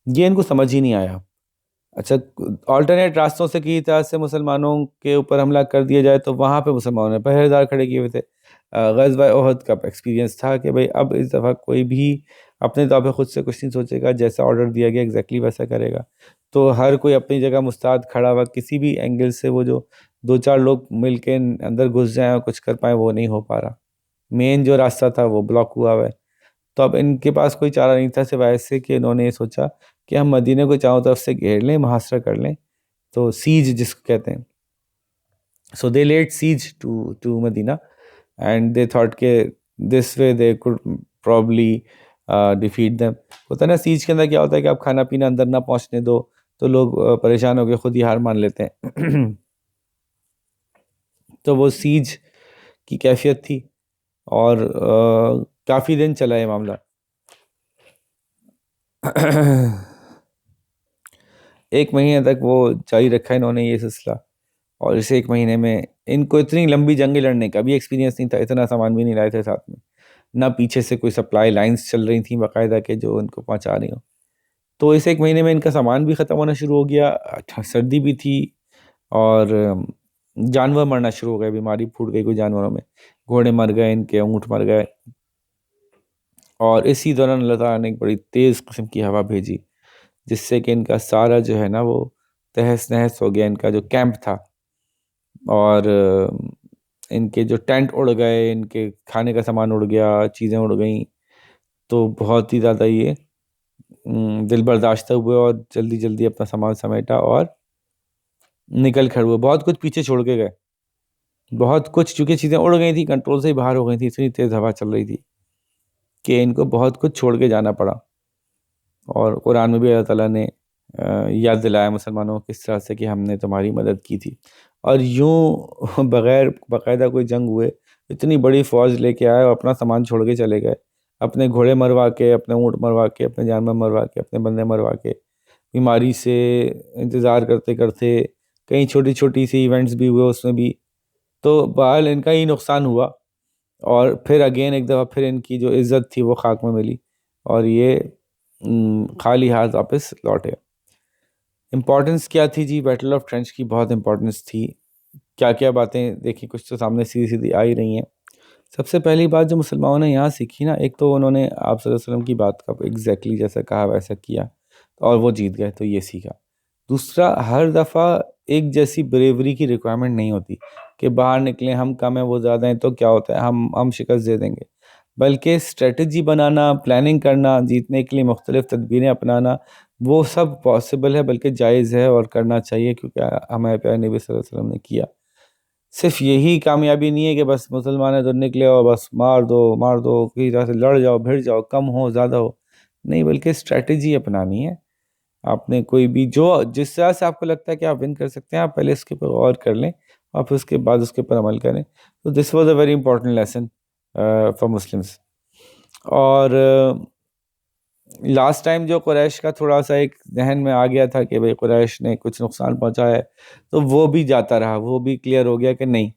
یہ ان کو سمجھ ہی نہیں آیا. اچھا, آلٹرنیٹ راستوں سے کی طرح سے مسلمانوں کے اوپر حملہ کر دیا جائے, تو وہاں پہ مسلمانوں نے پہرےدار کھڑے کیے ہوئے تھے. غزوہ احد کا ایکسپیرینس تھا کہ بھئی اب اس دفعہ کوئی بھی اپنے طور پہ خود سے کچھ نہیں سوچے گا, جیسا آرڈر دیا گیا ایگزیکٹلی ویسا کرے گا. تو ہر کوئی اپنی جگہ مستعد کھڑا ہوا, کسی بھی اینگل سے وہ جو 2-4 لوگ مل کے اندر گھس جائیں اور کچھ کر پائیں وہ نہیں ہو پا رہا. مین جو راستہ تھا وہ بلاک ہوا ہوا ہے. تو اب ان کے پاس کوئی چارہ نہیں تھا سوائے ایسے کہ انہوں نے یہ سوچا کہ ہم مدینہ کو چاروں طرف سے گھیر لیں, محاصرہ کر لیں, تو سیج جس کو کہتے ہیں. So they laid siege to Medina and they thought کہ this way they could probably defeat them. ہوتا ہے نا سیج کے اندر کیا ہوتا ہے کہ آپ کھانا پینا اندر نہ پہنچنے دو تو لوگ پریشان ہو کے خود ہی ہار مان لیتے ہیں. تو وہ سیج کی کیفیت تھی اور کافی دن چلا یہ معاملہ. ایک مہینے تک وہ جاری رکھا انہوں نے یہ سلسلہ, اور اس 1 مہینے میں ان کو اتنی لمبی جنگیں لڑنے کا بھی ایکسپیرینس نہیں تھا, اتنا سامان بھی نہیں لائے تھے ساتھ میں, نہ پیچھے سے کوئی سپلائی لائنز چل رہی تھیں باقاعدہ کہ جو ان کو پہنچا رہی ہوں. تو اس 1 مہینے میں ان کا سامان بھی ختم ہونا شروع ہو گیا, سردی بھی تھی, اور جانور مرنا شروع ہو گئے, بیماری پھوٹ گئی کوئی جانوروں میں, گھوڑے مر گئے, ان کے اونٹ مر گئے. اور اسی دوران اللہ تعالیٰ نے ایک بڑی تیز قسم کی ہوا بھیجی, جس سے کہ ان کا سارا جو ہے نا وہ تہس نہس ہو گیا, ان کا جو کیمپ تھا. اور ان کے جو ٹینٹ اڑ گئے, ان کے کھانے کا سامان اڑ گیا, چیزیں اڑ گئیں. تو بہت ہی زیادہ یہ دل برداشتہ ہوئے اور جلدی جلدی اپنا سامان سمیٹا اور نکل کھڑے ہوئے. بہت کچھ پیچھے چھوڑ کے گئے, بہت کچھ, چونکہ چیزیں اڑ گئی تھیں, کنٹرول سے ہی باہر ہو گئی تھیں, اتنی تیز ہوا چل رہی تھی کہ ان کو بہت کچھ چھوڑ کے جانا پڑا. اور قرآن میں بھی اللہ تعالیٰ نے یاد دلایا مسلمانوں کو کس طرح سے کہ ہم نے تمہاری مدد کی تھی. اور یوں بغیر باقاعدہ کوئی جنگ ہوئے اتنی بڑی فوج لے کے آئے اور اپنا سامان چھوڑ کے چلے گئے, اپنے گھوڑے مروا کے, اپنے اونٹ مروا کے, اپنے جانور مروا کے, اپنے بندے مروا کے, بیماری سے انتظار کرتے کرتے, کئی چھوٹی چھوٹی سی ایونٹس بھی ہوئے اس میں بھی. تو بہرحال ان کا ہی نقصان ہوا, اور پھر اگین ایک دفعہ پھر ان کی جو عزت تھی وہ خاک میں ملی, اور یہ خالی ہاتھ واپس لوٹے. امپورٹنس کیا تھی جی بیٹل آف ٹرینچ کی؟ بہت امپورٹنس تھی. کیا کیا باتیں دیکھیں, کچھ تو سامنے سیدھی سیدھی آ ہی رہی ہیں. سب سے پہلی بات جو مسلمانوں نے یہاں سیکھی نا, ایک تو انہوں نے آپ صلی اللہ علیہ وسلم کی بات کا ایگزیکٹلی جیسا کہا ویسا کیا اور وہ جیت گئے, تو یہ سیکھا. دوسرا, ہر دفعہ ایک جیسی بریوری کی ریکوائرمنٹ نہیں ہوتی کہ باہر نکلیں, ہم کم ہیں وہ زیادہ ہیں تو کیا ہوتا ہے, ہم شکست دے دیں گے. بلکہ اسٹریٹجی بنانا, پلاننگ کرنا, جیتنے کے لیے مختلف تدبیریں اپنانا, وہ سب پاسبل ہے, بلکہ جائز ہے اور کرنا چاہیے, کیونکہ ہمارے پیارے نبی صلی اللہ علیہ وسلم نے کیا. صرف یہی کامیابی نہیں ہے کہ بس مسلمان تو نکلے اور بس مار دو کسی طرح سے لڑ جاؤ, بھیڑ جاؤ, کم ہو زیادہ ہو, نہیں, بلکہ اسٹریٹجی اپنانی ہے. آپ نے کوئی بھی جو جس طرح سے آپ کو لگتا ہے کہ آپ ون کر سکتے ہیں, آپ پہلے اس کے اوپر غور کر لیں اور پھر اس کے بعد اس کے اوپر عمل کریں. تو this was a very important lesson for Muslims. اور لاسٹ ٹائم جو قریش کا تھوڑا سا ایک ذہن میں آ گیا تھا کہ بھئی قریش نے کچھ نقصان پہنچایا ہے, تو وہ بھی جاتا رہا, وہ بھی کلیئر ہو گیا کہ نہیں,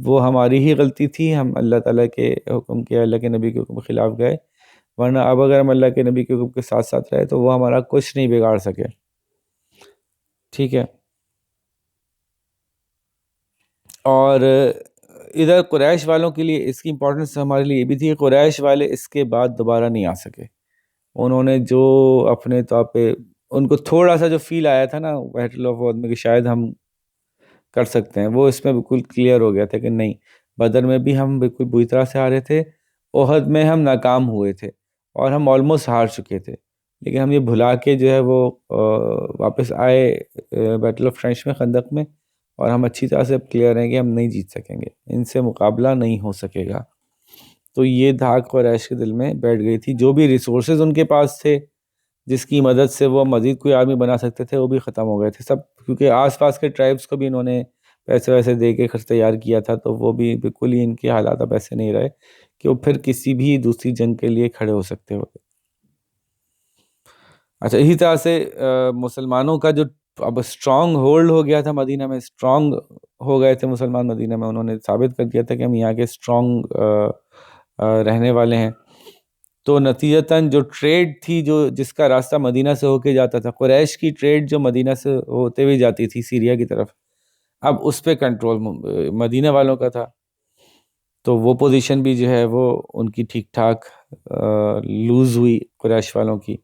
وہ ہماری ہی غلطی تھی, ہم اللہ تعالیٰ کے حکم کے, اللہ کے نبی کے حکم کے خلاف گئے, ورنہ اب اگر ہم اللہ کے نبی کے حکم کے ساتھ ساتھ رہے تو وہ ہمارا کچھ نہیں بگاڑ سکے. ٹھیک ہے. اور ادھر قریش والوں کے لیے اس کی امپورٹنس ہمارے لیے یہ بھی تھی کہ قریش والے اس کے بعد دوبارہ نہیں آ سکے. انہوں نے جو اپنے طور پہ ان کو تھوڑا سا جو فیل آیا تھا نا بیٹل آف احد میں کہ شاید ہم کر سکتے ہیں, وہ اس میں بالکل کلیئر ہو گیا تھا کہ نہیں. بدر میں بھی ہم بالکل بری طرح سے ہارے تھے, احد میں ہم ناکام ہوئے تھے اور ہم آلموسٹ ہار چکے تھے, لیکن ہم یہ بھلا کے جو ہے وہ واپس آئے بیٹل آف ٹرینچ میں, خندق میں, اور ہم اچھی طرح سے کلیئر ہیں کہ ہم نہیں جیت سکیں گے, ان سے مقابلہ نہیں ہو سکے گا. تو یہ دھاک قریش کے دل میں بیٹھ گئی تھی. جو بھی ریسورسز ان کے پاس تھے جس کی مدد سے وہ مزید کوئی آرمی بنا سکتے تھے, وہ بھی ختم ہو گئے تھے سب, کیونکہ آس پاس کے ٹرائبس کو بھی انہوں نے پیسے ویسے دے کے خرچ تیار کیا تھا, تو وہ بھی بالکل ہی ان کے حالات اب ایسے نہیں رہے کہ وہ پھر کسی بھی دوسری جنگ کے لیے کھڑے ہو سکتے ہوتے. اچھا, اسی طرح سے مسلمانوں کا جو اب اسٹرانگ ہولڈ ہو گیا تھا مدینہ میں, اسٹرانگ ہو گئے تھے مسلمان مدینہ میں, انہوں نے ثابت کر دیا تھا کہ ہم یہاں کے اسٹرانگ رہنے والے ہیں. تو نتیجتاً جو ٹریڈ تھی جو جس کا راستہ مدینہ سے ہو کے جاتا تھا, قریش کی ٹریڈ جو مدینہ سے ہوتے ہوئے جاتی تھی سیریا کی طرف, اب اس پہ کنٹرول مدینہ والوں کا تھا. تو وہ پوزیشن بھی جو ہے وہ ان کی ٹھیک ٹھاک لوز ہوئی قریش والوں کی,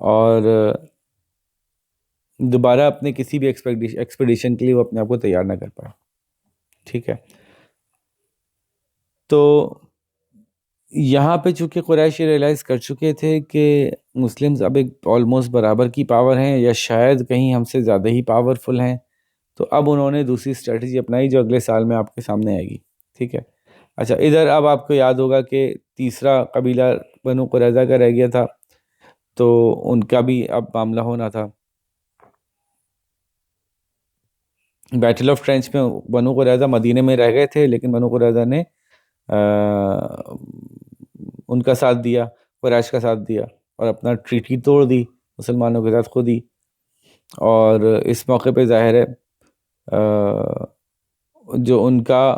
اور دوبارہ اپنے کسی بھی ایکسپیڈیشن کے لیے وہ اپنے آپ کو تیار نہ کر پائے. ٹھیک ہے. تو یہاں پہ چونکہ قریش ریئلائز کر چکے تھے کہ مسلمز اب ایک آلموسٹ برابر کی پاور ہیں, یا شاید کہیں ہم سے زیادہ ہی پاورفل ہیں, تو اب انہوں نے دوسری اسٹریٹجی اپنائی جو اگلے سال میں آپ کے سامنے آئے گی. ٹھیک ہے. اچھا, ادھر اب آپ کو یاد ہوگا کہ تیسرا قبیلہ بنو قریظہ کا رہ گیا تھا, تو ان کا بھی اب معاملہ ہونا تھا. بیٹل آف ٹرینچ میں بنو قریظہ مدینے میں رہ گئے تھے, لیکن بنو قریظہ نے ان کا ساتھ دیا, قریش کا ساتھ دیا, اور اپنا ٹریٹی توڑ دی مسلمانوں کے ساتھ خود ہی. اور اس موقع پہ ظاہر ہے جو ان کا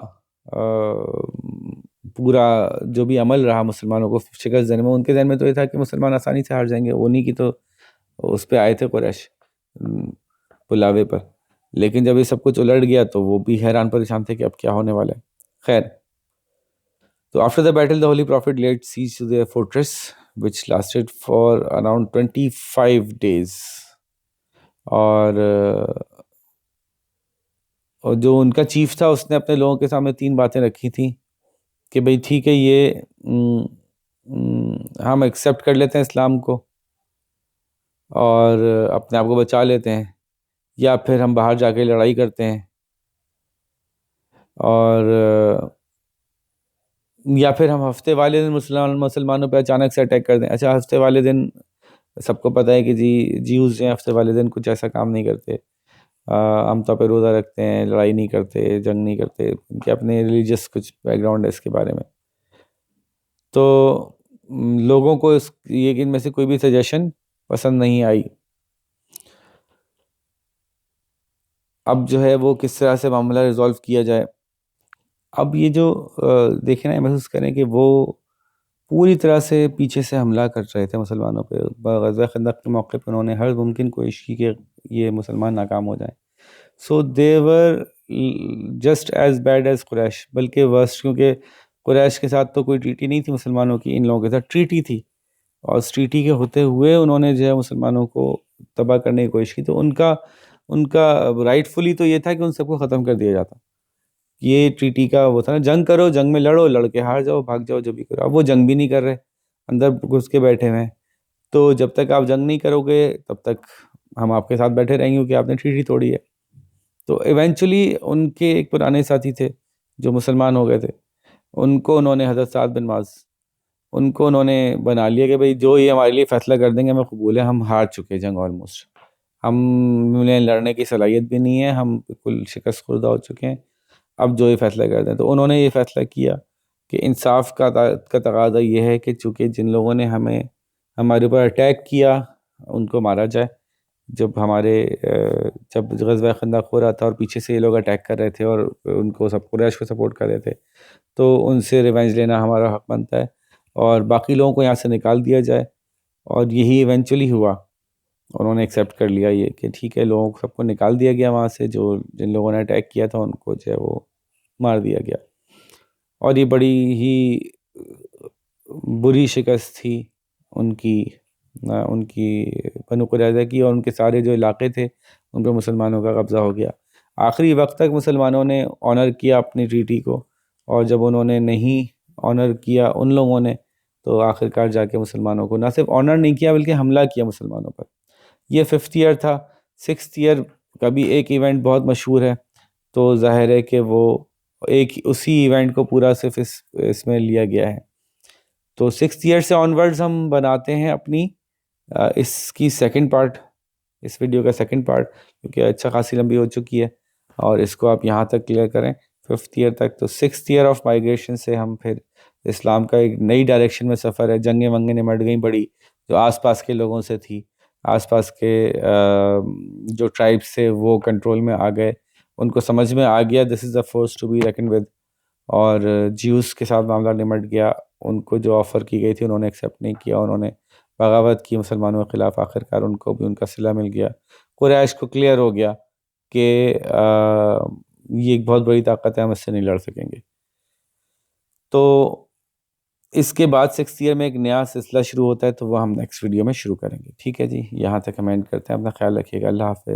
پورا جو بھی عمل رہا مسلمانوں کو شکست دینے میں, ان کے ذہن میں تو یہ تھا کہ مسلمان آسانی سے ہار جائیں گے, انہی کی تو اس پہ آئے تھے قریش بلاوے پر. لیکن جب یہ سب کچھ الٹ گیا تو وہ بھی حیران پریشان تھے کہ اب کیا ہونے والا ہے. خیر, تو after the battle the holy prophet laid siege to their fortress which lasted for around 25 days. اور جو ان کا چیف تھا اس نے اپنے لوگوں کے سامنے 3 باتیں رکھی تھیں کہ بھئی ٹھیک ہے, یہ ہم ایکسیپٹ کر لیتے ہیں اسلام کو, اور اپنے آپ کو بچا لیتے ہیں، یا پھر ہم باہر جا کے لڑائی کرتے ہیں، اور یا پھر ہم ہفتے والے دن مسلمانوں پہ اچانک سے اٹیک کر دیں. اچھا ہفتے والے دن سب کو پتہ ہے کہ جیوز جو ہیں ہفتے والے دن کچھ ایسا کام نہیں کرتے، عام طور پہ روزہ رکھتے ہیں، لڑائی نہیں کرتے، جنگ نہیں کرتے، ان کے اپنے ریلیجس کچھ بیک گراؤنڈ ہے اس کے بارے میں. تو لوگوں کو یہ ان میں سے کوئی بھی سجیشن پسند نہیں آئی. اب جو ہے وہ کس طرح سے معاملہ ریزالو کیا جائے. اب یہ جو دیکھیں نا، محسوس کریں کہ وہ پوری طرح سے پیچھے سے حملہ کر رہے تھے مسلمانوں پہ. غزوہ خندق کے موقع پہ انہوں نے ہر ممکن کوشش کی کہ یہ مسلمان ناکام ہو جائیں. So they were just as bad as Quraysh, بلکہ ورسٹ، کیونکہ قریش کے ساتھ تو کوئی ٹریٹی نہیں تھی مسلمانوں کی، ان لوگوں کے ساتھ ٹریٹی تھی، اور اس ٹریٹی کے ہوتے ہوئے انہوں نے جو ہے مسلمانوں کو تباہ کرنے کی کوشش کی. تو ان کا رائٹ فلی تو یہ تھا کہ ان سب کو ختم کر دیا جاتا. یہ ٹریٹی کا وہ تھا نا، جنگ کرو، جنگ میں لڑو، لڑ کے ہار جاؤ، بھاگ جاؤ، جو بھی کرو. اب وہ جنگ بھی نہیں کر رہے، اندر گھس کے بیٹھے ہوئے ہیں. تو جب تک آپ جنگ نہیں کرو گے تب تک ہم آپ کے ساتھ بیٹھے رہیں گے کیونکہ آپ نے ٹریٹی توڑی ہے. تو ایونچولی ان کے ایک پرانے ساتھی تھے جو مسلمان ہو گئے تھے، ان کو انہوں نے، حضرت سعد بن معاذ، ان کو انہوں نے بنا لیا کہ بھئی جو یہ ہمارے لیے فیصلہ کر دیں گے ہمیں قبول ہے. ہم ہار چکے جنگ آلموسٹ، ہمیں لڑنے کی صلاحیت بھی نہیں ہے، ہم بالکل شکست خوردہ ہو چکے ہیں، اب جو یہ فیصلہ کر دیں. تو انہوں نے یہ فیصلہ کیا کہ انصاف کا تقاضا یہ ہے کہ چونکہ جن لوگوں نے ہمارے اوپر اٹیک کیا ان کو مارا جائے. جب غزوہ خندق ہو رہا تھا اور پیچھے سے یہ لوگ اٹیک کر رہے تھے اور ان کو قریش کو سپورٹ کر رہے تھے، تو ان سے ریونج لینا ہمارا حق بنتا ہے، اور باقی لوگوں کو یہاں سے نکال دیا جائے. اور یہی ایونچولی ہوا. انہوں نے ایکسیپٹ کر لیا یہ کہ ٹھیک ہے، لوگوں کو سب کو نکال دیا گیا وہاں سے، جن لوگوں نے اٹیک کیا تھا ان کو جو ہے وہ مار دیا گیا. اور یہ بڑی ہی بری شکست تھی ان کی بنو قریظہ کی، اور ان کے سارے جو علاقے تھے ان پہ مسلمانوں کا قبضہ ہو گیا. آخری وقت تک مسلمانوں نے آنر کیا اپنی ٹریٹی کو، اور جب انہوں نے نہیں آنر کیا ان لوگوں نے، تو آخر کار جا کے مسلمانوں کو نہ صرف آنر نہیں کیا بلکہ حملہ کیا مسلمانوں پر. یہ 5th ایئر تھا. 6th ایئر کا بھی ایک ایونٹ بہت مشہور ہے، تو ظاہر ہے کہ وہ اسی ایونٹ کو پورا صرف اس میں لیا گیا ہے. تو 6th ایئر سے آنورڈز ہم بناتے ہیں اپنی اس کی سیکنڈ پارٹ، اس ویڈیو کا سیکنڈ پارٹ، کیونکہ اچھا خاصی لمبی ہو چکی ہے، اور اس کو آپ یہاں تک کلیئر کریں 5th ایئر تک. تو 6th ایئر آف مائیگریشن سے ہم پھر اسلام کا ایک نئی ڈائریکشن میں سفر ہے. جنگیں ونگیں نمٹ گئیں بڑی، جو آس پاس کے لوگوں سے تھی، آس پاس کے جو ٹرائبس تھے وہ کنٹرول میں آ گئے. ان کو سمجھ میں آ گیا this is a force to be reckoned with. اور جیوز کے ساتھ معاملہ نمٹ گیا. ان کو جو آفر کی گئی تھی انہوں نے ایکسیپٹ نہیں کیا، انہوں نے بغاوت کی مسلمانوں کے خلاف. آخرکار ان کو بھی ان کا صلہ مل گیا. قریش کو کلیئر ہو گیا کہ یہ ایک بہت بڑی طاقت ہے، ہم اس سے نہیں لڑ سکیں گے. تو اس کے بعد 6th ایئر میں ایک نیا سلسلہ شروع ہوتا ہے، تو وہ ہم نیکسٹ ویڈیو میں شروع کریں گے. ٹھیک ہے جی، یہاں تک کمنٹ کرتے ہیں. اپنا خیال رکھیے گا. اللہ حافظ.